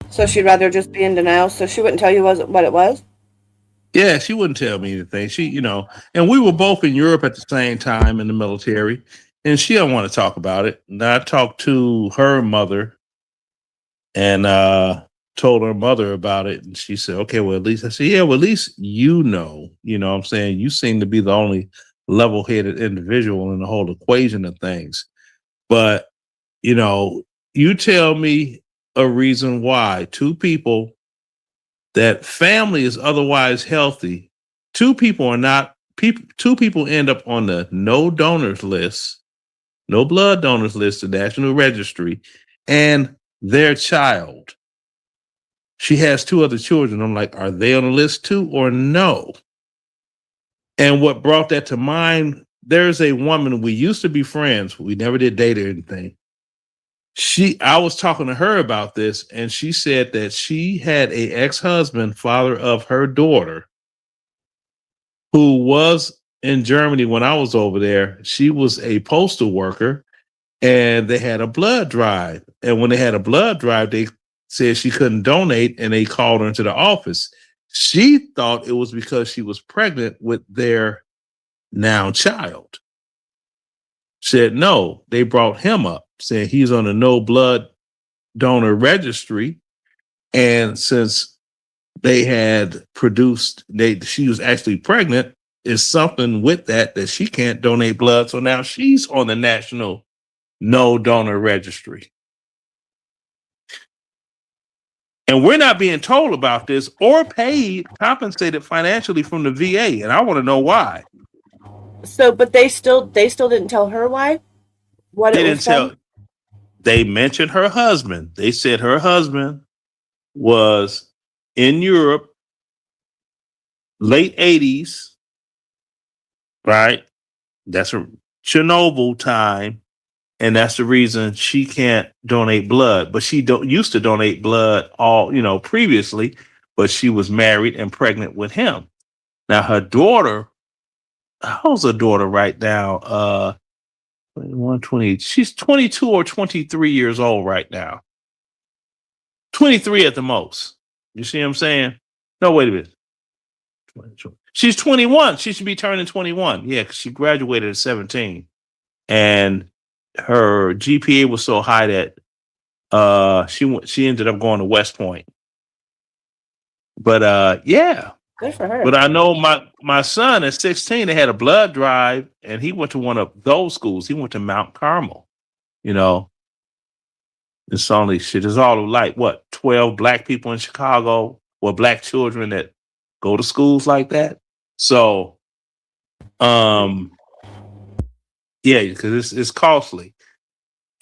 So she'd rather just be in denial, so she wouldn't tell you what it was? Yeah, she wouldn't tell me anything. She, and we were both in Europe at the same time in the military, and she don't want to talk about it. And I talked to her mother and told her mother about it, and she said, okay, well, at least I said, yeah, well, at least you know what I'm saying? You seem to be the only level-headed individual in the whole equation of things. But, you tell me a reason why two people that family is otherwise healthy, two people end up on the no donors list, no blood donors list, the National Registry, and their child. She has two other children. I'm like, are they on the list too or no? And what brought that to mind, there's a woman, we used to be friends. We never did date or anything. I was talking to her about this, and she said that she had a ex-husband, father of her daughter, who was in Germany when I was over there. She was a postal worker, and they had a blood drive. And when they had a blood drive, they said she couldn't donate, and they called her into the office. She thought it was because she was pregnant with their now child. Said no, they brought him up, saying he's on a no blood donor registry, and since they had she was actually pregnant, is something with that she can't donate blood. So now she's on the national no donor registry. And we're not being told about this or compensated financially from the VA. And I want to know why. So, but they still didn't tell her why? They didn't tell. They mentioned her husband. They said her husband was in Europe, late 80s, right? That's a Chernobyl time. And that's the reason she can't donate blood. But she used to donate blood previously, but she was married and pregnant with him. Now her daughter, how's her daughter right now? 21, 20. She's 22 or 23 years old right now. 23 at the most. You see what I'm saying? No, wait a minute. She's 21. She should be turning 21. Yeah, because she graduated at 17. And her GPA was so high that she ended up going to West Point. But yeah. Good for her. But I know my son at 16, they had a blood drive, and he went to one of those schools. He went to Mount Carmel. You know, it's only shit. There's all of like what 12 black people in Chicago or black children that go to schools like that. So, yeah, because it's costly,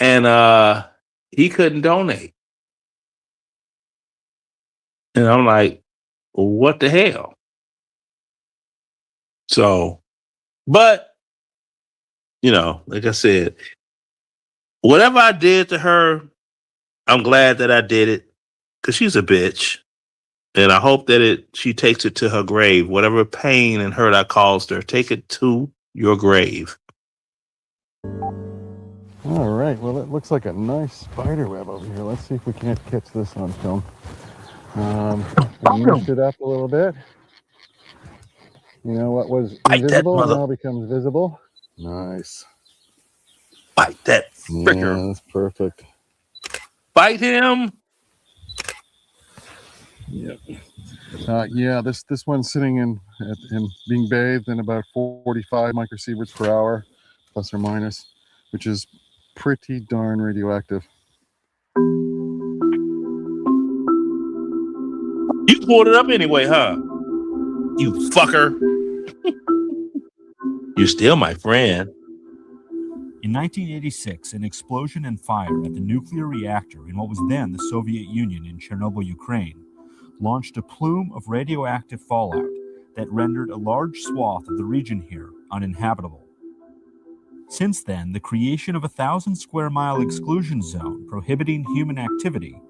and he couldn't donate, and I'm like, well, what the hell? So, but you know, like I said, whatever I did to her, I'm glad that I did it because she's a bitch. And I hope that she takes it to her grave. Whatever pain and hurt I caused her, take it to your grave. All right. Well, it looks like a nice spider web over here. Let's see if we can't catch this on film. We mixed it up a little bit. You know, what was invisible now becomes visible. Nice. Bite that fricker. Yeah, that's perfect. Bite him. Yep. Yeah, this one's sitting in being bathed in about 45 microsieverts per hour, plus or minus, which is pretty darn radioactive. You pulled it up anyway, huh? You fucker. You're still my friend. In 1986, an explosion and fire at the nuclear reactor in what was then the Soviet Union in Chernobyl, Ukraine, launched a plume of radioactive fallout that rendered a large swath of the region here uninhabitable. Since then, the creation of a 1,000-square-mile exclusion zone prohibiting human activity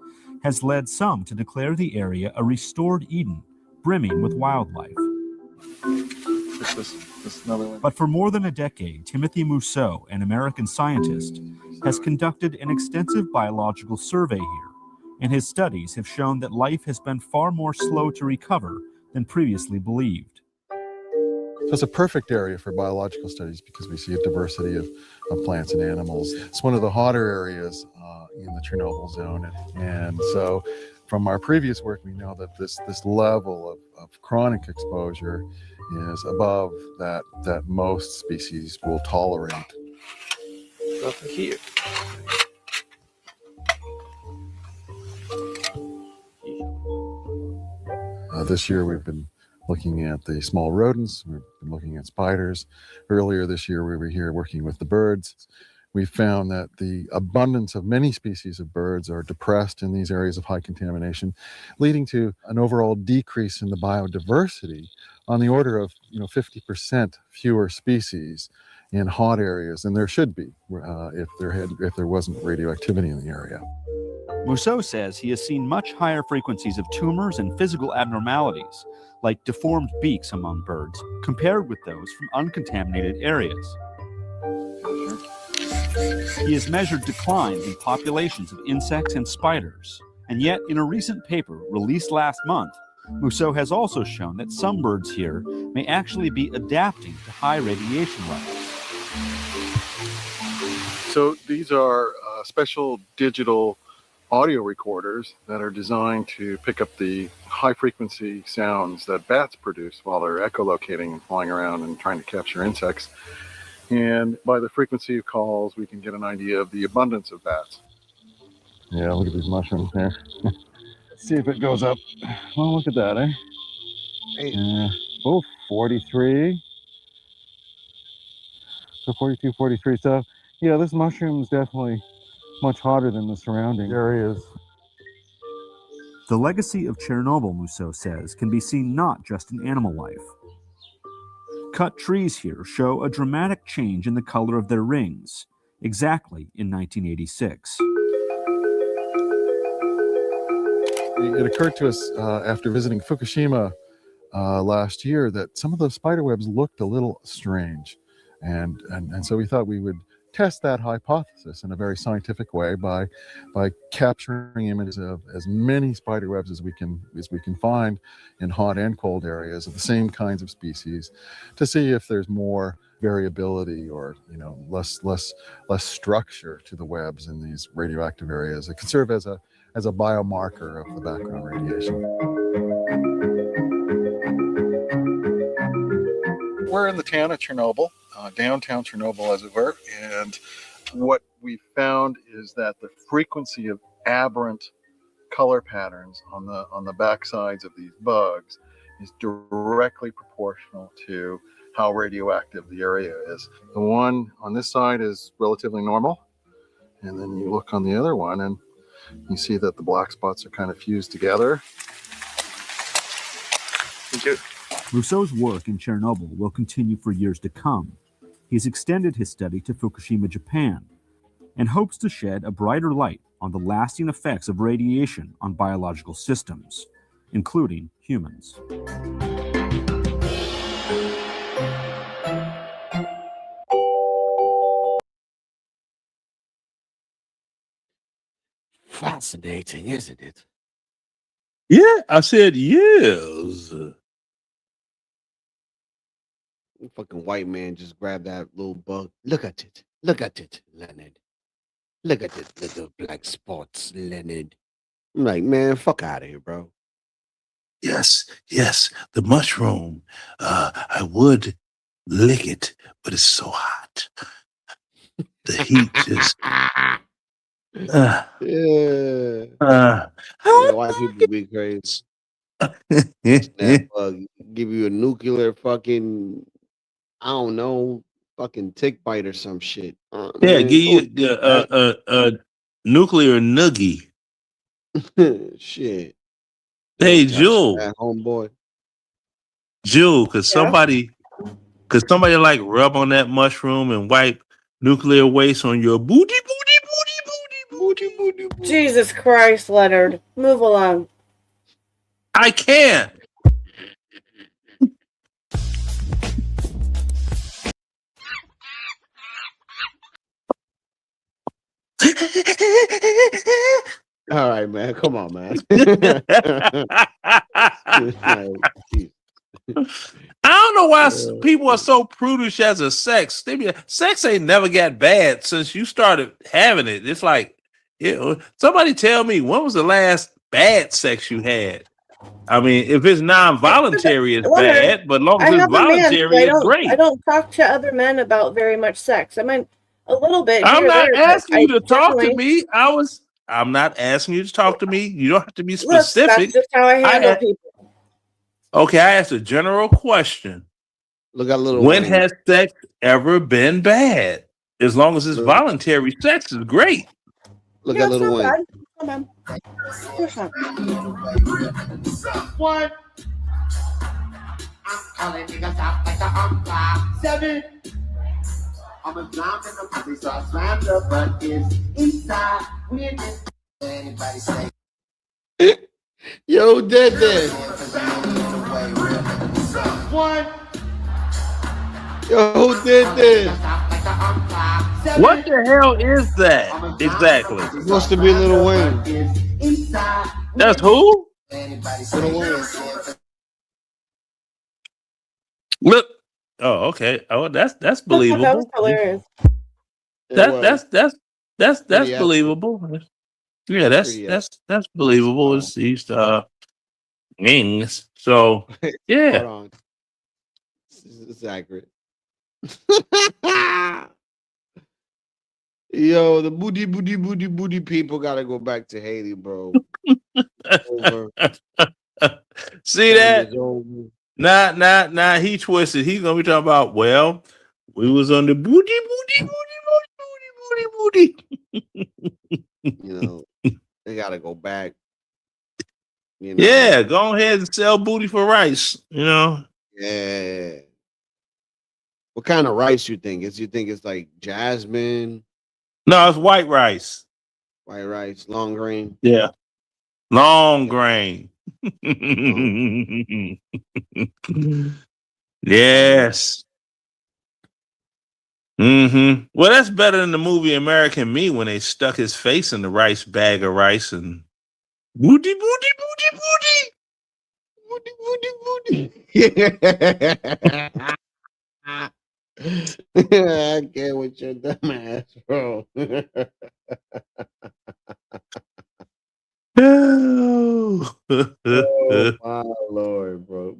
has led some to declare the area a restored Eden, brimming with wildlife. But for more than a decade, Timothy Mousseau, an American scientist, has conducted an extensive biological survey here, and his studies have shown that life has been far more slow to recover than previously believed. So it's a perfect area for biological studies because we see a diversity of plants and animals. It's one of the hotter areas in the Chernobyl zone. And so from our previous work, we know that this level of chronic exposure is above that most species will tolerate. Up here. This year we've been looking at the small rodents, we've been looking at spiders. Earlier this year we were here working with the birds. We found that the abundance of many species of birds are depressed in these areas of high contamination, leading to an overall decrease in the biodiversity on the order of 50% fewer species in hot areas than there should be if there wasn't radioactivity in the area. Mousseau says he has seen much higher frequencies of tumors and physical abnormalities, like deformed beaks among birds, compared with those from uncontaminated areas. He has measured declines in populations of insects and spiders, and yet in a recent paper released last month, Mousseau has also shown that some birds here may actually be adapting to high radiation levels. So these are special digital audio recorders that are designed to pick up the high frequency sounds that bats produce while they're echolocating and flying around and trying to capture insects. And by the frequency of calls, we can get an idea of the abundance of bats. Yeah, look at these mushrooms there. Let's see if it goes up. Well, look at that, eh? Hey. 43. So 42, 43. So, yeah, this mushroom is definitely much hotter than the surrounding areas. The legacy of Chernobyl, Mousseau says, can be seen not just in animal life. Cut trees here show a dramatic change in the color of their rings, exactly in 1986. It occurred to us after visiting Fukushima last year that some of the spider webs looked a little strange. And so we thought we would test that hypothesis in a very scientific way by capturing images of as many spider webs as we can find in hot and cold areas of the same kinds of species, to see if there's more variability or less structure to the webs in these radioactive areas. It can serve as a biomarker of the background radiation. We're in the town of Chernobyl, downtown Chernobyl as it were, and what we found is that the frequency of aberrant color patterns on the backsides of these bugs is directly proportional to how radioactive the area is. The one on this side is relatively normal, and then you look on the other one and you see that the black spots are kind of fused together. Rousseau's work in Chernobyl will continue for years to come. He's extended his study to Fukushima, Japan, and hopes to shed a brighter light on the lasting effects of radiation on biological systems, including humans. Fascinating, isn't it? Yeah, I said yes. Fucking white man just grabbed that little bug. Look at it. Look at it, Leonard. Look at it, little black spots, Leonard. I'm like, man, fuck out of here, bro. Yes, the mushroom. I would lick it, but it's so hot. The heat just. White people be crazy. That bug give you a nuclear fucking, I don't know, fucking tick bite or some shit. Yeah, give you a nuclear noogie. Shit. Hey, Jewel. Homeboy. Jewel, could somebody like rub on that mushroom and wipe nuclear waste on your booty? Jesus Christ, Leonard. Move along. I can't. All right, man. Come on, man. I don't know why people are so prudish as a sex. Sex ain't never got bad since you started having it. It's like, somebody tell me, when was the last bad sex you had? I mean, if it's non-voluntary, it's bad, but long as it's voluntary, it's great. I don't talk to other men about very much sex. I mean, a little bit. I'm not asking you to talk to me. I'm not asking you to talk to me. You don't have to be specific. That's just how I handle people. Okay, I asked a general question. Look at little. When has sex ever been bad? As long as it's voluntary, sex is great. Look at little Wayne. Come on. One. I'm calling niggas out like the umpire. 7. I'm a clown in the pussy, so I slammed the butt is inside. Anybody say? Yo, dead this. One. Yo, who did this? What the hell is that exactly? It's supposed to be Lil Wayne. That's who? Lil Wayne. Look. Oh, okay. Oh, that's believable. That was hilarious. That's believable. Yeah, that's believable. It's these wings. So yeah. Hold on. It's accurate. Yo, the booty people gotta go back to Haiti, bro. Over. See that? Nah, he twisted. He's gonna be talking about, well, we was on the booty. You know, they gotta go back. You know? Yeah, go ahead and sell booty for rice, you know. Yeah. What kind of rice you think? You think it's like jasmine? No, it's white rice. White rice, long grain. Yeah. Long grain. Yes. Mm-hmm. Well, that's better than the movie American Me when they stuck his face in the rice bag of rice and booty, booty, booty, Yeah. I get with your dumb ass, bro. booty. Oh my lord, bro.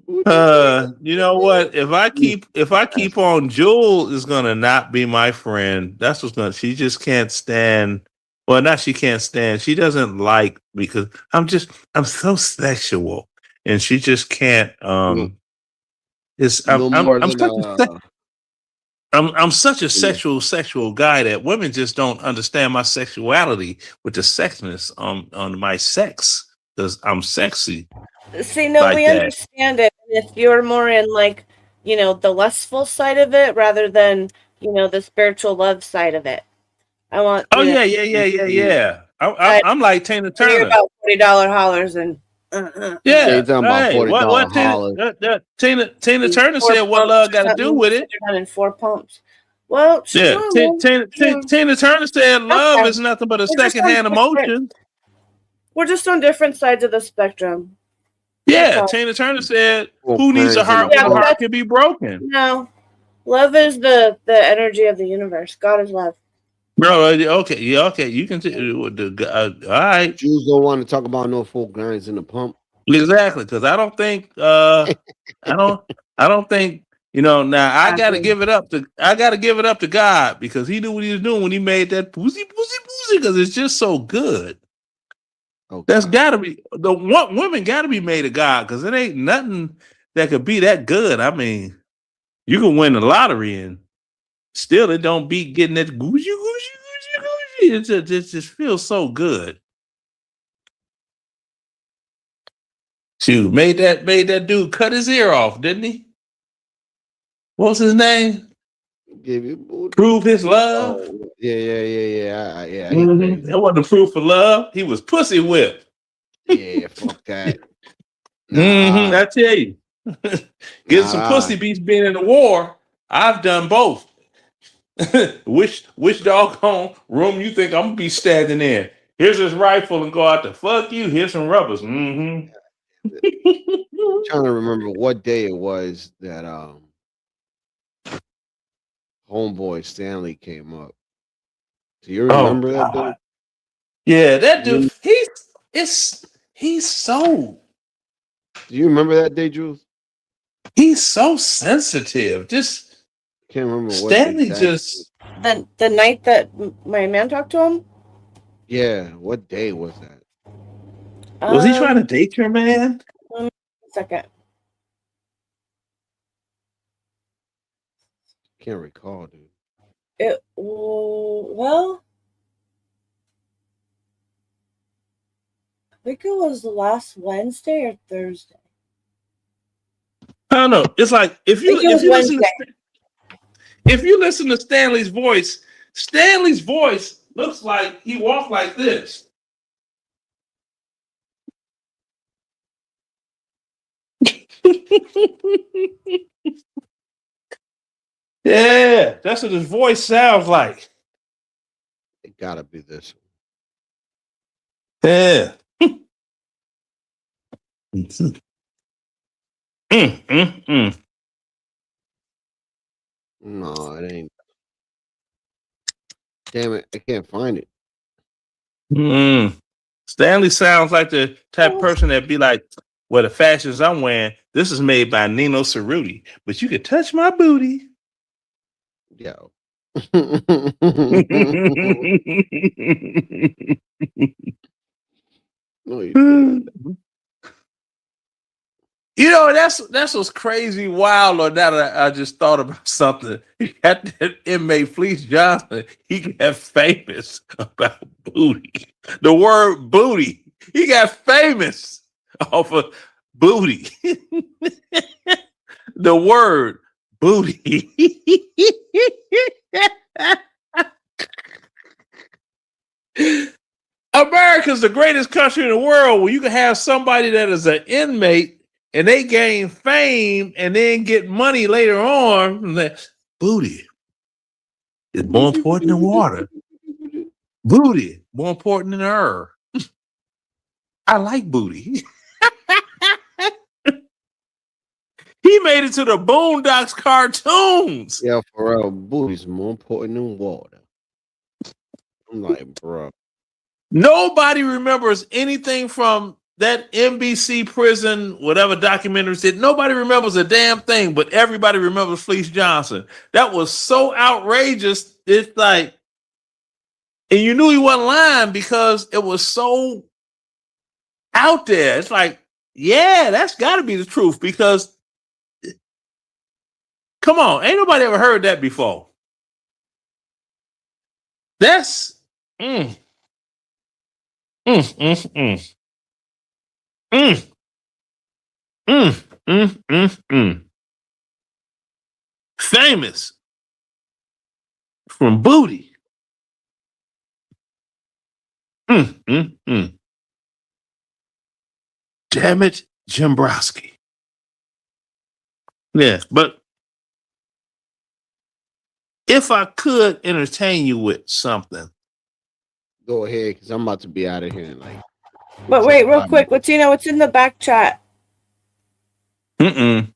You know what? If I keep on, Jewel is gonna not be my friend. That's what's gonna. She just can't stand. Well, not she can't stand. She doesn't like because I'm so sexual, and she just can't. It's No more than I'm such a sexual guy that women just don't understand my sexuality with the sexiness on my sex because I'm sexy See, no, like we that. understand it. And if you're more in like, the lustful side of it rather than, the spiritual love side of it. I want. Oh yeah. I'm like Tina I hear Turner. about $40 hollers and. Yeah. They talking about Hey, what $40 Tina hollers. Tina Turner said what love got to do with it? Done in 4 pumps. Well, she's Yeah. normal. Tina Turner said love Okay. is nothing but a We're just on secondhand different- emotion. We're just on different sides of the spectrum. Yeah, Tina Turner said, "Who needs a heart when a heart can be broken?" No, love is the energy of the universe. God is love. Bro, okay, you can. All right, Jews don't want to talk about no full grinds in the pump. Exactly, because I don't think. I don't think. Now I got to give it up to God because He knew what He was doing when He made that pussy because it's just so good. Okay. That's got to be women got to be made of God because it ain't nothing that could be that good. I mean, you can win the lottery and still it don't beat getting that goosey. It just feels so good. Shoot, made that dude cut his ear off, didn't he? What's his name? Give you Prove his love. Oh, yeah. That wasn't the proof of love. He was pussy whipped. Yeah, fuck that. I tell you, get some pussy beats being in the war. I've done both. which doggone room you think I'm gonna be standing in? Here's this rifle and go out to fuck you. Here's some rubbers. I'm trying to remember what day it was that homeboy Stanley came up. Do you remember that dude? Yeah, that dude. He's so. Do you remember that day, Jules? He's so sensitive. Just can't remember. Stanley just the night that my man talked to him. Yeah, what day was that? Was he trying to date your man? 1 second. Can't recall, dude. Well, I think it was last Wednesday or Thursday. I don't know. It's like if you listen to Stanley's voice looks like he walked like this. Yeah, that's what his voice sounds like. It gotta be this one. Yeah. No, it ain't. Damn it, I can't find it. Stanley sounds like the type of person that be like, well, the fashions I'm wearing, this is made by Nino Cerruti, but you can touch my booty. Yo. No, you didn't. That's what's crazy wild. Or now that I just thought about something. That inmate Fleece Johnson, he got famous about booty. The word booty. He got famous off of booty. The word booty. America's the greatest country in the world where you can have somebody that is an inmate and they gain fame and then get money later on. Booty. is more important than water. Booty, more important than her. I like booty. He made it to the Boondocks cartoons. Yeah, for real. Booty's more important than water. I'm like, bro. Nobody remembers anything from that NBC prison, whatever documentaries did. Nobody remembers a damn thing, but everybody remembers Fleece Johnson. That was so outrageous. It's like, and you knew he wasn't lying because it was so out there. It's like, yeah, that's got to be the truth because, come on, ain't nobody ever heard that before. That's famous from booty. Damn it, Jimbrowski. Yeah, but if I could entertain you with something. Go ahead, because I'm about to be out of here in like. But wait, real quick, Latino, what's in the back chat? The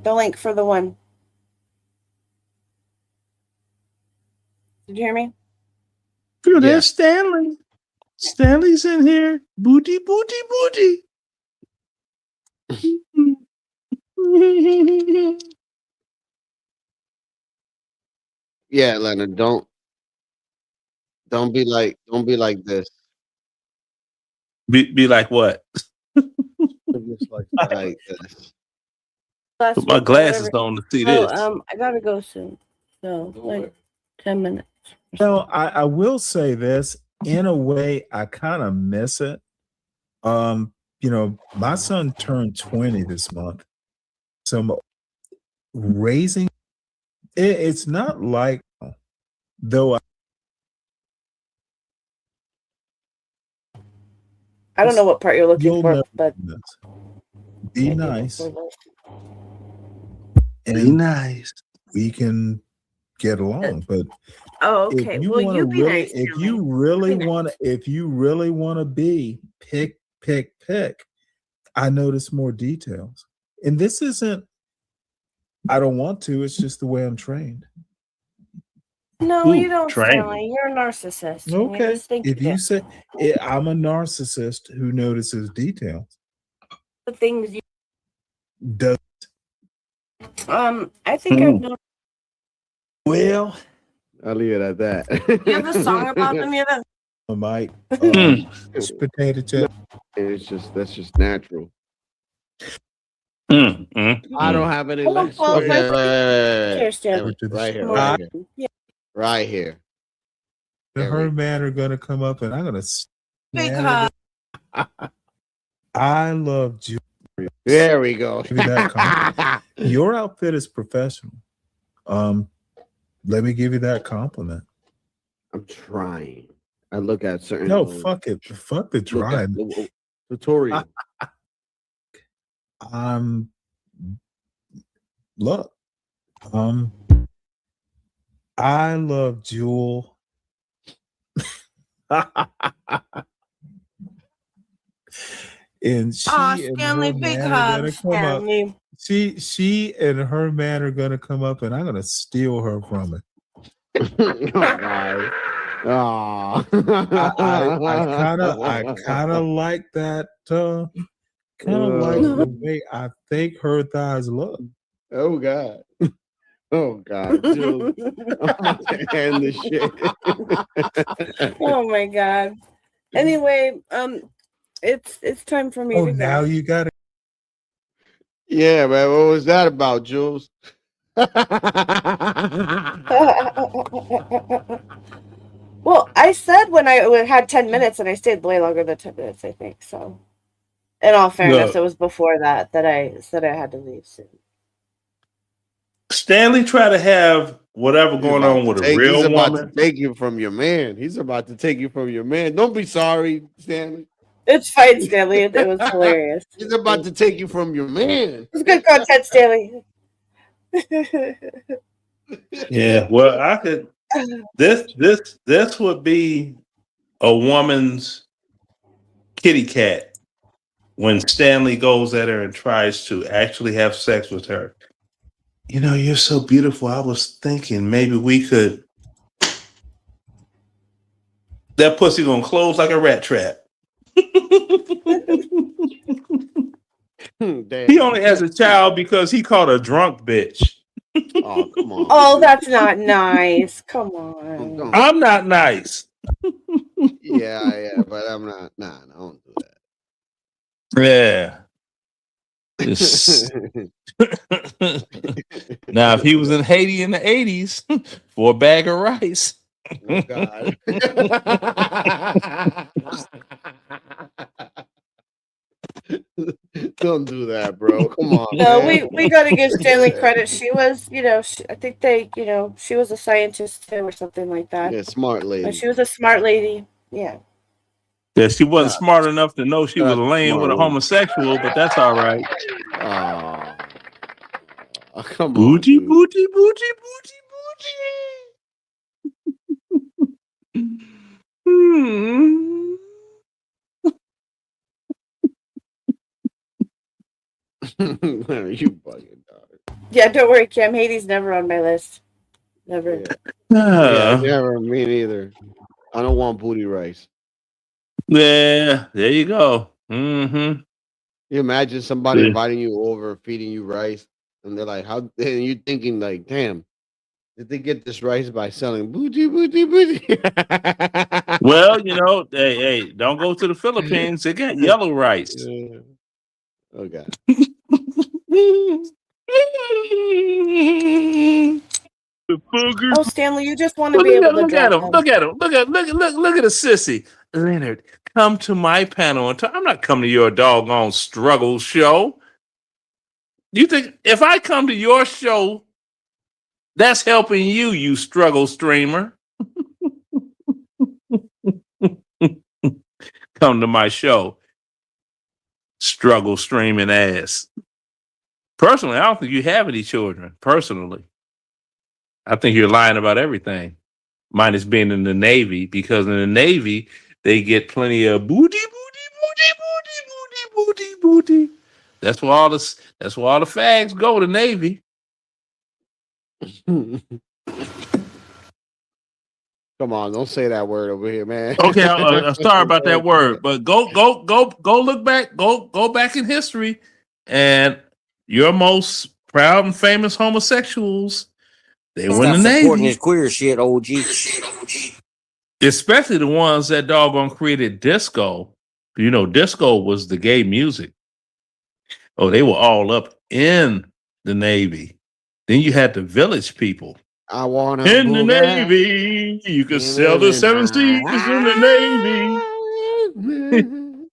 link for the one. Did you hear me? Dude, there's Stanley. Stanley's in here. Booty, booty, booty. Yeah, Leonard, don't be like this. Be like what? Just like this. Put my glasses on to see this. I gotta go soon. So like 10 minutes. No, I will say this. In a way, I kind of miss it. My son turned 20 this month. So raising it's not like though I don't know what part you're looking for, but be nice. Be nice. We can get along, but okay. Well, you be nice. If you really want to be pick. I notice more details, and this isn't. I don't want to. It's just the way I'm trained. No, you don't, Stanley. You're a narcissist. Okay. If you say I'm a narcissist who notices details, the things you does. I think I've known. Well, I'll leave it at that. You have a song about them, you have a mic. It's potato chip. That's just natural. I don't have any. Right here. Right here. Her man are gonna come up, and I'm gonna. I love you. There we go. Your outfit is professional. Let me give you that compliment. I'm trying. I look at certain. No, fuck it. Fuck the trying. Tutorial. Look. I love Jewel. And she and her man are gonna come up. She and her man are gonna come up, and I'm gonna steal her from it. Oh, I kind of like that. Kind of like the way I think her thighs look. Oh God. Oh God, dude. I'm about to end this shit. Oh my God. Anyway, it's time for me to go. Now you got it. Yeah, man. What was that about, Jules? Well, I said when I had 10 minutes, and I stayed way longer than 10 minutes, I think. So, in all fairness, it was before that I said I had to leave soon. Stanley tried to have whatever going on with a real woman. He's about to take you from your man. He's about to take you from your man. Don't be sorry, Stanley. It's fine, Stanley. It was hilarious. He's about to take you from your man. It's good content, Stanley. Yeah, well, I could. This would be a woman's kitty cat when Stanley goes at her and tries to actually have sex with her. You know, you're so beautiful. I was thinking maybe we could. That pussy gonna close like a rat trap. He only has a child because he called a drunk bitch. Oh, come on. Oh, that's not nice. Come on. I'm not nice. Yeah, but I'm not. Nah, I don't do Yeah. This- Now, if he was in Haiti in the 80s for a bag of rice. Oh, God. Don't do that, bro. Come on. No, man. we got to give Stanley credit. She was, I think she was a scientist too or something like that. Yeah, smart lady. And she was a smart lady. Yeah. Yeah, she wasn't smart enough to know she was laying with a homosexual, but that's all right. Oh, come on. Booty, dude. booty, booty, booty, booty. You bugging, dog. Yeah, don't worry, Cam. Haiti's never on my list. Never. Yeah, never. Me neither. I don't want booty rice. Yeah, there you go. Mm-hmm. You imagine somebody Yeah. inviting you over, feeding you rice, and they're like, "How?" And you're thinking, like, "Damn, did they get this rice by selling booty, booty, booty?" Well, hey, don't go to the Philippines. They got yellow rice. Oh God. Oh, Stanley, you just want to be able to Look at drop him. Look at him. Look at a sissy. Leonard, come to my panel and talk. I'm not coming to your doggone struggle show. You think if I come to your show, that's helping you, you struggle streamer? Come to my show. Struggle streaming ass. Personally, I don't think you have any children. Personally, I think you're lying about everything. Minus being in the Navy, because in the Navy they get plenty of booty, booty. That's where all the fags go to Navy. Come on, don't say that word over here, man. Okay, I'm sorry about that word, but go look back, go back in history, and your most proud and famous homosexuals, they were in the supporting Navy. his queer shit, OG. Especially the ones that doggone created disco. You know, disco was the gay music. Oh, they were all up in the Navy. Then you had the village people. I want in the Navy. You could sell the 7 seas in the Navy.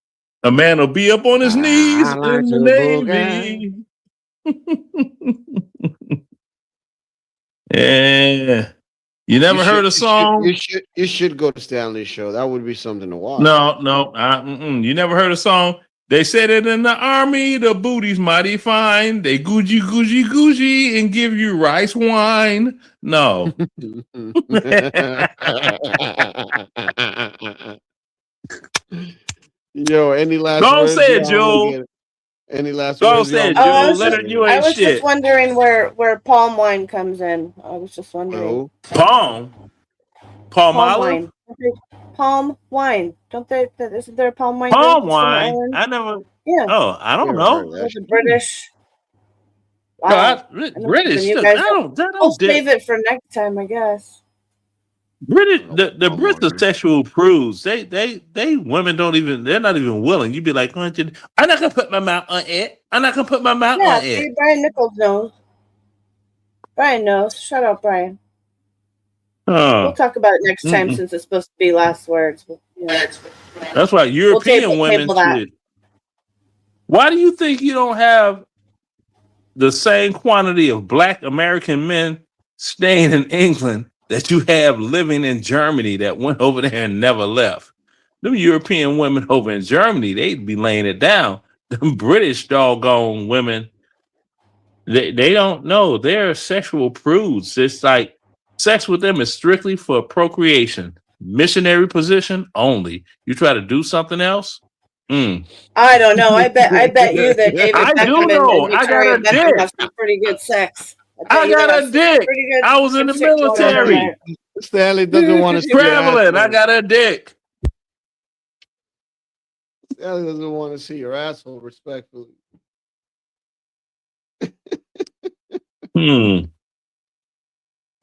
A man will be up on his knees in the Navy. Yeah. You never heard a song? You should go to Stanley's show. That would be something to watch. No. You never heard a song? They said it in the army, the booty's mighty fine. They Gucci, and give you rice wine. No. Yo, any last Don't words? say it, Joe. Any last Don't words? say it, y'all? Joe. Leonard, you ain't shit. just wondering where palm wine comes in. I was just wondering. Palm olive? Wine. Palm wine. Don't they? Isn't there a palm wine? Palm drink from wine? Ireland? I never. Yeah. Oh, I don't know. The British. No, British. You Look, guys I'll save it for next time, I guess. British, the Brits are sexual prudes. They women don't even. They're not even willing. You'd be like, I'm not gonna put my mouth on it. I'm not gonna put my mouth on See, it. Brian Nichols knows. Brian knows. Shut up, Brian. We'll talk about it next time since it's supposed to be last words. That's why European women table that. should. Why do you think you don't have the same quantity of Black American men staying in England that you have living in Germany that went over there and never left? Them European women over in Germany, they'd be laying it down. Them British doggone women, They don't know. They're sexual prudes. It's like sex with them is strictly for procreation. Missionary position only. You try to do something else? I don't know. I bet you that David I do Beckham know. and I got Victoria a Beckham dick. have some pretty good sex. I bet I you they got have a some dick. pretty good I was in the shit going on in military. there. Stanley doesn't want to see your Traveling. I asshole. got a dick. Stanley doesn't want to see your asshole, respectfully.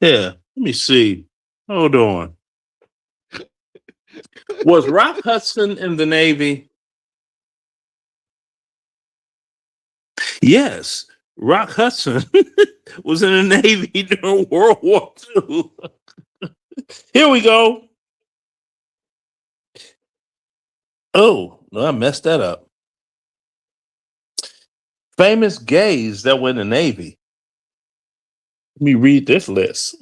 Yeah. Let me see. Hold on. Was Rock Hudson in the Navy? Yes. Rock Hudson was in the Navy during World War II. Here we go. Oh, no, I messed that up. Famous gays that were in the Navy. Let me read this list.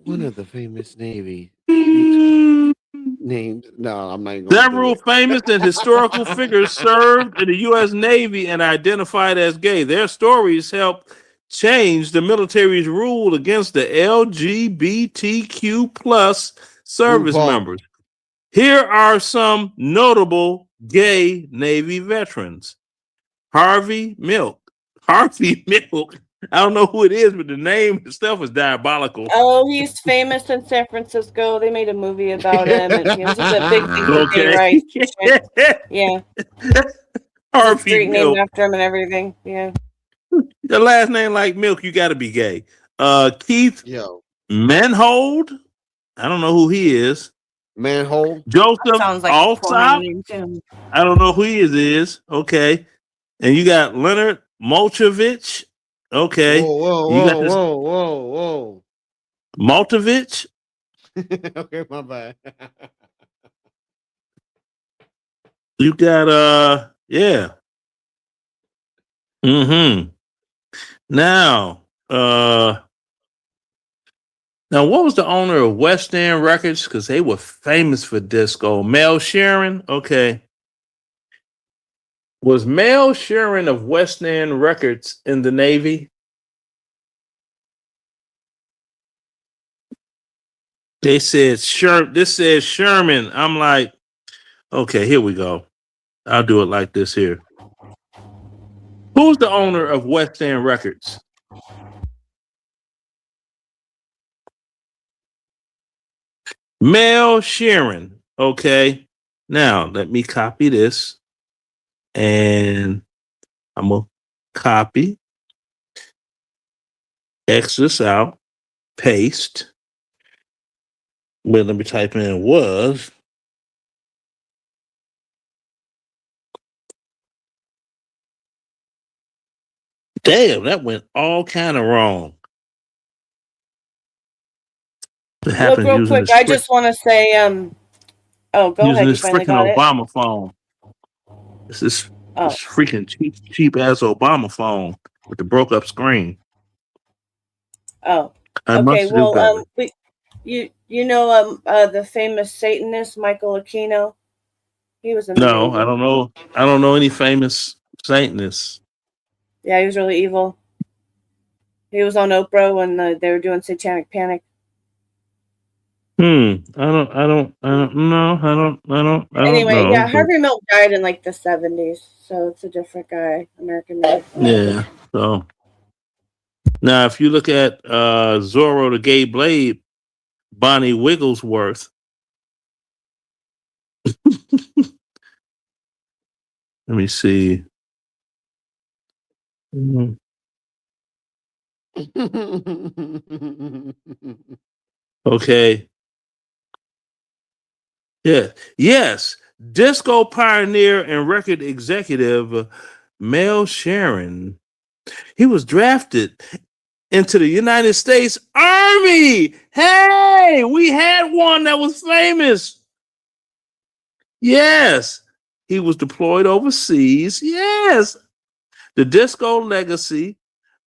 One of the famous Navy names. No, I'm not even going to do Several it. famous and historical figures served in the U.S. Navy and identified as gay. Their stories helped change the military's rule against the LGBTQ plus service RuPaul. members. Here are some notable gay Navy veterans. Harvey Milk. Harvey Milk. I don't know who it is, but the name itself is diabolical. Oh, he's famous in San Francisco. They made a movie about him, and he was just a big thing for gay rights. and shit. Yeah, there's a Harvey street named Milk. after him and everything. Yeah. The last name like Milk, you got to be gay. Keith Yo. Manhold. I don't know who he is. Manhole. Joseph Sounds like a Alsop. name too. I don't know who he is. Okay. And you got Leonard Molchovich. Okay. Whoa, You got this whoa. Maltovich. Okay, my bad. You got yeah. Now, what was the owner of West End Records? Because they were famous for disco. Mel Sharon. Okay. Was Mel Sharon of West End Records in the Navy? They said this says Sherman. I'm like, okay, here we go. I'll do it like this here. Who's the owner of West End Records? Mel Sharon. Okay. Now let me copy this. And I'm gonna copy. X this out. Paste. Well, let me type in was. Damn, that went all kind of wrong. Look real quick. I just want to say, oh, go using ahead. You this finally freaking got it. Obama phone. This freaking cheap ass Obama phone with the broke up screen. Oh, I okay. must do better. You know the famous Satanist Michael Aquino. He was in the No, Navy. I don't know. I don't know any famous Satanists. Yeah, he was really evil. He was on Oprah when they were doing Satanic Panic. I don't Anyway, know. yeah, But Harvey Milk died in like the 70s, so it's a different guy, American made. yeah. So now, if you look at Zorro the Gay Blade, Bonnie Wigglesworth. Let me see. Okay. Yeah. Yes. Disco pioneer and record executive Mel Sharon. He was drafted into the United States Army. Hey, we had one that was famous. Yes. He was deployed overseas. Yes. The disco legacy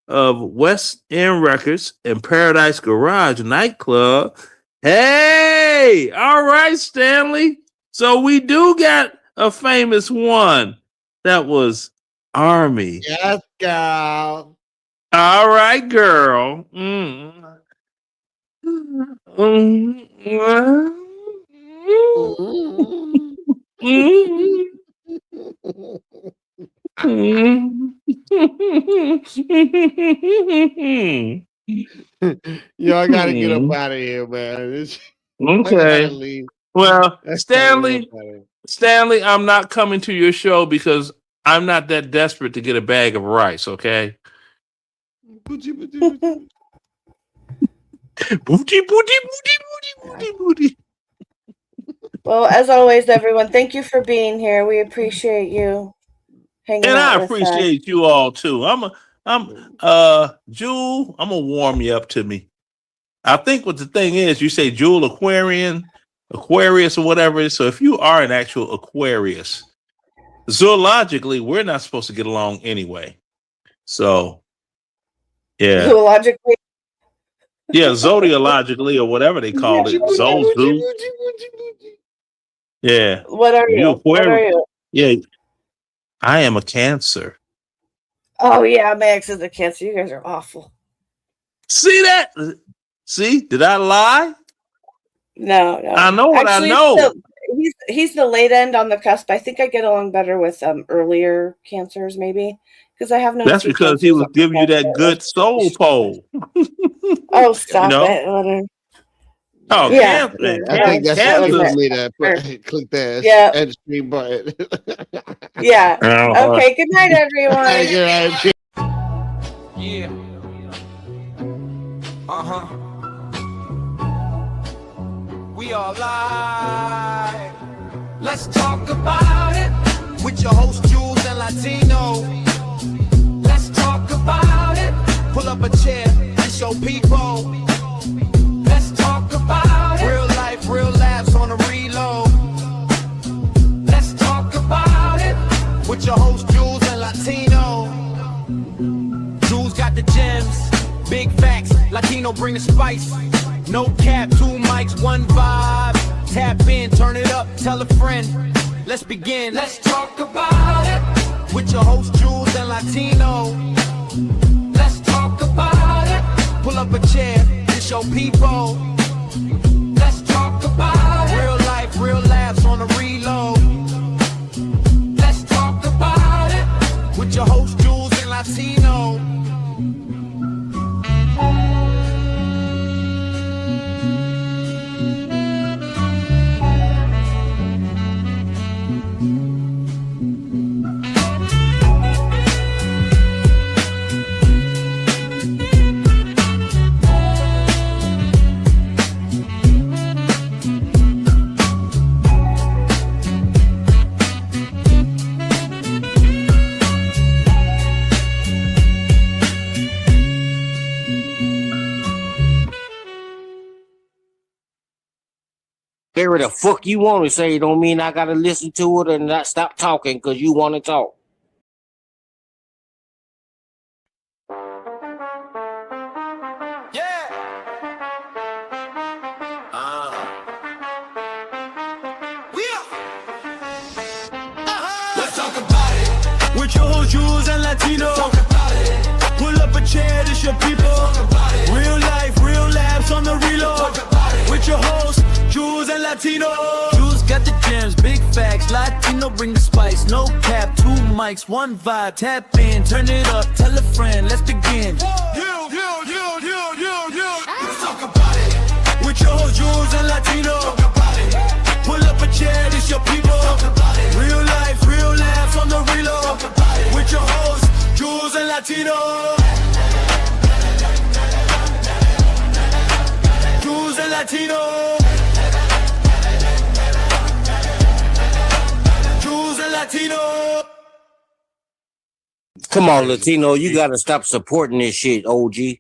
of West End Records and Paradise Garage nightclub. Hey, all right, Stanley. So we do got a famous one that was Army. Yes, girl. All right, girl. Yo, I gotta get up out of here, man. I gotta Okay. leave. Well, I gotta get up Stanley, outta here. Stanley, I'm not coming to your show because I'm not that desperate to get a bag of rice, okay? Booty, booty, booty, booty, booty. Well, as always, everyone, thank you for being here. We appreciate you hanging And out I with us. appreciate you all too. Jewel, I'm gonna warm you up to me. I think what the thing is, you say Jewel Aquarius or whatever it is. So if you are an actual Aquarius, zoologically, we're not supposed to get along anyway. So yeah. Zoologically. Yeah, zodiologically or whatever they call it. Zozu. Yeah. What are you? What are you? Yeah. I am a Cancer. Oh yeah, my ex is a Cancer. You guys are awful. See that? See? Did I lie? No. I know what I know. He's the late end on the cusp. I think I get along better with earlier Cancers, maybe, because I have no. That's because he was giving you that good soul pole. Oh, stop You know? it! Leonard. Oh, Yeah. Cancer. I think that's Cancer. what me to click that Yeah. end screen button. Yeah. Uh-huh. Okay. Good night, everyone. Yeah. We are live. Let's talk about it with your host Jules and Latino. Let's talk about it. Pull up a chair and show people. Let's talk about it. Real life, real laughs on a reload. Let's talk about it with your host Jules and Latino. Jules got the gems, big facts. Latino bring the spice. No cap, 2 mics, 1 vibe. Tap in, turn it up, tell a friend. Let's begin. Let's talk about it with your host Jules and Latino. Let's talk about it. Pull up a chair and show people. Let's talk about it. Real life, real laughs on a reload. Let's talk about it with your host Jules and Latino. Say what the fuck you want to say. Don't mean I gotta listen to it and not stop talking because you want to talk. Let's talk about it with your host Jules and Latino. Talk about it. Pull up a chair, this your people. Talk about it. Real life, real laughs on the reload. Talk about it. With your host Jules and Latino. Jules got the gems, big facts. Latino bring the spice. No cap, 2 mics, 1 vibe. Tap in, turn it up, tell a friend. Let's begin. Let's talk about it with your host Jules and Latino. Talk about it. Pull up a chair, this your people. Talk about it. Real life, real laughs on the reload. Talk about it. With your host Jules and Latino. Jules and Latino. Jules and Latino. Come on, Latino, you gotta stop supporting this shit, OG.